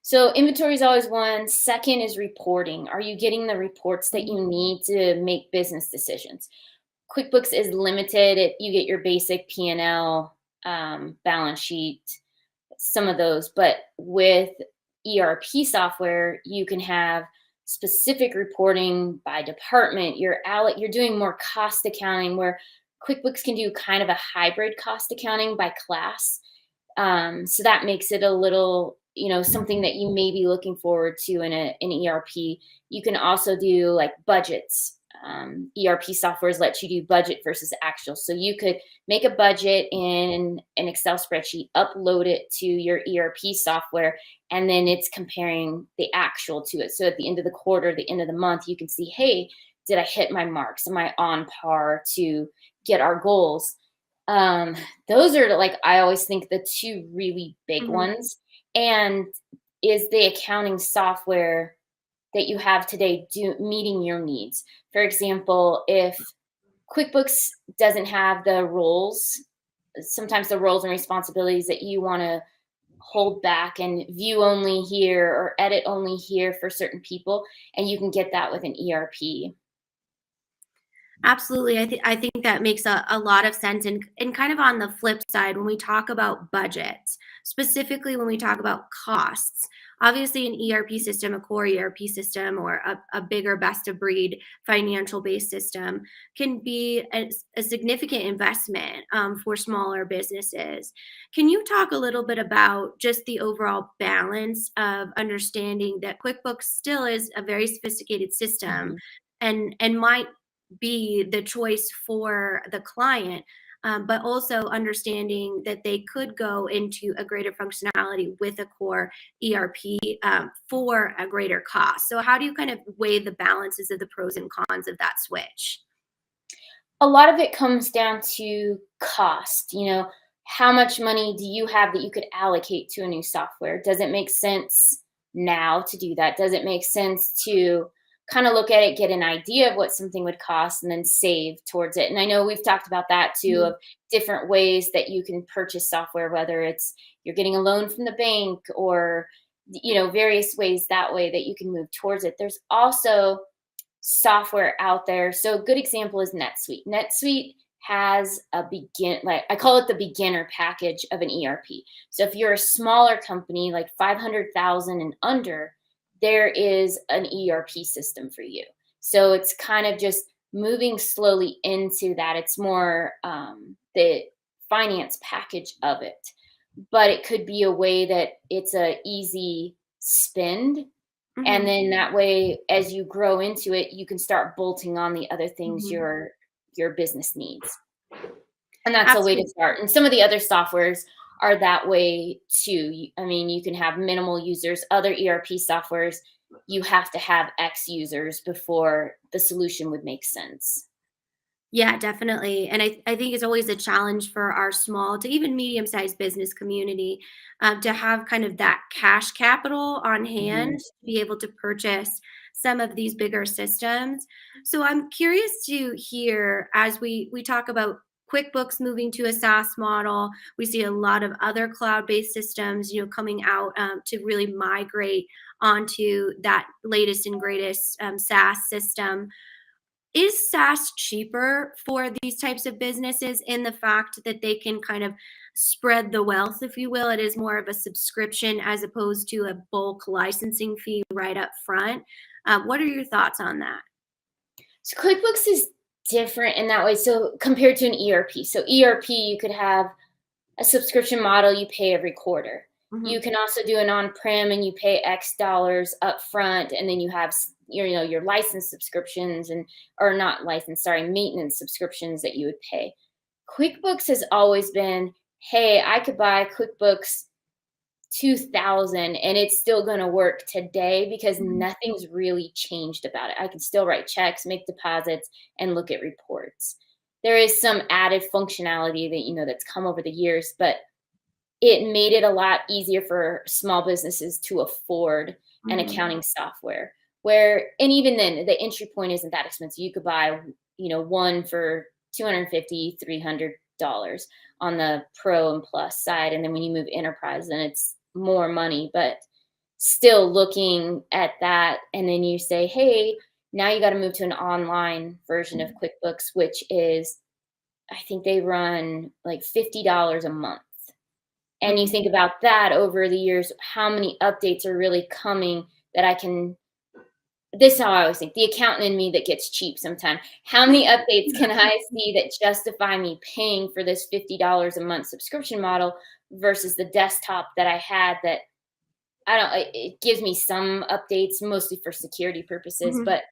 So inventory is always one. Second is reporting. Are you getting the reports that you need to make business decisions? QuickBooks is limited. You get your basic P&L, balance sheet, some of those, but with ERP software, you can have specific reporting by department. You're doing more cost accounting, where QuickBooks can do kind of a hybrid cost accounting by class. So that makes it a little, something that you may be looking forward to in an ERP. You can also do like budgets. ERP softwares let you do budget versus actual. So you could make a budget in an Excel spreadsheet, upload it to your ERP software, and then it's comparing the actual to it. So at the end of the quarter, the end of the month, you can see, hey, did I hit my marks? Am I on par to get our goals? Those are, like, I always think, the two really big ones. And is the accounting software that you have today meeting your needs? For example, if QuickBooks doesn't have the roles, sometimes the roles and responsibilities that you want to hold back and view only here or edit only here for certain people, and you can get that with an ERP. Absolutely. I think that makes a lot of sense. And kind of on the flip side, when we talk about budgets, specifically when we talk about costs, obviously an ERP system, a core ERP system, or a bigger best of breed financial based system can be a significant investment for smaller businesses. Can you talk a little bit about just the overall balance of understanding that QuickBooks still is a very sophisticated system and might be the choice for the client, but also understanding that they could go into a greater functionality with a core ERP for a greater cost? So how do you kind of weigh the balances of the pros and cons of that switch? A lot of it comes down to cost. How much money do you have that you could allocate to a new software? Does it make sense now to do that? Does it make sense to kind of look at it, get an idea of what something would cost, and then save towards it? And I know we've talked about that too, of different ways that you can purchase software, whether it's you're getting a loan from the bank or, various ways that way that you can move towards it. There's also software out there. So a good example is NetSuite. NetSuite has I call it the beginner package of an ERP. So if you're a smaller company, like 500,000 and under, there is an ERP system for you. So it's kind of just moving slowly into that. It's more the finance package of it, but it could be a way that it's a easy spend. And then that way, as you grow into it, you can start bolting on the other things your business needs. And that's a way to start. And some of the other softwares are that way too. I mean, you can have minimal users. Other ERP softwares, you have to have X users before the solution would make sense. Yeah, definitely. And I think it's always a challenge for our small to even medium-sized business community to have kind of that cash capital on hand to be able to purchase some of these bigger systems. So I'm curious to hear, as we talk about QuickBooks moving to a SaaS model, we see a lot of other cloud-based systems, coming out to really migrate onto that latest and greatest SaaS system. Is SaaS cheaper for these types of businesses in the fact that they can kind of spread the wealth, if you will? It is more of a subscription as opposed to a bulk licensing fee right up front. What are your thoughts on that? So QuickBooks is different in that way. So compared to an ERP. So ERP, you could have a subscription model you pay every quarter. You can also do an on-prem and you pay X dollars up front, and then you have your license subscriptions maintenance subscriptions that you would pay. QuickBooks has always been, hey, I could buy QuickBooks 2000 and it's still going to work today because nothing's really changed about it. I can still write checks, make deposits, and look at reports. There is some added functionality that, that's come over the years, but it made it a lot easier for small businesses to afford an accounting software and even then the entry point isn't that expensive. You could buy, one for $250, $300 on the Pro and Plus side. And then when you move enterprise, then it's more money, but still looking at that. And then you say, hey, now you got to move to an online version of QuickBooks, which is, I think they run like $50 a month. And you think about that over the years, how many updates are really coming that this is how I always think, the accountant in me that gets cheap sometimes. How many updates can I see that justify me paying for this $50 a month subscription model versus the desktop that I had that it gives me some updates, mostly for security purposes, but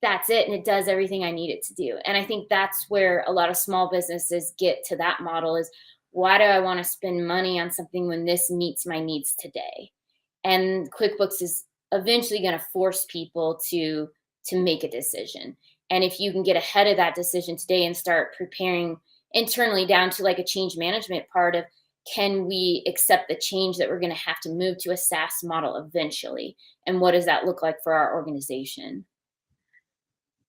that's it. And it does everything I need it to do. And I think that's where a lot of small businesses get to that model is, why do I want to spend money on something when this meets my needs today? And QuickBooks is eventually going to force people to make a decision. And if you can get ahead of that decision today and start preparing internally down to like a change management part of, can we accept the change that we're going to have to move to a SaaS model eventually? And what does that look like for our organization?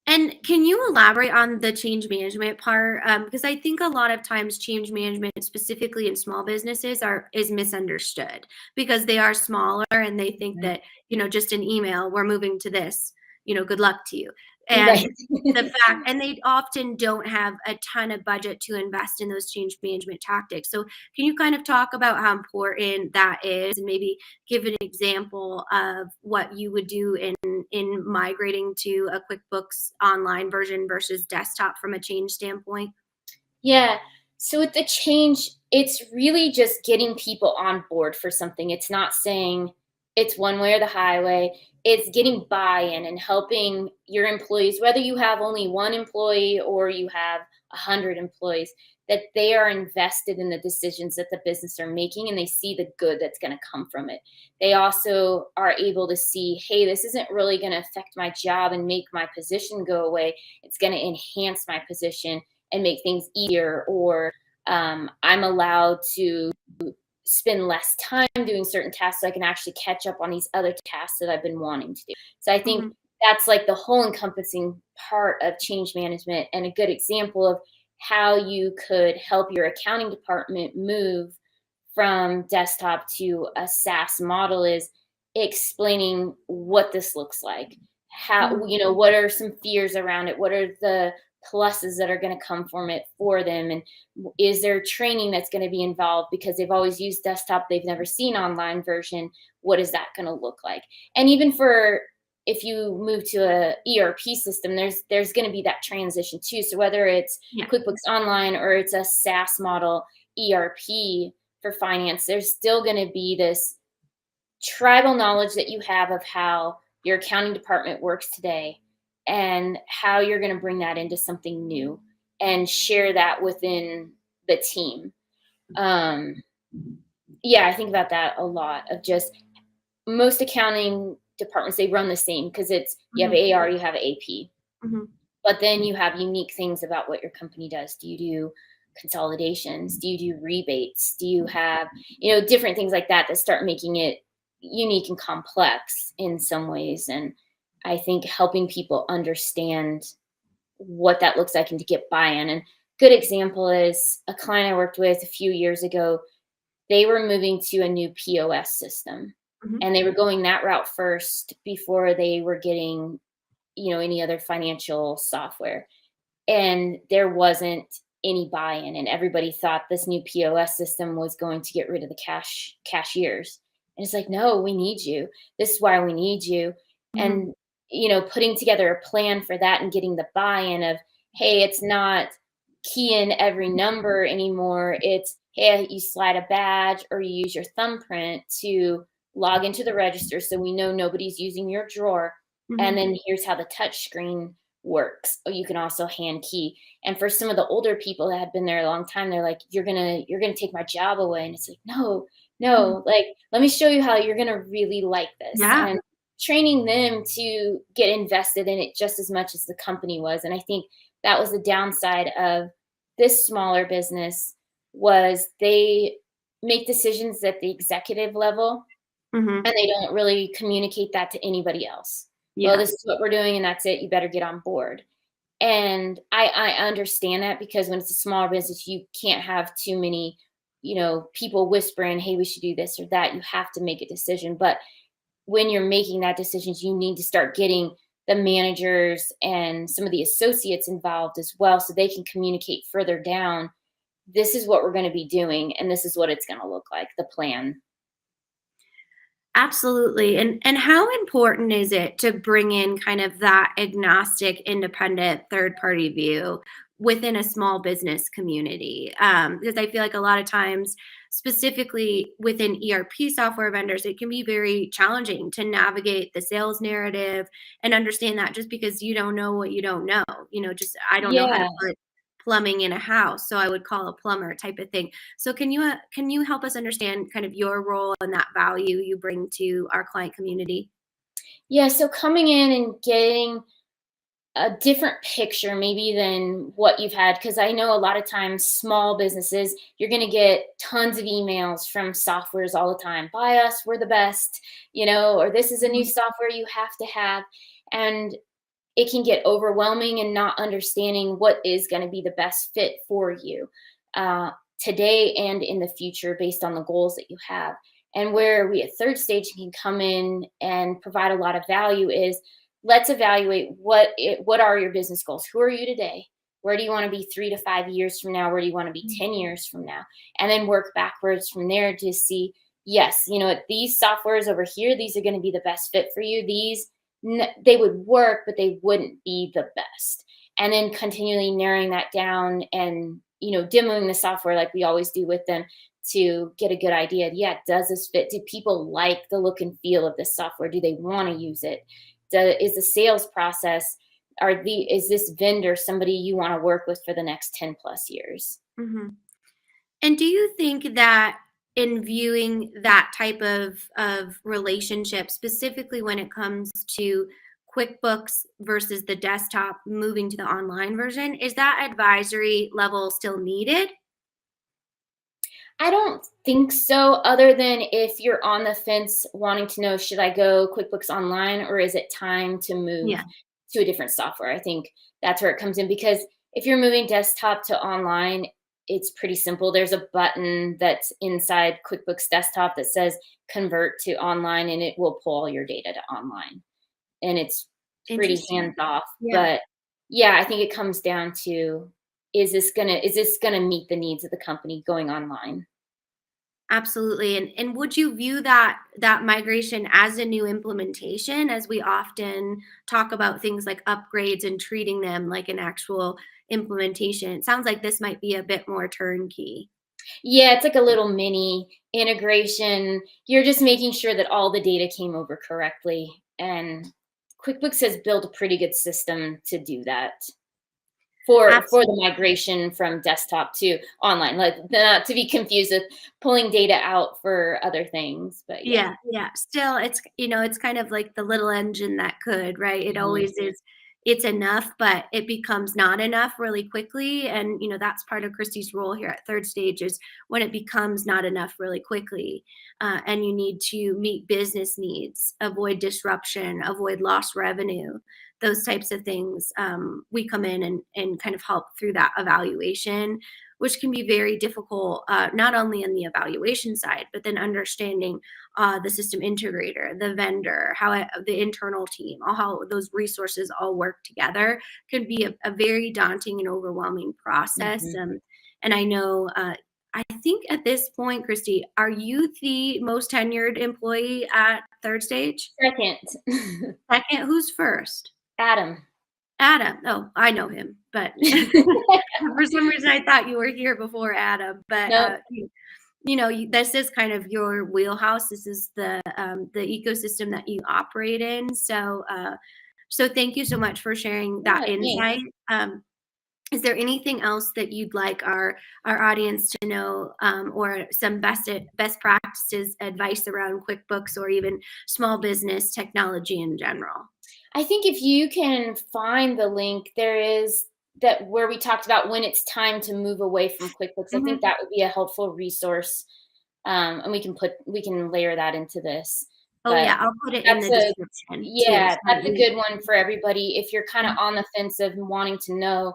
And can you elaborate on the change management part? Because I think a lot of times change management, specifically in small businesses, is misunderstood because they are smaller and they think that, just an email, we're moving to this, good luck to you. And and they often don't have a ton of budget to invest in those change management tactics. So can you kind of talk about how important that is and maybe give an example of what you would do in migrating to a QuickBooks online version versus desktop from a change standpoint? Yeah. So with the change, it's really just getting people on board for something. It's not saying it's one way or the highway. It's getting buy-in and helping your employees, whether you have only one employee or you have 100 employees, that they are invested in the decisions that the business are making and they see the good that's going to come from it. They also are able to see, hey, this isn't really going to affect my job and make my position go away. It's going to enhance my position and make things easier, or I'm allowed to spend less time doing certain tasks so I can actually catch up on these other tasks that I've been wanting to do. So I think that's like the whole encompassing part of change management, and a good example of how you could help your accounting department move from desktop to a SaaS model is explaining what this looks like. How, what are some fears around it? What are the pluses that are going to come from it for them? And is there training that's going to be involved because they've always used desktop, they've never seen online version? What is that going to look like? And even for if you move to a ERP system, there's going to be that transition too. So whether it's QuickBooks Online or it's a SaaS model ERP for finance, there's still going to be this tribal knowledge that you have of how your accounting department works today and how you're going to bring that into something new and share that within the team. I think about that a lot, of just most accounting departments, they run the same because it's you have AR, you have AP, but then you have unique things about what your company does. Do you do consolidations? Do you do rebates? Do you have, different things like that start making it unique and complex in some ways? And I think helping people understand what that looks like and to get buy-in. And good example is a client I worked with a few years ago. They were moving to a new POS system, and they were going that route first before they were getting, any other financial software. And there wasn't any buy-in, and everybody thought this new POS system was going to get rid of the cashiers. And it's like, no, we need you. This is why we need you. And, putting together a plan for that and getting the buy-in of, hey, it's not key in every number anymore. It's, hey, you slide a badge or you use your thumbprint to log into the register so we know nobody's using your drawer. And then here's how the touch screen works. Or you can also hand key. And for some of the older people that had been there a long time, they're like, you're gonna take my job away. And it's like, no, like, let me show you how you're gonna really like this. And training them to get invested in it just as much as the company was. And I think that was the downside of this smaller business, was they make decisions at the executive level and they don't really communicate that to anybody else. Well, this is what we're doing and that's it. You better get on board. And I understand that, because when it's a smaller business, you can't have too many, people whispering, hey, we should do this or that. You have to make a decision. But when you're making that decision, you need to start getting the managers and some of the associates involved as well, so they can communicate further down. This is what we're going to be doing, and this is what it's going to look like, the plan. Absolutely. And how important is it to bring in kind of that agnostic, independent, third-party view within a small business community? Because I feel like a lot of times, specifically within ERP software vendors, it can be very challenging to navigate the sales narrative and understand that just because you don't know what you don't know. I don't know how to put plumbing in a house, so I would call a plumber type of thing. So can you help us understand kind of your role and that value you bring to our client community? Yeah, so coming in and getting a different picture maybe than what you've had, because I know a lot of times small businesses, you're going to get tons of emails from softwares all the time. Buy us, we're the best, or this is a new software you have to have. And it can get overwhelming and not understanding what is going to be the best fit for you today and in the future based on the goals that you have. And where we at Third Stage can come in and provide a lot of value is, let's evaluate what are your business goals? Who are you today? Where do you want to be 3 to 5 years from now? Where do you want to be 10 years from now? And then work backwards from there to see, yes, these softwares over here, these are going to be the best fit for you. These, they would work, but they wouldn't be the best. And then continually narrowing that down and, demoing the software like we always do with them to get a good idea. Yeah, does this fit? Do people like the look and feel of this software? Do they want to use it? Is the sales process, is this vendor somebody you want to work with for the next 10 plus years? And do you think that in viewing that type of relationship, specifically when it comes to QuickBooks versus the desktop moving to the online version, is that advisory level still needed? I don't think so, other than if you're on the fence wanting to know, should I go QuickBooks Online or is it time to move to a different software? I think that's where it comes in, because if you're moving desktop to online, it's pretty simple. There's a button that's inside QuickBooks Desktop that says convert to online, and it will pull all your data to online. And it's pretty hands off. But yeah, I think it comes down to, is this gonna meet the needs of the company going online? Absolutely. And would you view that migration as a new implementation, as we often talk about things like upgrades and treating them like an actual implementation? It sounds like this might be a bit more turnkey. Yeah, it's like a little mini integration. You're just making sure that all the data came over correctly. And QuickBooks has built a pretty good system to do that for the migration from desktop to online. Like, not to be confused with pulling data out for other things. But yeah. Yeah. Still, it's kind of like the little engine that could, right? It Mhm. always is. It's enough, but it becomes not enough really quickly. And, that's part of Kristy's role here at Third Stage, is when it becomes not enough really quickly. And you need to meet business needs, avoid disruption, avoid lost revenue, those types of things. We come in and kind of help through that evaluation, which can be very difficult, not only on the evaluation side, but then understanding the system integrator, the vendor, the internal team, how those resources all work together can be a very daunting and overwhelming process. Mhm. And I know, I think at this point, Kristy, are you the most tenured employee at Third Stage? Second. Second, who's first? Adam. Adam. Oh, I know him, but for some reason I thought you were here before Adam. But Nope. this is kind of your wheelhouse. This is the ecosystem that you operate in. So thank you so much for sharing that Yeah, insight. thanks. Is there anything else that you'd like our audience to know, or some best practices advice around QuickBooks, or even small business technology in general? I think if you can find the link, there is that where we talked about when it's time to move away from QuickBooks. I think that would be a helpful resource, and we can layer that into this. Oh But yeah, I'll put it in the description too. yeah, So that's a good one for everybody. If you're kind of on the fence of wanting to know,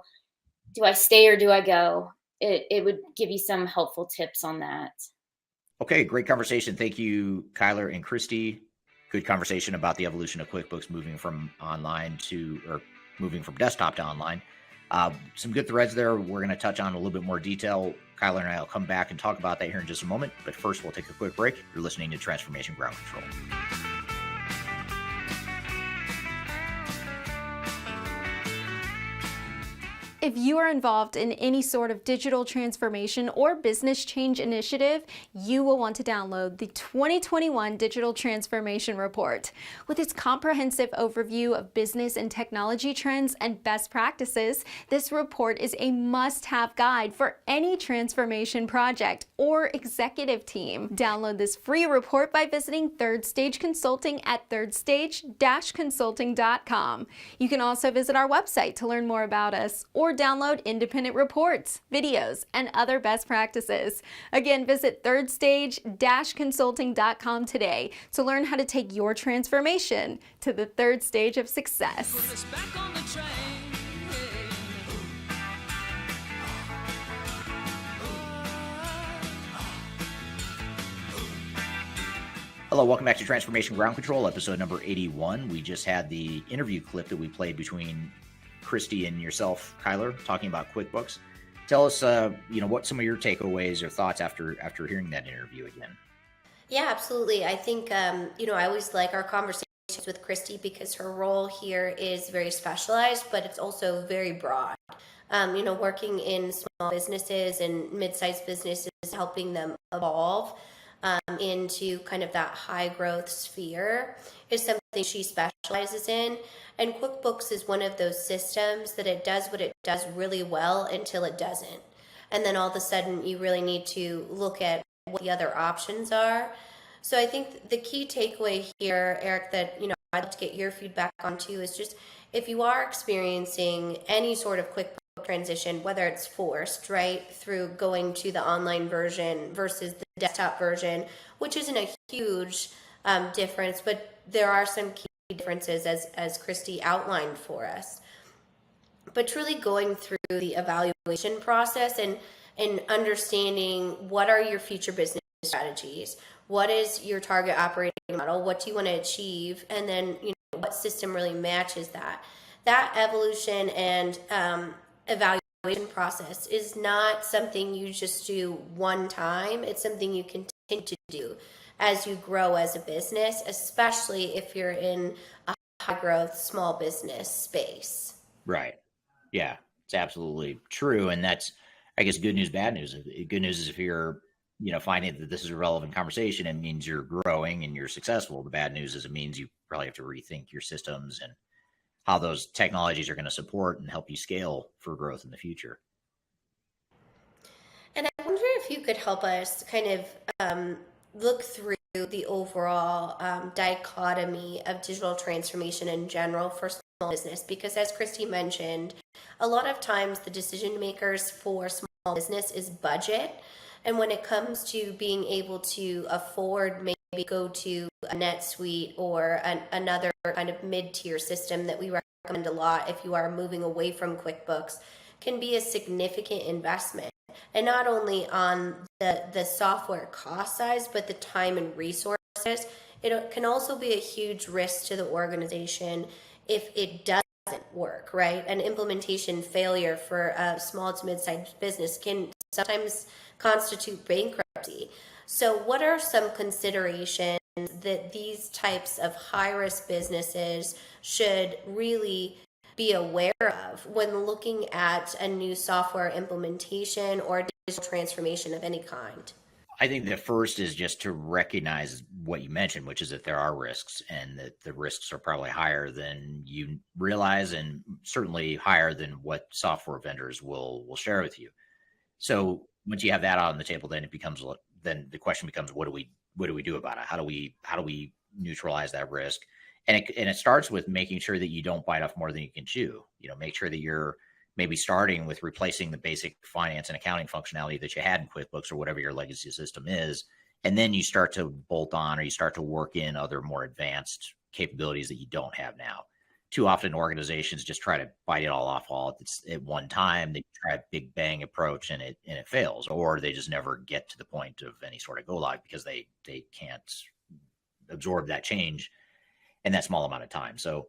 do I stay or do I go? It would give you some helpful tips on that. Okay, great conversation. Thank you, Kyler and Kristy. Good conversation about the evolution of QuickBooks moving from desktop to online. Some good threads there. We're going to touch on a little bit more detail. Kyler and I will come back and talk about that here in just a moment. But first, we'll take a quick break. You're listening to Transformation Ground Control. If you are involved in any sort of digital transformation or business change initiative, you will want to download the 2021 Digital Transformation Report. With its comprehensive overview of business and technology trends and best practices, this report is a must-have guide for any transformation project or executive team. Download this free report by visiting Third Stage Consulting at thirdstage-consulting.com. You can also visit our website to learn more about us, or download independent reports, videos, and other best practices. Again, visit thirdstage-consulting.com today to learn how to take your transformation to the third stage of success. Hello, welcome back to Transformation Ground Control, episode number 81. We just had the interview clip that we played between Kristy and yourself, Kyler, talking about QuickBooks. Tell us, what some of your takeaways or thoughts after hearing that interview again. Yeah, absolutely. I think, I always like our conversations with Kristy because her role here is very specialized, but it's also very broad. Working in small businesses and mid-sized businesses, helping them evolve into kind of that high growth sphere is something she specializes in. And QuickBooks is one of those systems that it does what it does really well until it doesn't. And then all of a sudden you really need to look at what the other options are. So I think the key takeaway here, Eric, that I'd like to get your feedback on too, is just if you are experiencing any sort of QuickBooks transition, whether it's forced, right, through going to the online version versus the desktop version, which isn't a huge difference, but there are some key differences as Kristy outlined for us. But truly going through the evaluation process and understanding what are your future business strategies, what is your target operating model, what do you want to achieve, and then what system really matches that. that evolution and evaluation process is not something you just do one time. It's something you continue to do as you grow as a business, especially if you're in a high growth small business space. Right. Yeah, it's absolutely true. And that's, I guess, good news, bad news. Good news is if you're, finding that this is a relevant conversation, it means you're growing and you're successful. The bad news is it means you probably have to rethink your systems and how those technologies are going to support and help you scale for growth in the future. And I wonder if you could help us kind of look through the overall dichotomy of digital transformation in general for small business, because as Kristy mentioned, a lot of times the decision makers for small business is budget. And when it comes to being able to afford maybe go to a NetSuite or another kind of mid-tier system that we recommend a lot if you are moving away from QuickBooks, can be a significant investment. And not only on the software cost size, but the time and resources. It can also be a huge risk to the organization if it doesn't work, right? An implementation failure for a small to mid-sized business can sometimes constitute bankruptcy. So what are some considerations that these types of high-risk businesses should really be aware of when looking at a new software implementation or digital transformation of any kind? I think the first is just to recognize what you mentioned, which is that there are risks and that the risks are probably higher than you realize and certainly higher than what software vendors will share with you. So once you have that out on the table, then the question becomes, what do we do about it? How do we neutralize that risk? And it starts with making sure that you don't bite off more than you can chew. Make sure that you're maybe starting with replacing the basic finance and accounting functionality that you had in QuickBooks or whatever your legacy system is. And then you start to bolt on or you start to work in other more advanced capabilities that you don't have now. Too often organizations just try to bite it all off all at one time. They try a big bang approach and it fails, or they just never get to the point of any sort of go live because they can't absorb that change in that small amount of time. So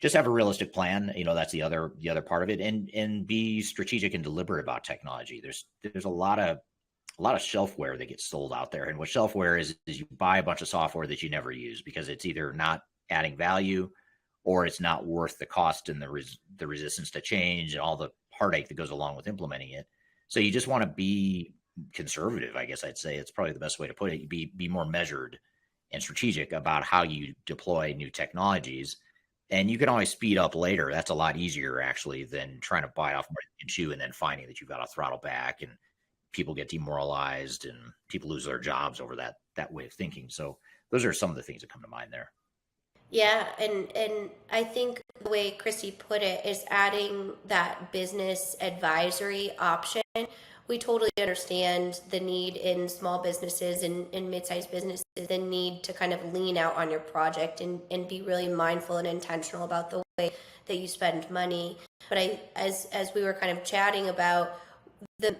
just have a realistic plan. That's the other part of it, and be strategic and deliberate about technology. There's a lot of shelfware that gets sold out there, and what shelfware is you buy a bunch of software that you never use because it's either not adding value or it's not worth the cost and the resistance to change and all the heartache that goes along with implementing it. So you just want to be conservative, I guess I'd say. It's probably the best way to put it. Be more measured and strategic about how you deploy new technologies. And you can always speed up later. That's a lot easier, actually, than trying to bite off more than you can chew and then finding that you've got to throttle back and people get demoralized and people lose their jobs over that way of thinking. So those are some of the things that come to mind there. Yeah, and I think the way Kristy put it is adding that business advisory option. We totally understand the need in small businesses and mid-sized businesses, the need to kind of lean out on your project and be really mindful and intentional about the way that you spend money. But as we were kind of chatting about,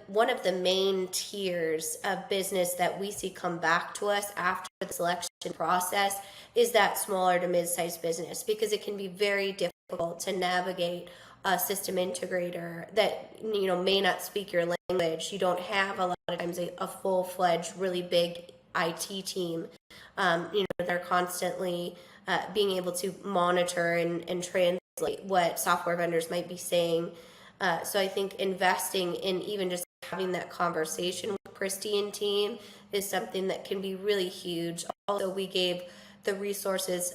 one of the main tiers of business that we see come back to us after the selection process is that smaller to mid-sized business, because it can be very difficult to navigate a system integrator that may not speak your language. You don't have a lot of times a full-fledged, really big IT team. They're constantly being able to monitor and translate what software vendors might be saying. So I think investing in even just having that conversation with Kristy and team is something that can be really huge. Also, we gave the resources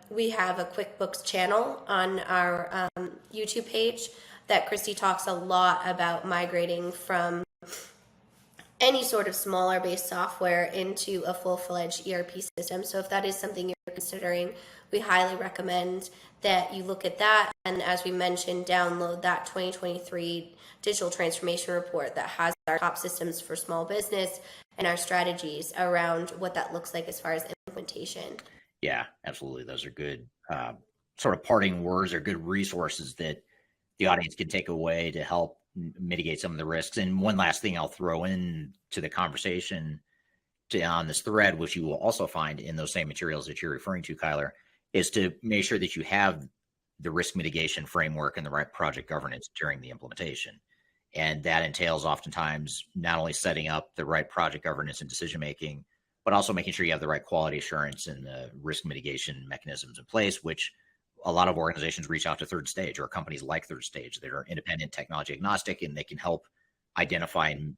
we have a QuickBooks channel on our YouTube page that Kristy talks a lot about migrating from any sort of smaller based software into a full-fledged ERP system. So if that is something you're considering, we highly recommend that you look at that. And as we mentioned, download that 2023 digital transformation report that has our top systems for small business and our strategies around what that looks like as far as implementation. Yeah, absolutely. Those are good sort of parting words or good resources that the audience can take away to help mitigate some of the risks. And one last thing I'll throw in to the conversation on this thread, which you will also find in those same materials that you're referring to, Kyler, is to make sure that you have the risk mitigation framework and the right project governance during the implementation. And that entails oftentimes not only setting up the right project governance and decision making, but also making sure you have the right quality assurance and the risk mitigation mechanisms in place, which a lot of organizations reach out to Third Stage, or companies like Third Stage that are independent, technology agnostic, and they can help identify and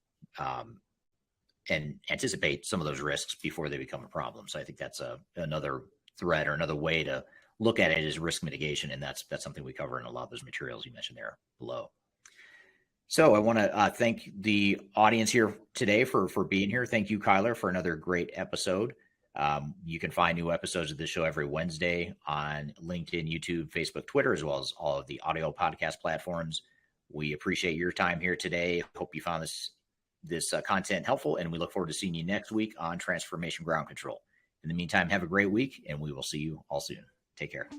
anticipate some of those risks before they become a problem. So I think that's another thread or another way to look at it is risk mitigation, and that's something we cover in a lot of those materials you mentioned there below. So I want to thank the audience here today for being here. Thank you, Kyler, for another great episode. You can find new episodes of this show every Wednesday on LinkedIn, YouTube, Facebook, Twitter, as well as all of the audio podcast platforms. We appreciate your time here today. Hope you found this content helpful, and we look forward to seeing you next week on Transformation Ground Control. In the meantime, have a great week, and we will see you all soon. Take care.